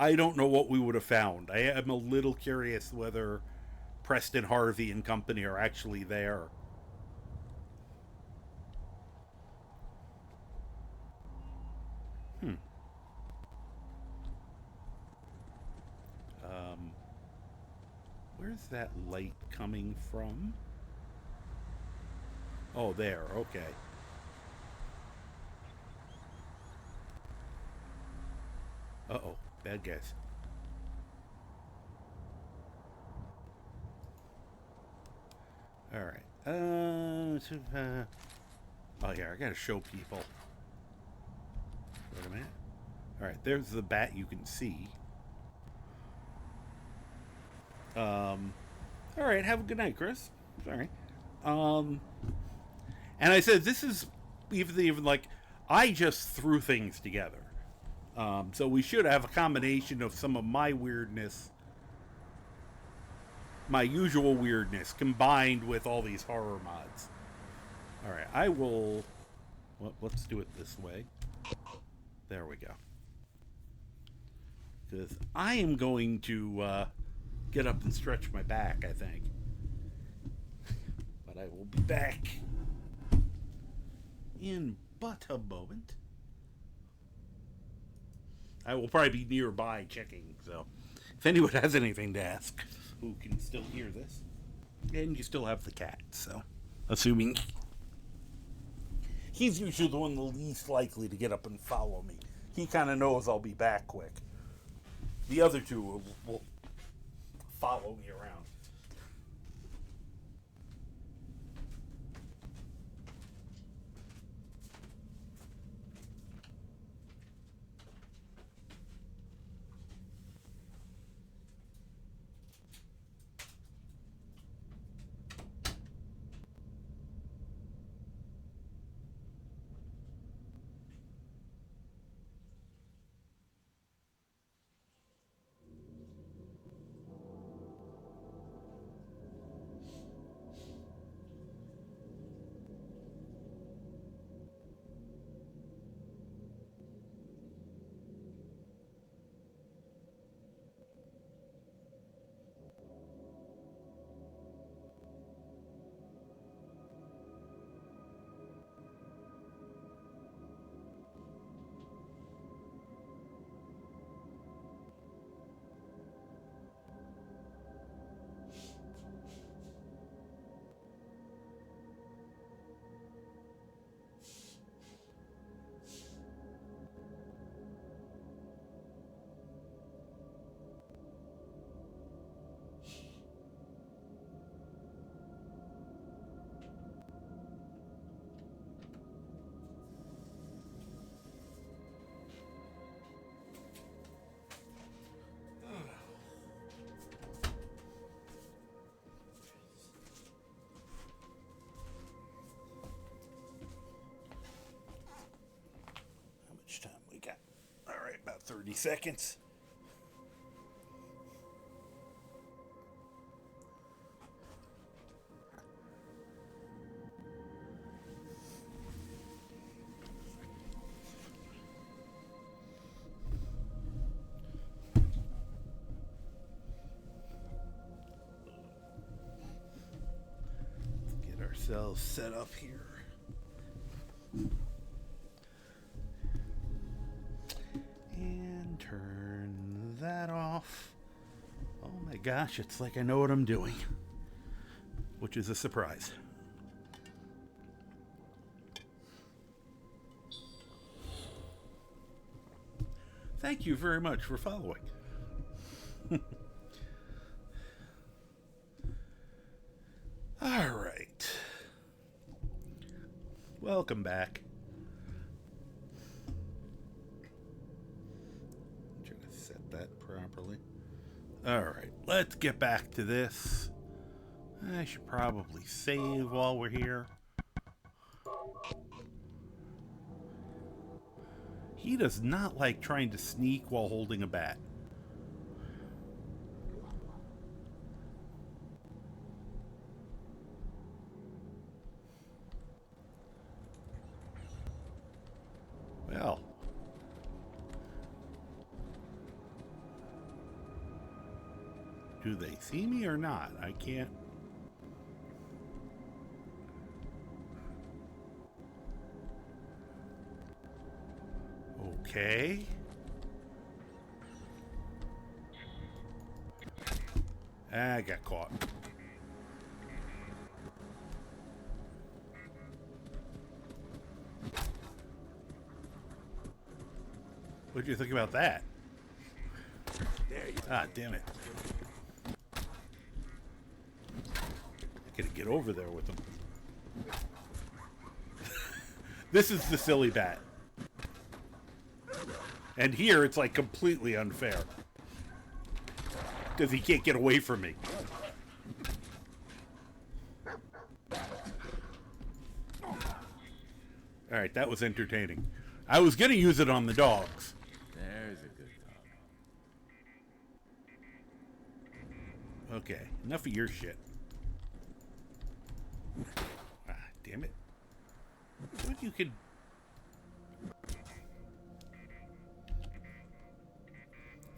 I don't know what we would have found. I am a little curious whether Preston Harvey and company are actually there. Hmm. Where's that light coming from? Oh, there. Okay. Uh-oh. Bad guys. Alright. Oh, yeah, I gotta show people. Wait a minute. Alright, there's the bat you can see. Alright, have a good night, Chris. Sorry. And I said, this is even like, I just threw things together. So we should have a combination of some of my weirdness, my usual weirdness, combined with all these horror mods. Alright, I will... Well, let's do it this way. There we go. Because I am going to get up and stretch my back, I think. But I will be back in but a moment. I will probably be nearby checking, so if anyone has anything to ask, who can still hear this. And you still have the cat, so assuming he's usually the one the least likely to get up and follow me. He kind of knows I'll be back quick. The other two will follow me around. Time we got? All right, about 30 seconds. Let's get ourselves set up here. And turn that off. Oh my gosh, it's like I know what I'm doing, which is a surprise. Thank you very much for following. All right. Welcome back. Properly. Alright, let's get back to this. I should probably save while we're here. He does not like trying to sneak while holding a bat. Well. Do they see me or not? I can't. Okay. I got caught. What do you think about that? Ah, damn it. I gotta get over there with them. This is the silly bat. And here it's like completely unfair. Because he can't get away from me. Alright, that was entertaining. I was gonna use it on the dogs. There's a good dog. Okay, enough of your shit. Ah, damn it. What you could...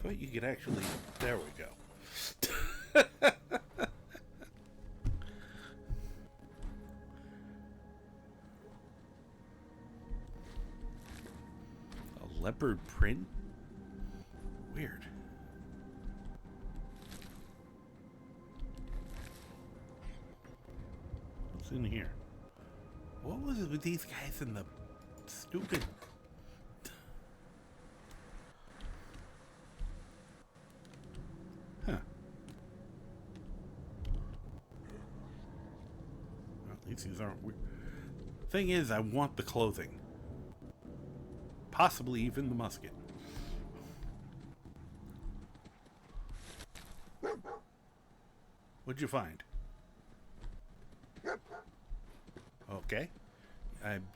Thought you could actually... There we go. A leopard print? Weird. What's in here? What was it with these guys in the stupid... Huh. Well, at least these aren't weird. Thing is, I want the clothing. Possibly even the musket. What'd you find? Okay.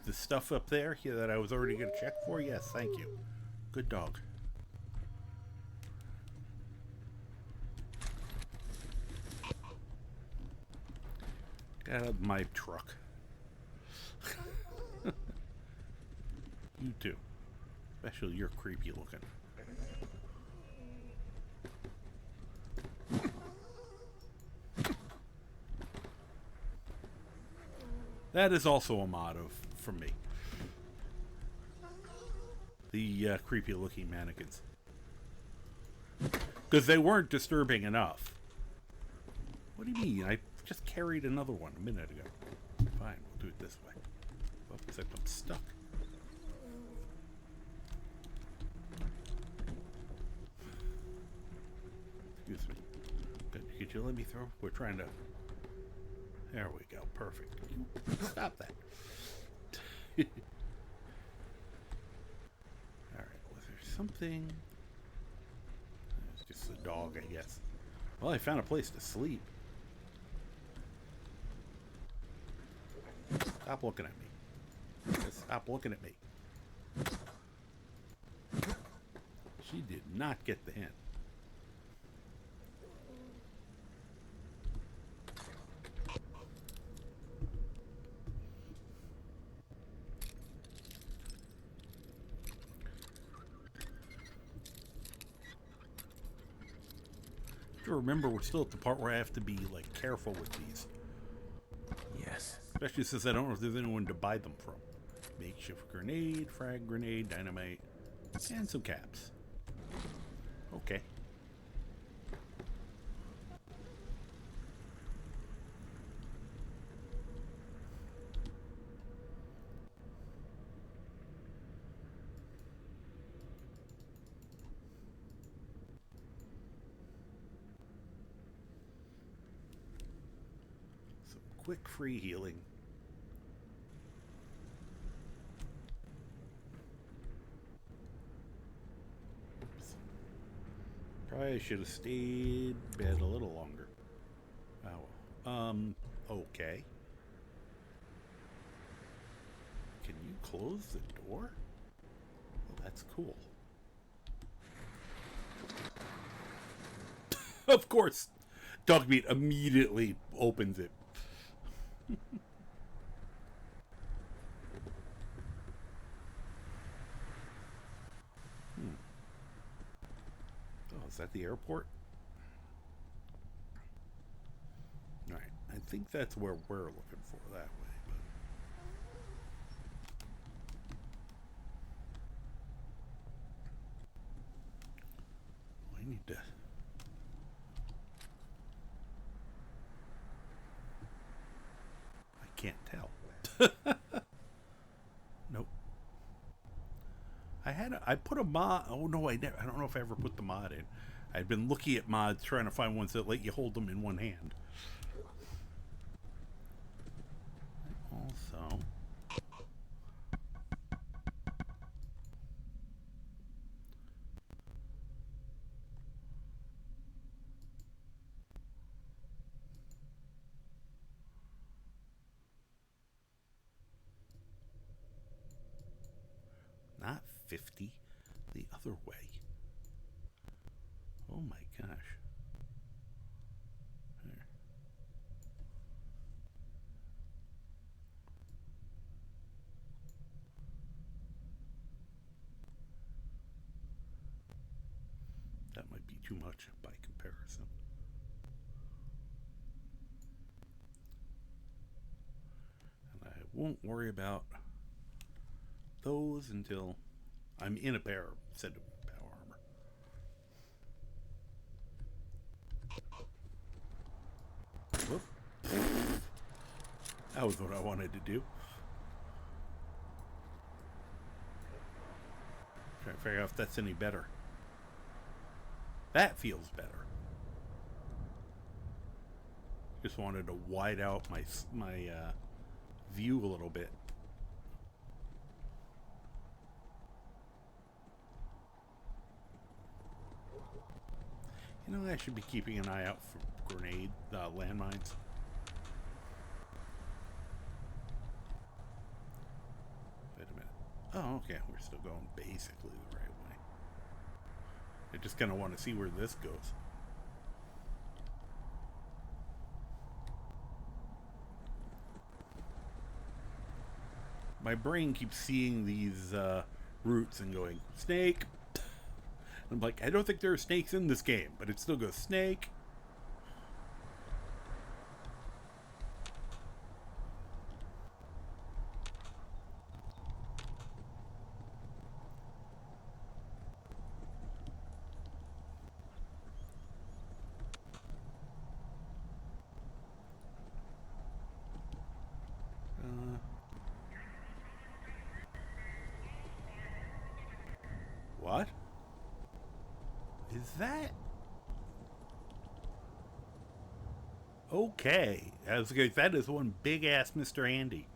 The stuff up there here that I was already going to check for? Yes, thank you. Good dog. Get out of my truck. You too. Especially you're creepy looking. That is also a mod from me. The creepy looking mannequins. Because they weren't disturbing enough. What do you mean? I just carried another one a minute ago. Fine, we'll do it this way. Oh, except I'm stuck. Excuse me. Good. Could you let me through? We're trying to... There we go. Perfect. Stop that. Alright, was there something? It's just a dog, I guess. Well, I found a place to sleep. Stop looking at me. Just stop looking at me. She did not get the hint. Remember, we're still at the part where I have to be like careful with these. Yes. Especially since I don't know if there's anyone to buy them from. Makeshift grenade, frag grenade, dynamite, and some caps. Okay. Quick free healing. Probably should have stayed bed a little longer. Oh, okay. Can you close the door? Well, that's cool. Of course, Dogmeat immediately opens it. Oh, is that the airport? think that's where we're looking for that way. But we need to. I can't tell. Nope. I put a mod. Oh no, I don't know if I ever put the mod in. I've been looking at mods trying to find ones that let you hold them in one hand. Also, not 50, the other way. Oh my gosh. There. That might be too much by comparison. And I won't worry about those until I'm in a set of power armor. Whoop. That was what I wanted to do. Trying to figure out if that's any better. That feels better. Just wanted to wide out my view a little bit. You know, I should be keeping an eye out for landmines. Wait a minute. Oh, okay. We're still going basically the right way. I just kind of want to see where this goes. My brain keeps seeing these routes and going, snake. I'm like, I don't think there are snakes in this game, but it still goes, snake. What? Is that? Okay. That is one big ass Mr. Andy.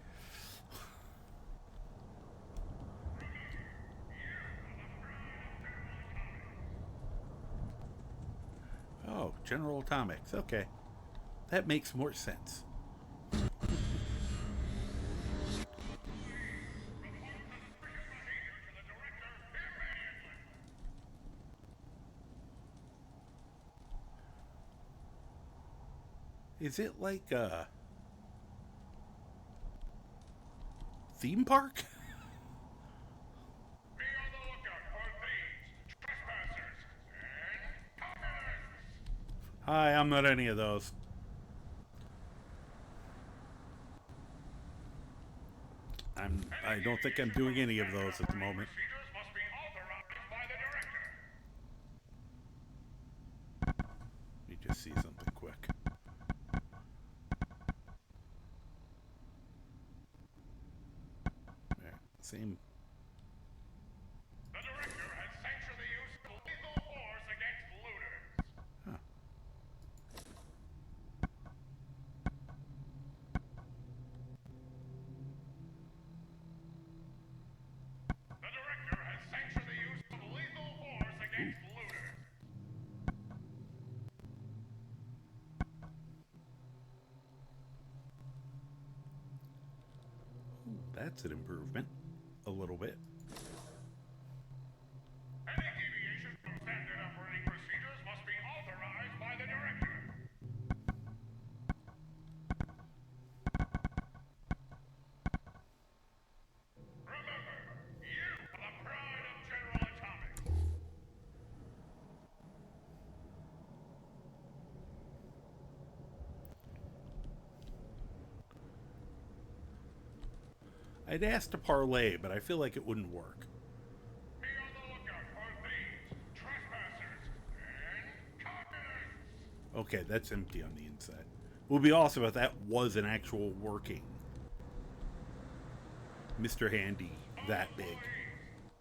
Oh, General Atomics. Okay. That makes more sense. Is it like a theme park? Be on the lookout for thieves, trespassers, and communists! Hi, I'm not any of those. I don't think I'm doing any of those at the moment. Procedures must be authorized by the director. Let me just see something quick. Right, same. The director has sanctioned the use of lethal force against looters. Huh. The director has sanctioned the use of lethal force against looters. That's an improvement. A little bit. Any deviation from standard operating procedures must be authorized by the director. Remember, you are the pride of General Atomics. I'd asked to parlay, but I feel like it wouldn't work. Be on the lookout for thieves, trespassers, and communists. Okay, that's empty on the inside. It would be awesome if that was an actual working Mr. Handy that big.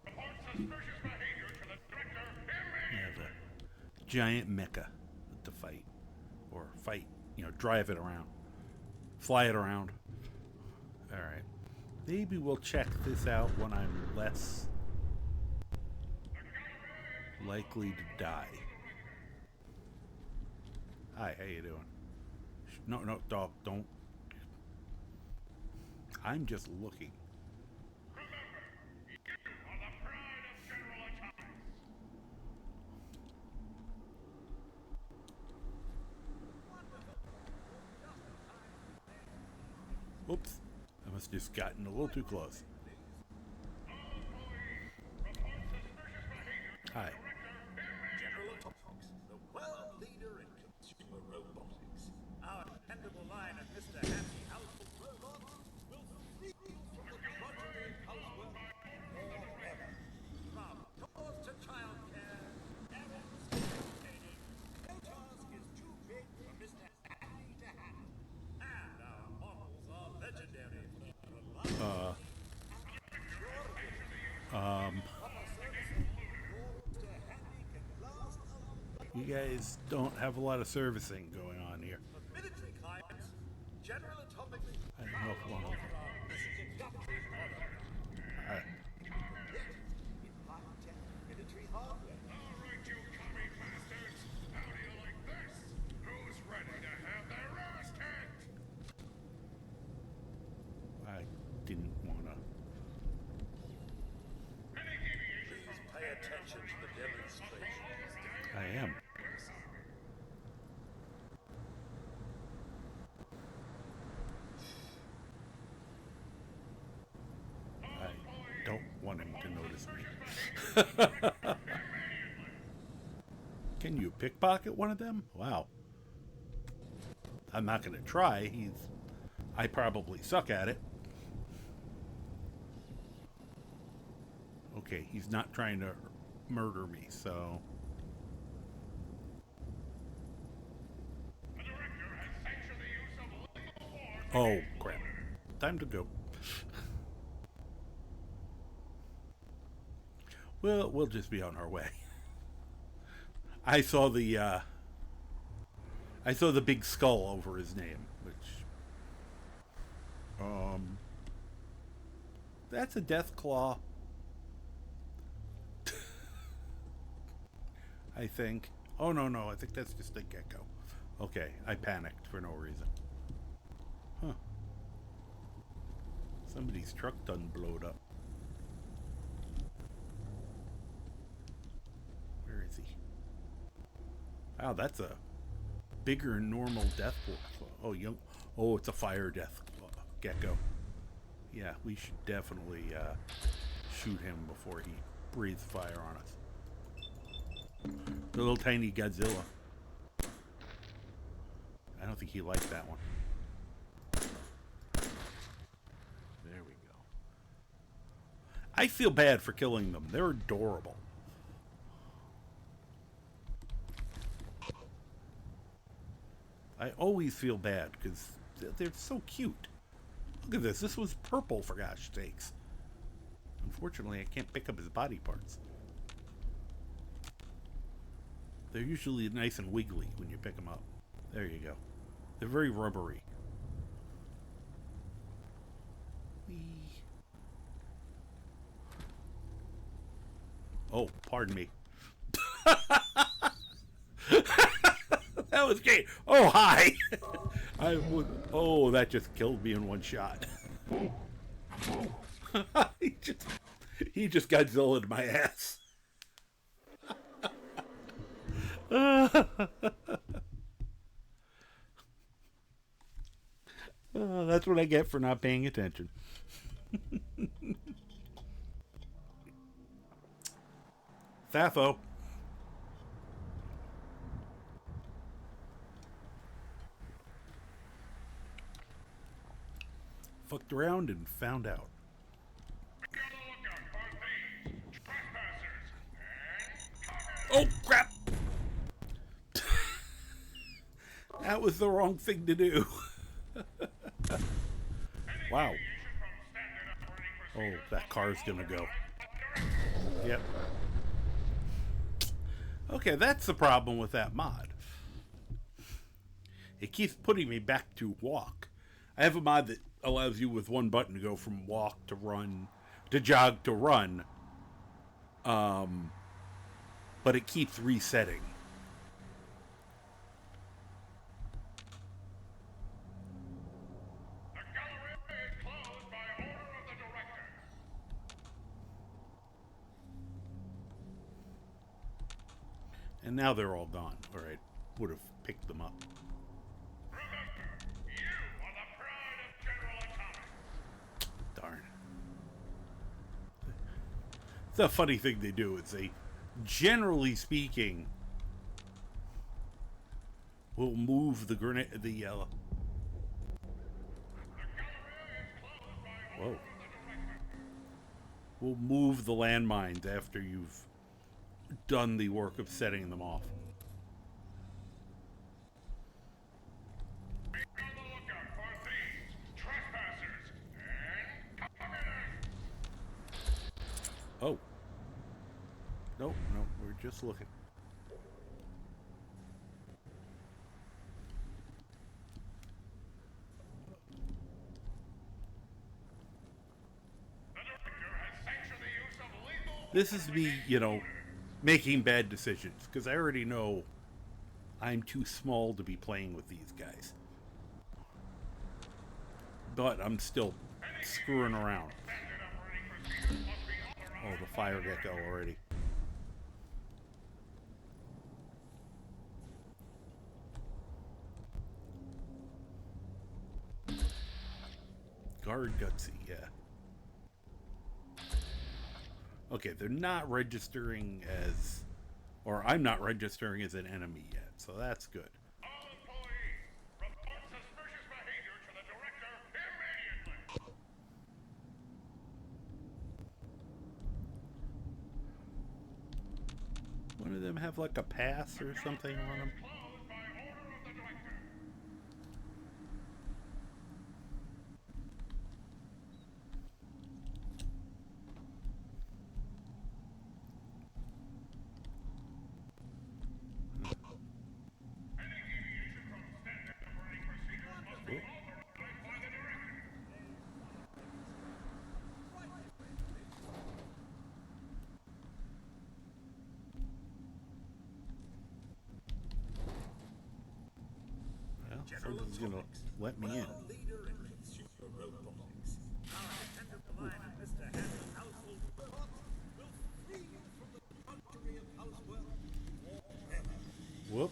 Report suspicious behavior to the director immediately. Have a giant mecha to fight. Or fight, drive it around. Fly it around. Alright. Maybe we'll check this out when I'm less likely to die. Hi, how you doing? No, dog, don't. I'm just looking. Oops, I must have just gotten a little too close. Hi. General Atomics, the world leader in consumer robotics. Our dependable line of Mr. Happy Household Robots will free you from the drudgery of housework forever. From chores to childcare, errands to entertaining, no task is too big for Mr. Happy to handle. And our models are legendary for their reliability. You guys don't have a lot of servicing going on here. For military clients, General Atomics I don't know if one of them. seductive product. Alright. In high-tech military hardware. All right, you commie bastards. How do you like this? Who's ready to have their ass kicked? I didn't want to. Any deviation Please pay attention to the demonstration. I am. I don't want him to notice me. Can you pickpocket one of them? Wow. I'm not going to try. I probably suck at it. Okay, he's not trying to murder me, so... The director has sanctioned the use of lethal force. Oh, crap. Time to go. Well, we'll just be on our way. I saw the big skull over his name, which that's a death claw. I think. Oh no, I think that's just a gecko. Okay, I panicked for no reason. Huh. Somebody's truck done blowed up. Where is he? Wow, that's a bigger than normal death claw. Oh, it's a fire death claw. Gecko. Yeah, we should definitely shoot him before he breathes fire on us. The little tiny Godzilla. I don't think he liked that one. There we go. I feel bad for killing them. They're adorable. I always feel bad because they're so cute. Look at this. This was purple, for gosh sakes. Unfortunately, I can't pick up his body parts. They're usually nice and wiggly when you pick them up. There you go. They're very rubbery. Whee. Oh, pardon me. That was great. Oh, hi. Oh, that just killed me in one shot. he just Godzilla'd my ass. That's what I get for not paying attention. FO4. Fucked around and found out. Oh, crap! That was the wrong thing to do. Wow. Oh, that car's gonna go. Yep. Okay, that's the problem with that mod. It keeps putting me back to walk. I have a mod that allows you with one button to go from walk to run, to jog to run. But it keeps resetting. The gallery is closed by order of the director. And now they're all gone, or I would have picked them up. Remember, you are the pride of General Atomics. Darn. The funny thing they do is they, generally speaking, will move the grenade, whoa. Will move the landmines after you've done the work of setting them off. Be on the lookout for thieves, trespassers, and communists. Oh. No, we're just looking. The director has sanctioned the use of lethal. This is me, making bad decisions, because I already know I'm too small to be playing with these guys. But I'm still screwing around. Oh, the fire gecko already. Guard gutsy, yeah. Okay, they're not registering as, or I'm not registering as an enemy yet, so that's good. All employees, report suspicious behavior to the director immediately. One of them have like a pass or something on them? Closed by order of the director. Any deviation from standard operating procedures must be authorized by the director. Well, somebody's gonna let me in. Leader in consumer robotics. Our dependable line of Mr. Happy Household Robots will free you from the drudgery of housework forever. Whoop.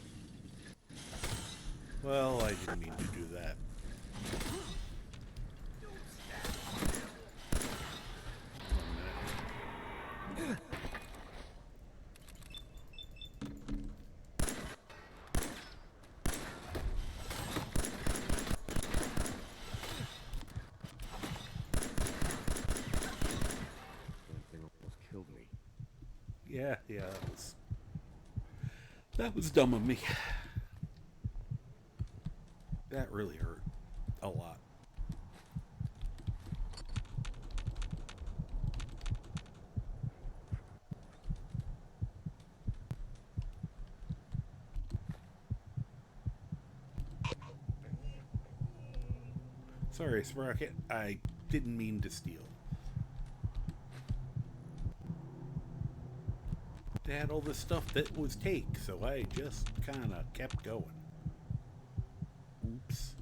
Well, I didn't mean to do that. That thing almost killed me. Yeah, that was dumb of me. That really hurt a lot. Sorry, Sprocket. I didn't mean to steal. They had all this stuff that was take, so I just kind of kept going. Oops.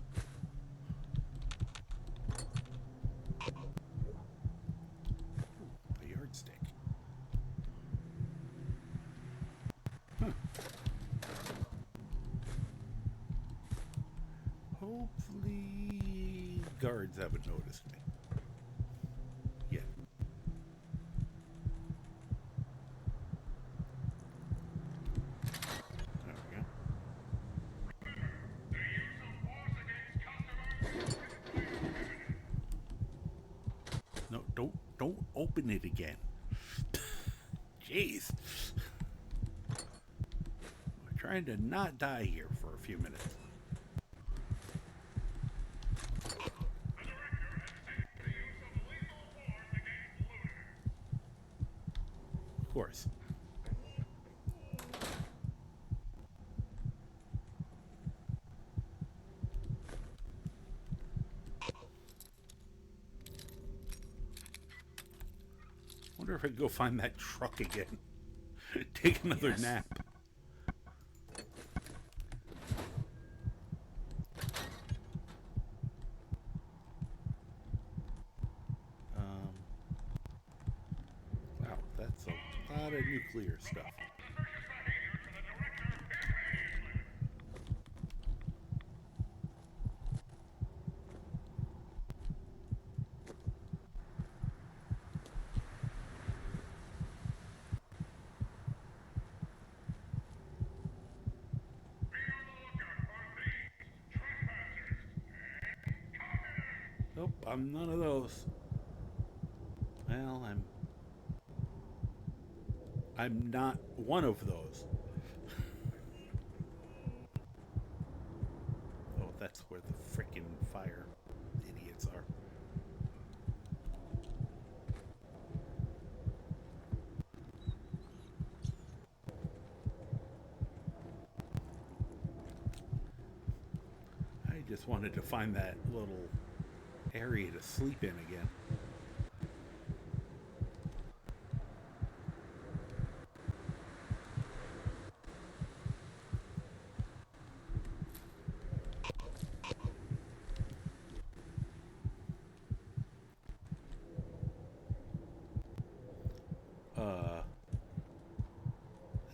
A yardstick. Huh. Hopefully guards haven't noticed me. Yeah. There we go. The use of force against customers. No, don't open it again. Jeez. trying to not die here for a few minutes. Of course. Wonder if I can go find that truck again. Take another nap. Wow, that's a lot of nuclear stuff. Nope, I'm none of those. Well, I'm not one of those. Oh, that's where the frickin' fire idiots are. I just wanted to find that little area to sleep in again.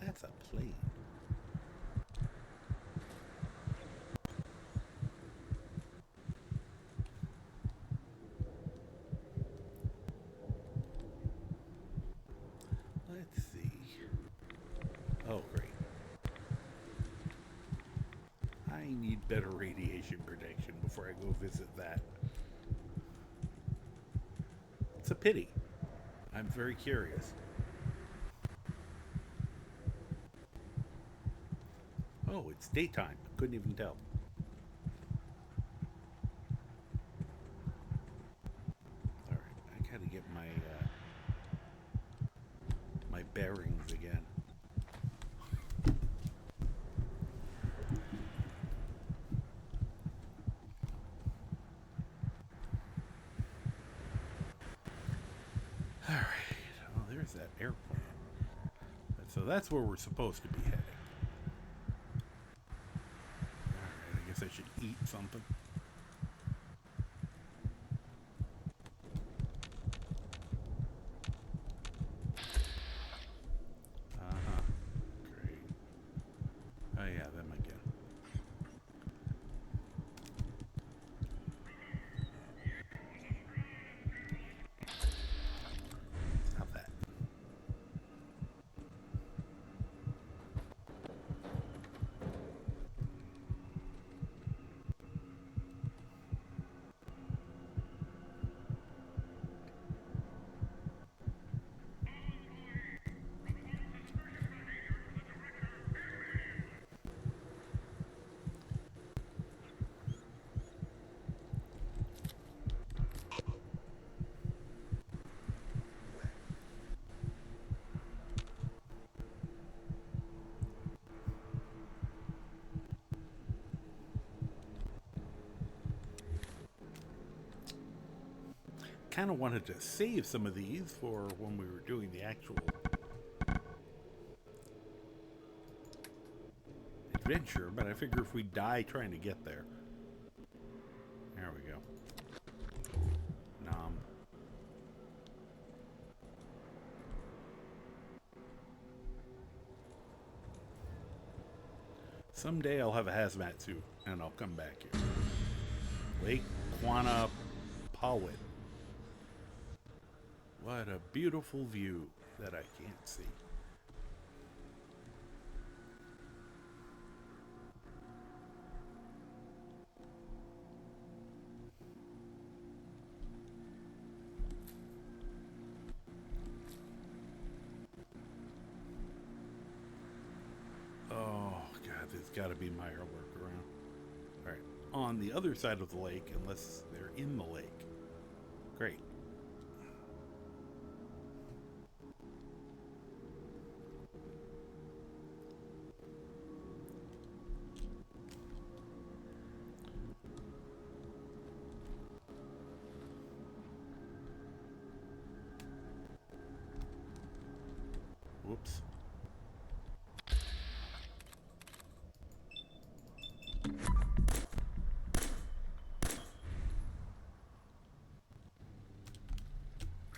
That's a plane. Let's see. Oh, great. I need better radiation protection before I go visit that. It's a pity. I'm very curious. Oh, it's daytime. Couldn't even tell. All right, I gotta get my my bearings again. All right. Well, there's that airplane. So that's where we're supposed to be heading. Alright, I guess I should eat something. Uh-huh. Great. Oh yeah, them again. Stop that. Kind of wanted to save some of these for when we were doing the actual adventure, but I figure if we die trying to get there. There we go. Nom. Someday I'll have a hazmat suit and I'll come back here. Lake Quanah Powit. What a beautiful view that I can't see. Oh, God. gotta be Meyer workaround. Alright, on the other side of the lake, unless they're in the lake. Great. Whoops.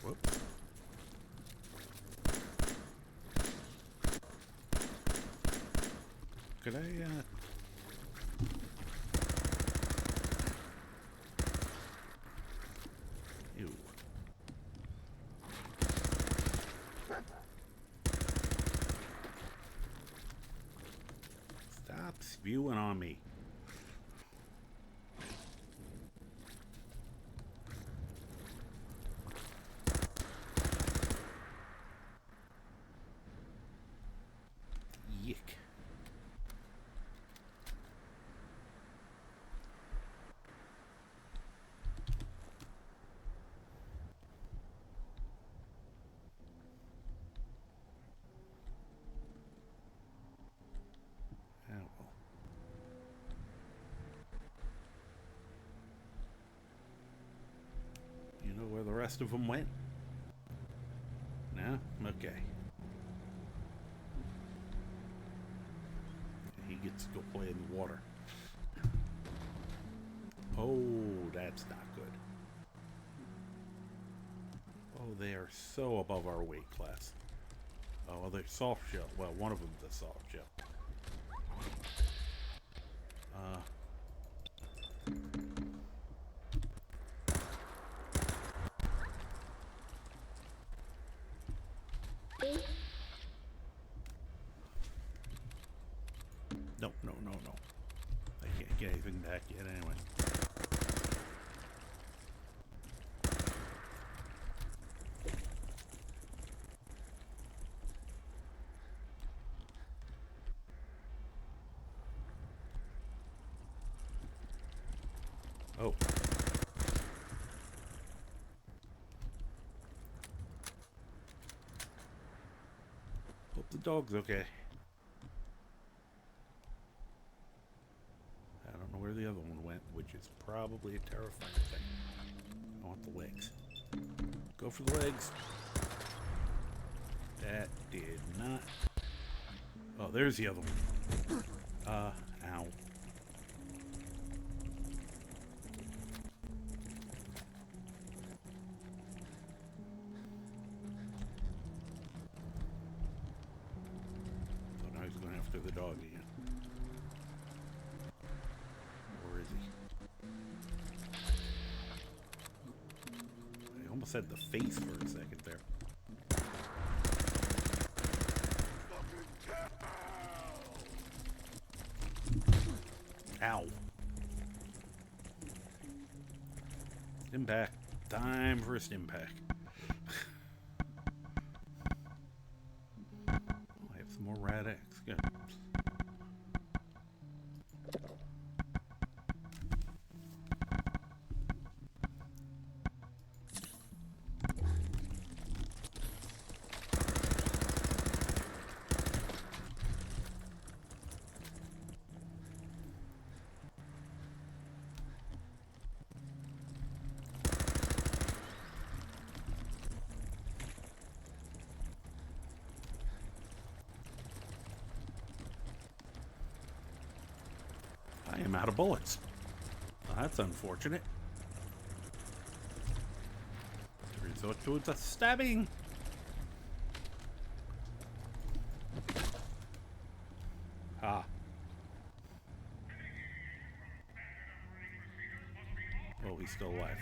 Whoops. Could I, Ew. Stop spewing on me. Yick. Oh, well. You know where the rest of them went? No? Okay. He gets to go play in the water. Oh, that's not good. Oh, they are so above our weight class. Oh, well, they're soft shell. Well, one of them's a soft shell. No, no, no, no. I can't get anything back yet anyway. Oh. Hope the dog's okay. I don't know where the other one went, which is probably a terrifying thing. I want the legs. Go for the legs. That did not. Oh, there's the other one. Ow. So now he's going after the dog again. Where is he? I almost had the face for a second there. Ow. Impact. Time for a stim pack. Oh, I have some more Rad X. Good. I am out of bullets. Well, that's unfortunate. Resort to the stabbing. Ah. Oh, he's still alive.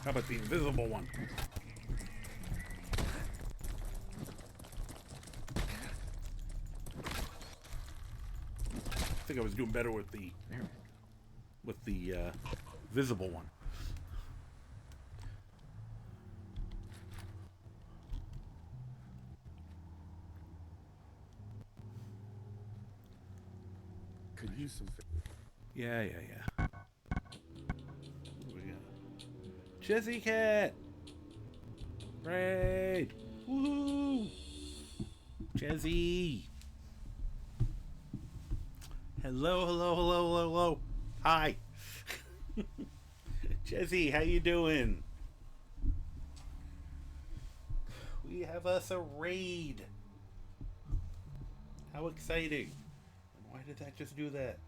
How about the invisible one? I think I was doing better with the visible one. Could use some. Yeah. What do we got? Chizzy Cat! Raid! Woohoo! Chezzy! Hello. Hi. Chezzy, how you doing? We have us a raid. How exciting. Why did that just do that?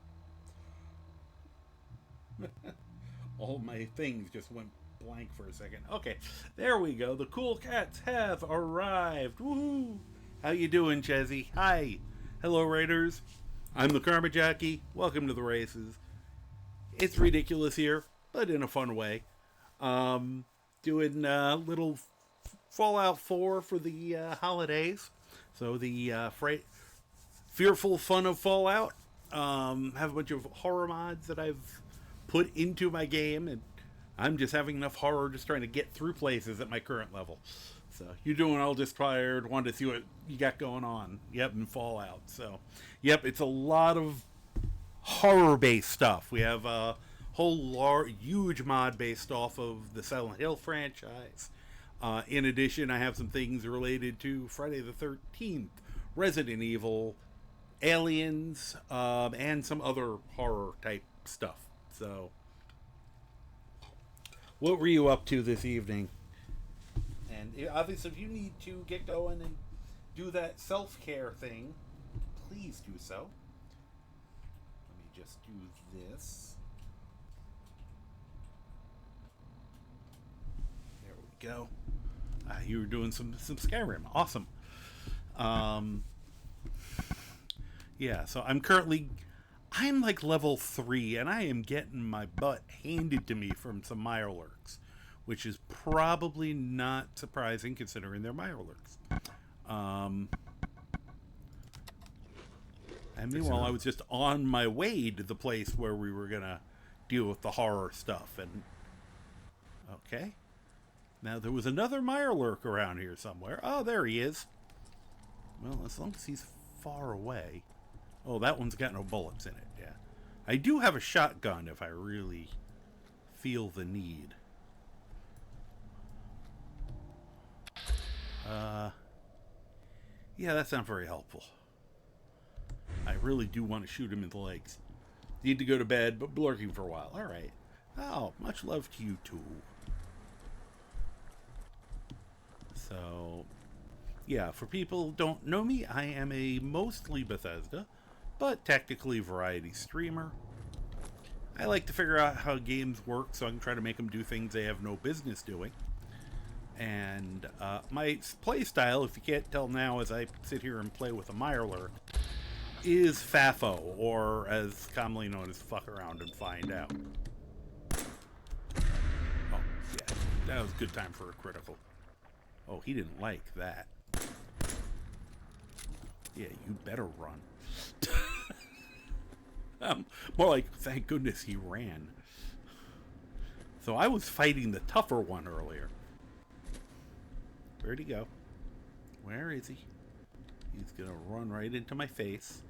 All my things just went blank for a second. Okay, there we go. The cool cats have arrived. Woohoo! How you doing, Chezzy? Hi. Hello, Raiders. I'm the Karma Jockey. Welcome to the races. It's ridiculous here, but in a fun way. Doing little Fallout 4 for the holidays. So the fearful fun of Fallout. Have a bunch of horror mods that I've put into my game, and I'm just having enough horror just trying to get through places at my current level. So you're doing all Disfired, wanted to see what you got going on. Yep, in Fallout. So, yep, it's a lot of horror-based stuff. We have a whole huge mod based off of the Silent Hill franchise. In addition, I have some things related to Friday the 13th, Resident Evil, Aliens, and some other horror-type stuff. So, what were you up to this evening? And obviously, if you need to get going and do that self-care thing, please do so. Let me just do this. There we go. You were doing some Skyrim. Awesome. Yeah, so I'm like level 3, and I am getting my butt handed to me from some Mirelurks, which is probably not surprising considering they're Mirelurks. And meanwhile, I was just on my way to the place where we were going to deal with the horror stuff. And okay. Now, there was another Mirelurk around here somewhere. Oh, there he is. Well, as long as he's far away. Oh, that one's got no bullets in it, yeah. I do have a shotgun if I really feel the need. Yeah, that's not very helpful. I really do want to shoot him in the legs. Need to go to bed, but lurking for a while. All right. Oh, much love to you too. So, yeah, for people who don't know me, I am a mostly Bethesda, but technically variety streamer. I like to figure out how games work so I can try to make them do things they have no business doing. And my play style, if you can't tell now as I sit here and play with a Mirelurk, is FO4, or as commonly known as fuck around and find out. Oh, yeah, that was a good time for a critical. Oh, he didn't like that. Yeah, you better run. More like, thank goodness he ran. So I was fighting the tougher one earlier. Where'd he go? Where is he? He's gonna run right into my face.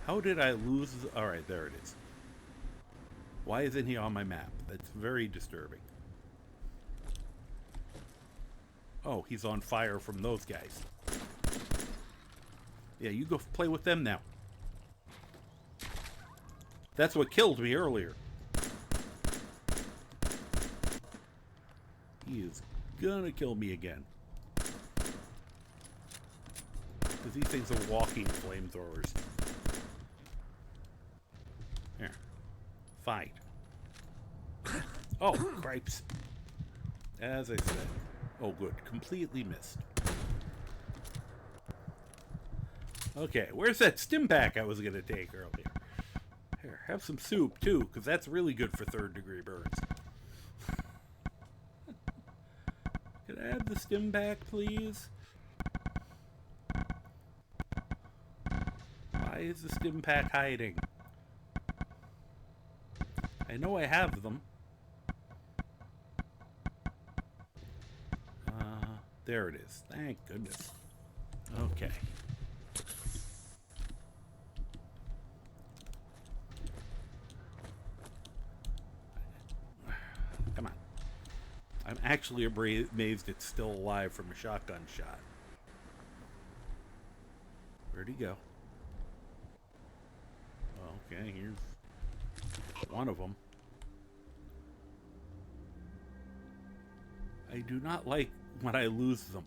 How did I lose? Alright, there it is. Why isn't he on my map? That's very disturbing. Oh, he's on fire from those guys. Yeah, you go play with them now. That's what killed me earlier. He is gonna kill me again. Because these things are walking flamethrowers. Here. Fight. Oh, cripes. As I said. Oh, good. Completely missed. Okay, where's that stim pack I was going to take earlier? Here, have some soup, too, because that's really good for third-degree burns. Could I have the stim pack, please? Why is the stim pack hiding? I know I have them. There it is. Thank goodness. Okay. Come on. I'm actually amazed it's still alive from a shotgun shot. Where'd he go? Okay, here's one of them. I do not like when I lose them.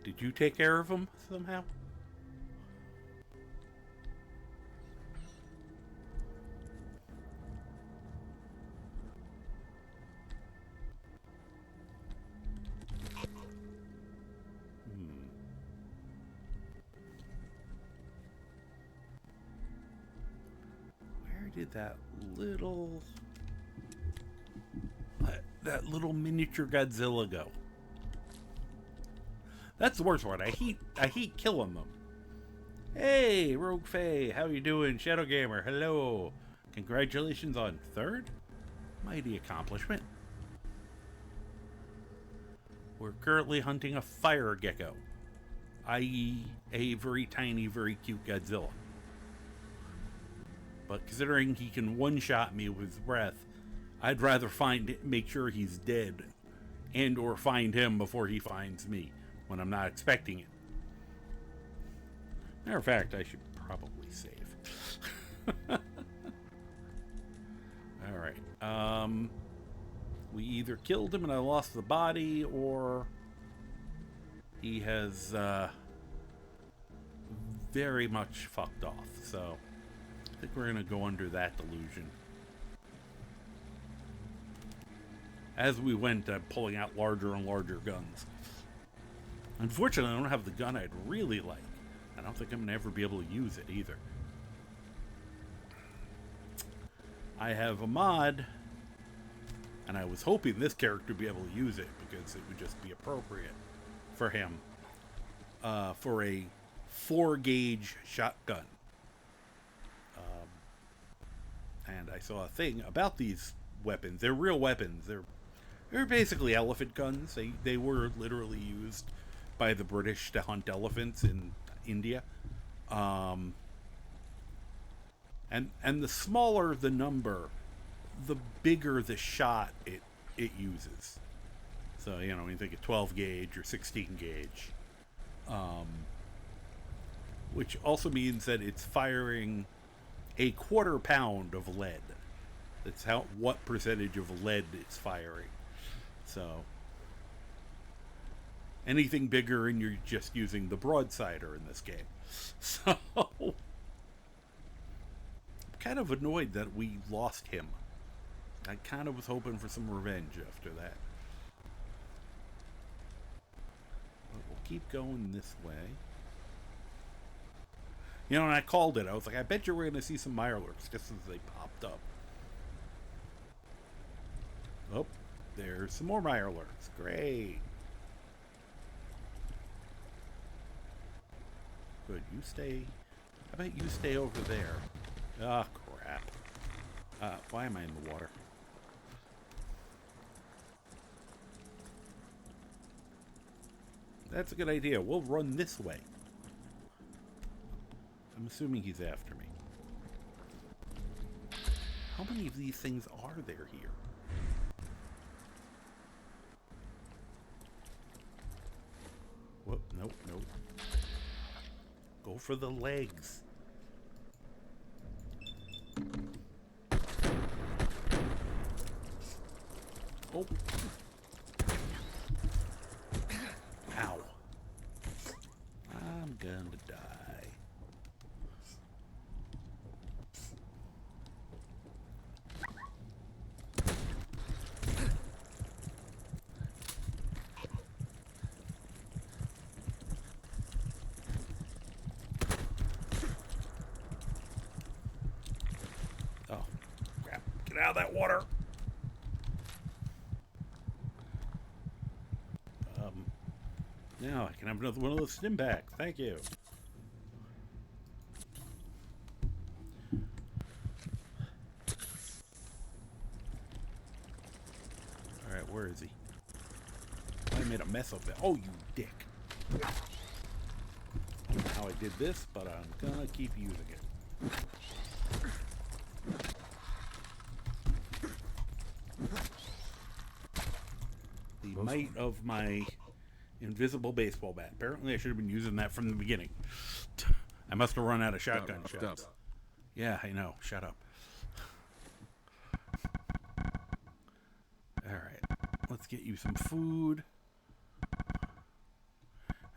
Did you take care of them somehow? Where did that little miniature Godzilla go? That's the worst one. I hate killing them. Hey, Rogue Faye, how you doing? Shadow Gamer, hello. Congratulations on 3rd? Mighty accomplishment. We're currently hunting a fire gecko, i.e. a very tiny, very cute Godzilla. But considering he can one-shot me with his breath, I'd rather make sure he's dead and or find him before he finds me when I'm not expecting it. Matter of fact, I should probably save. Alright. We either killed him and I lost the body, or he has very much fucked off. So I think we're going to go under that delusion. As we went, I'm pulling out larger and larger guns. Unfortunately, I don't have the gun I'd really like. I don't think I'm going to ever be able to use it either. I have a mod, and I was hoping this character would be able to use it because it would just be appropriate for him for a 4-gauge shotgun. And I saw a thing about these weapons. They're real weapons. They're basically elephant guns. They were literally used by the British to hunt elephants in India. And the smaller the number, the bigger the shot it uses. So, you know, when you think of 12 gauge or 16 gauge. Which also means that it's firing a 1/4 pound of lead. That's what percentage of lead it's firing. So anything bigger and you're just using the broadsider in this game. So I'm kind of annoyed that we lost him. I kind of was hoping for some revenge after that. But we'll keep going this way. You know, and I called it. I was like, I bet you we're going to see some Mirelurks just as they popped up. Oh, there's some more Mirelurks. Great. Good. You stay. How about you stay over there? Ah, crap. Why am I in the water? That's a good idea. We'll run this way. I'm assuming he's after me. How many of these things are there here? Whoop, nope. Go for the legs. Oh. Ow. I'm gonna die. Oh, crap. Get out of that water. Now I can have another one of those stim packs. Thank you. I made a mess of it. Oh, you dick. I don't know how I did this, but I'm gonna keep using it. The might of my invisible baseball bat. Apparently I should have been using that from the beginning. I must have run out of shotgun shells. Yeah, I know. Shut up. Alright. Let's get you some food.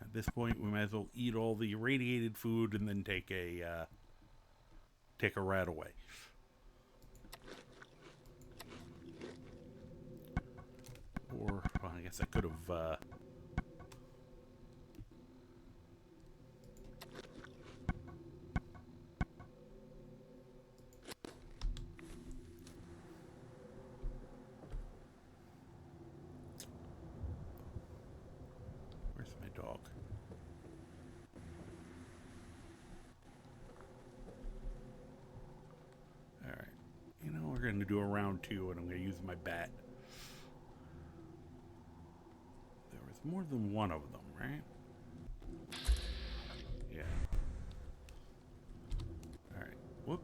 At this point, we might as well eat all the irradiated food and then take a rat away. Or, well, I guess I could have, where's my dog? Alright. You know, we're going to do a round 2, and I'm going to use my bat. There was more than one of them, right? Yeah. Alright. Whoop.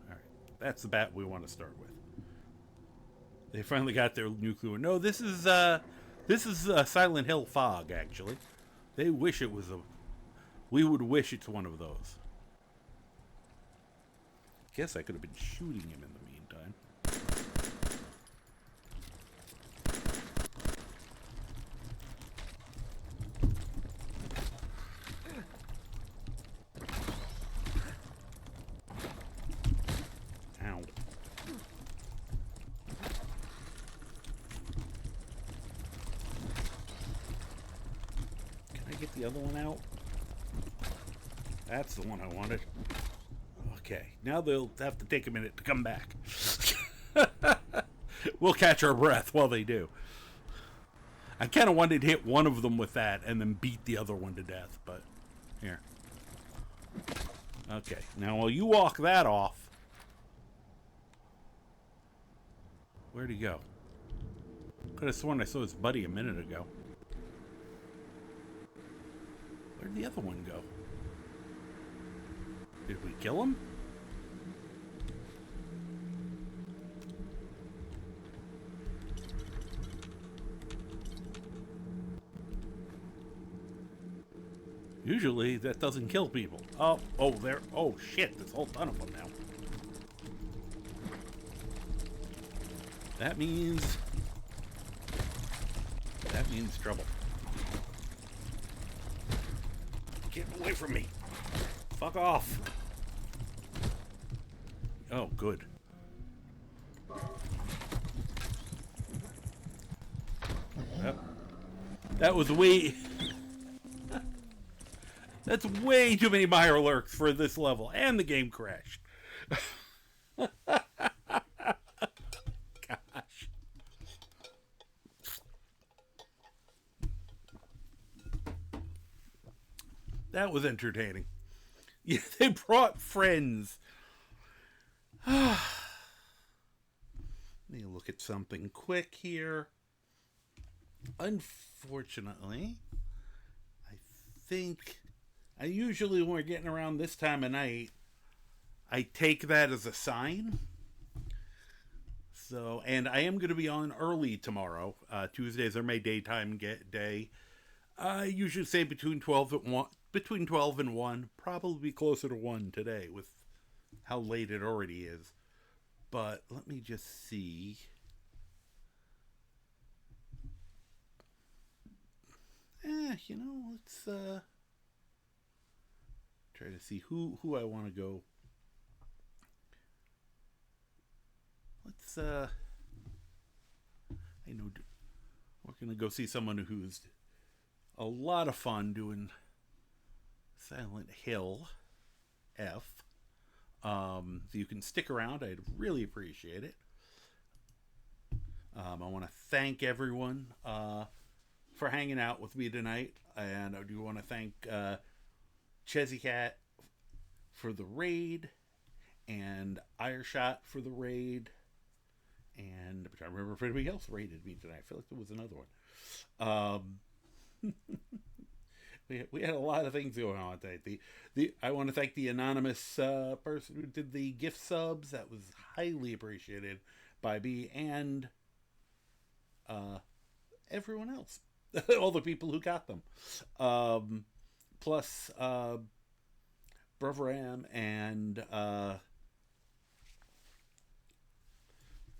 Alright. That's the bat we want to start with. They finally got their new clue. No, this is Silent Hill Fog, actually. They wish it was we would wish it's one of those. Guess I could have been shooting him in the meantime. Ow. Can I get the other one out? That's the one I wanted. Okay, now they'll have to take a minute to come back. We'll catch our breath while they do. I kind of wanted to hit one of them with that and then beat the other one to death, but here. Okay, now while you walk that off, where'd he go? Could have sworn I saw his buddy a minute ago. Where'd the other one go? Did we kill him? Usually that doesn't kill people. Oh, there. Oh shit, there's a whole ton of them now. That means trouble. Get away from me. Fuck off. Oh, good. Yep. That was way... That's way too many Mirelurks for this level. And the game crashed. Gosh. That was entertaining. Yeah, they brought friends. Let me look at something quick here. Unfortunately, I think... usually when we're getting around this time of night, I take that as a sign. So, and I am going to be on early tomorrow. Tuesdays are my daytime day. I usually say between 12 and 1, probably closer to 1 today with how late it already is. But let me just see. Let's try to see who I want to go. Let's I know we're gonna go see someone who's a lot of fun doing Silent Hill F. You can stick around. I'd really appreciate it. I want to thank everyone for hanging out with me tonight, and I do want to thank Chezzy Cat for the raid, and Ireshot for the raid, And I'm trying to remember if anybody else rated me tonight. I feel like there was another one. We had a lot of things going on today. I want to thank the anonymous person who did the gift subs. That was highly appreciated by me and everyone else. All the people who got them. Plus Brovram and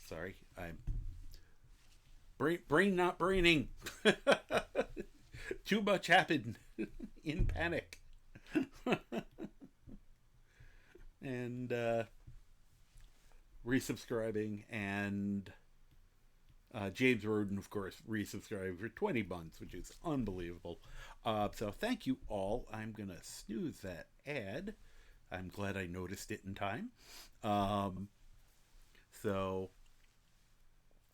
sorry, I'm brain not braining. Too much happened in panic. And resubscribing, and James Roden, of course, resubscribing for 20 months, which is unbelievable. So thank you all. I'm going to snooze that ad. I'm glad I noticed it in time. So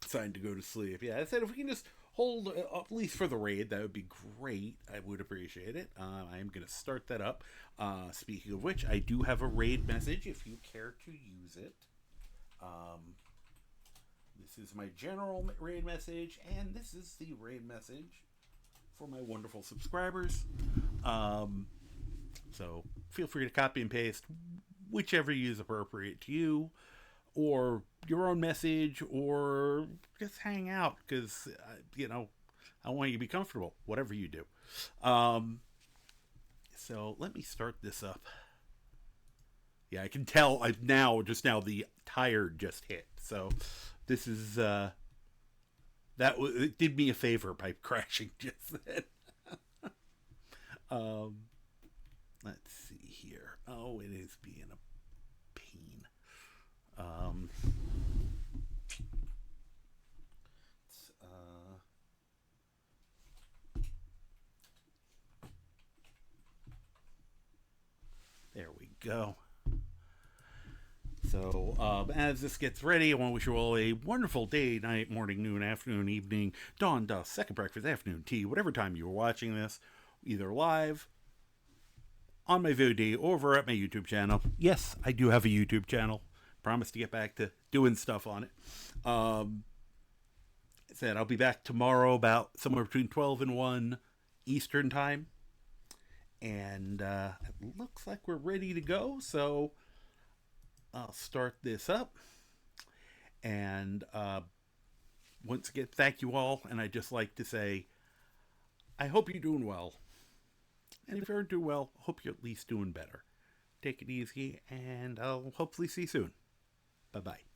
it's time to go to sleep. Yeah, I said if we can just hold, at least for the raid, that would be great. I would appreciate it. I am going to start that up. Speaking of which, I do have a raid message if you care to use it. This is my general raid message, and this is the raid message for my wonderful subscribers. So feel free to copy and paste whichever is appropriate to you, or your own message, or just hang out, because I want you to be comfortable, whatever you do. So let me start this up. Yeah, I can tell just now the tired just hit. So this is it did me a favor by crashing just then. Let's see here. Oh, it is being a pain. There we go. So, as this gets ready, I want to wish you all a wonderful day, night, morning, noon, afternoon, evening, dawn, dusk, second breakfast, afternoon tea, whatever time you are watching this, either live, on my VOD, or over at my YouTube channel. Yes, I do have a YouTube channel. Promise to get back to doing stuff on it. I said I'll be back tomorrow about somewhere between 12 and 1 Eastern time. And it looks like we're ready to go, so I'll start this up. And once again, thank you all. And I'd just like to say, I hope you're doing well. And if you aren't doing well, hope you're at least doing better. Take it easy, and I'll hopefully see you soon. Bye-bye.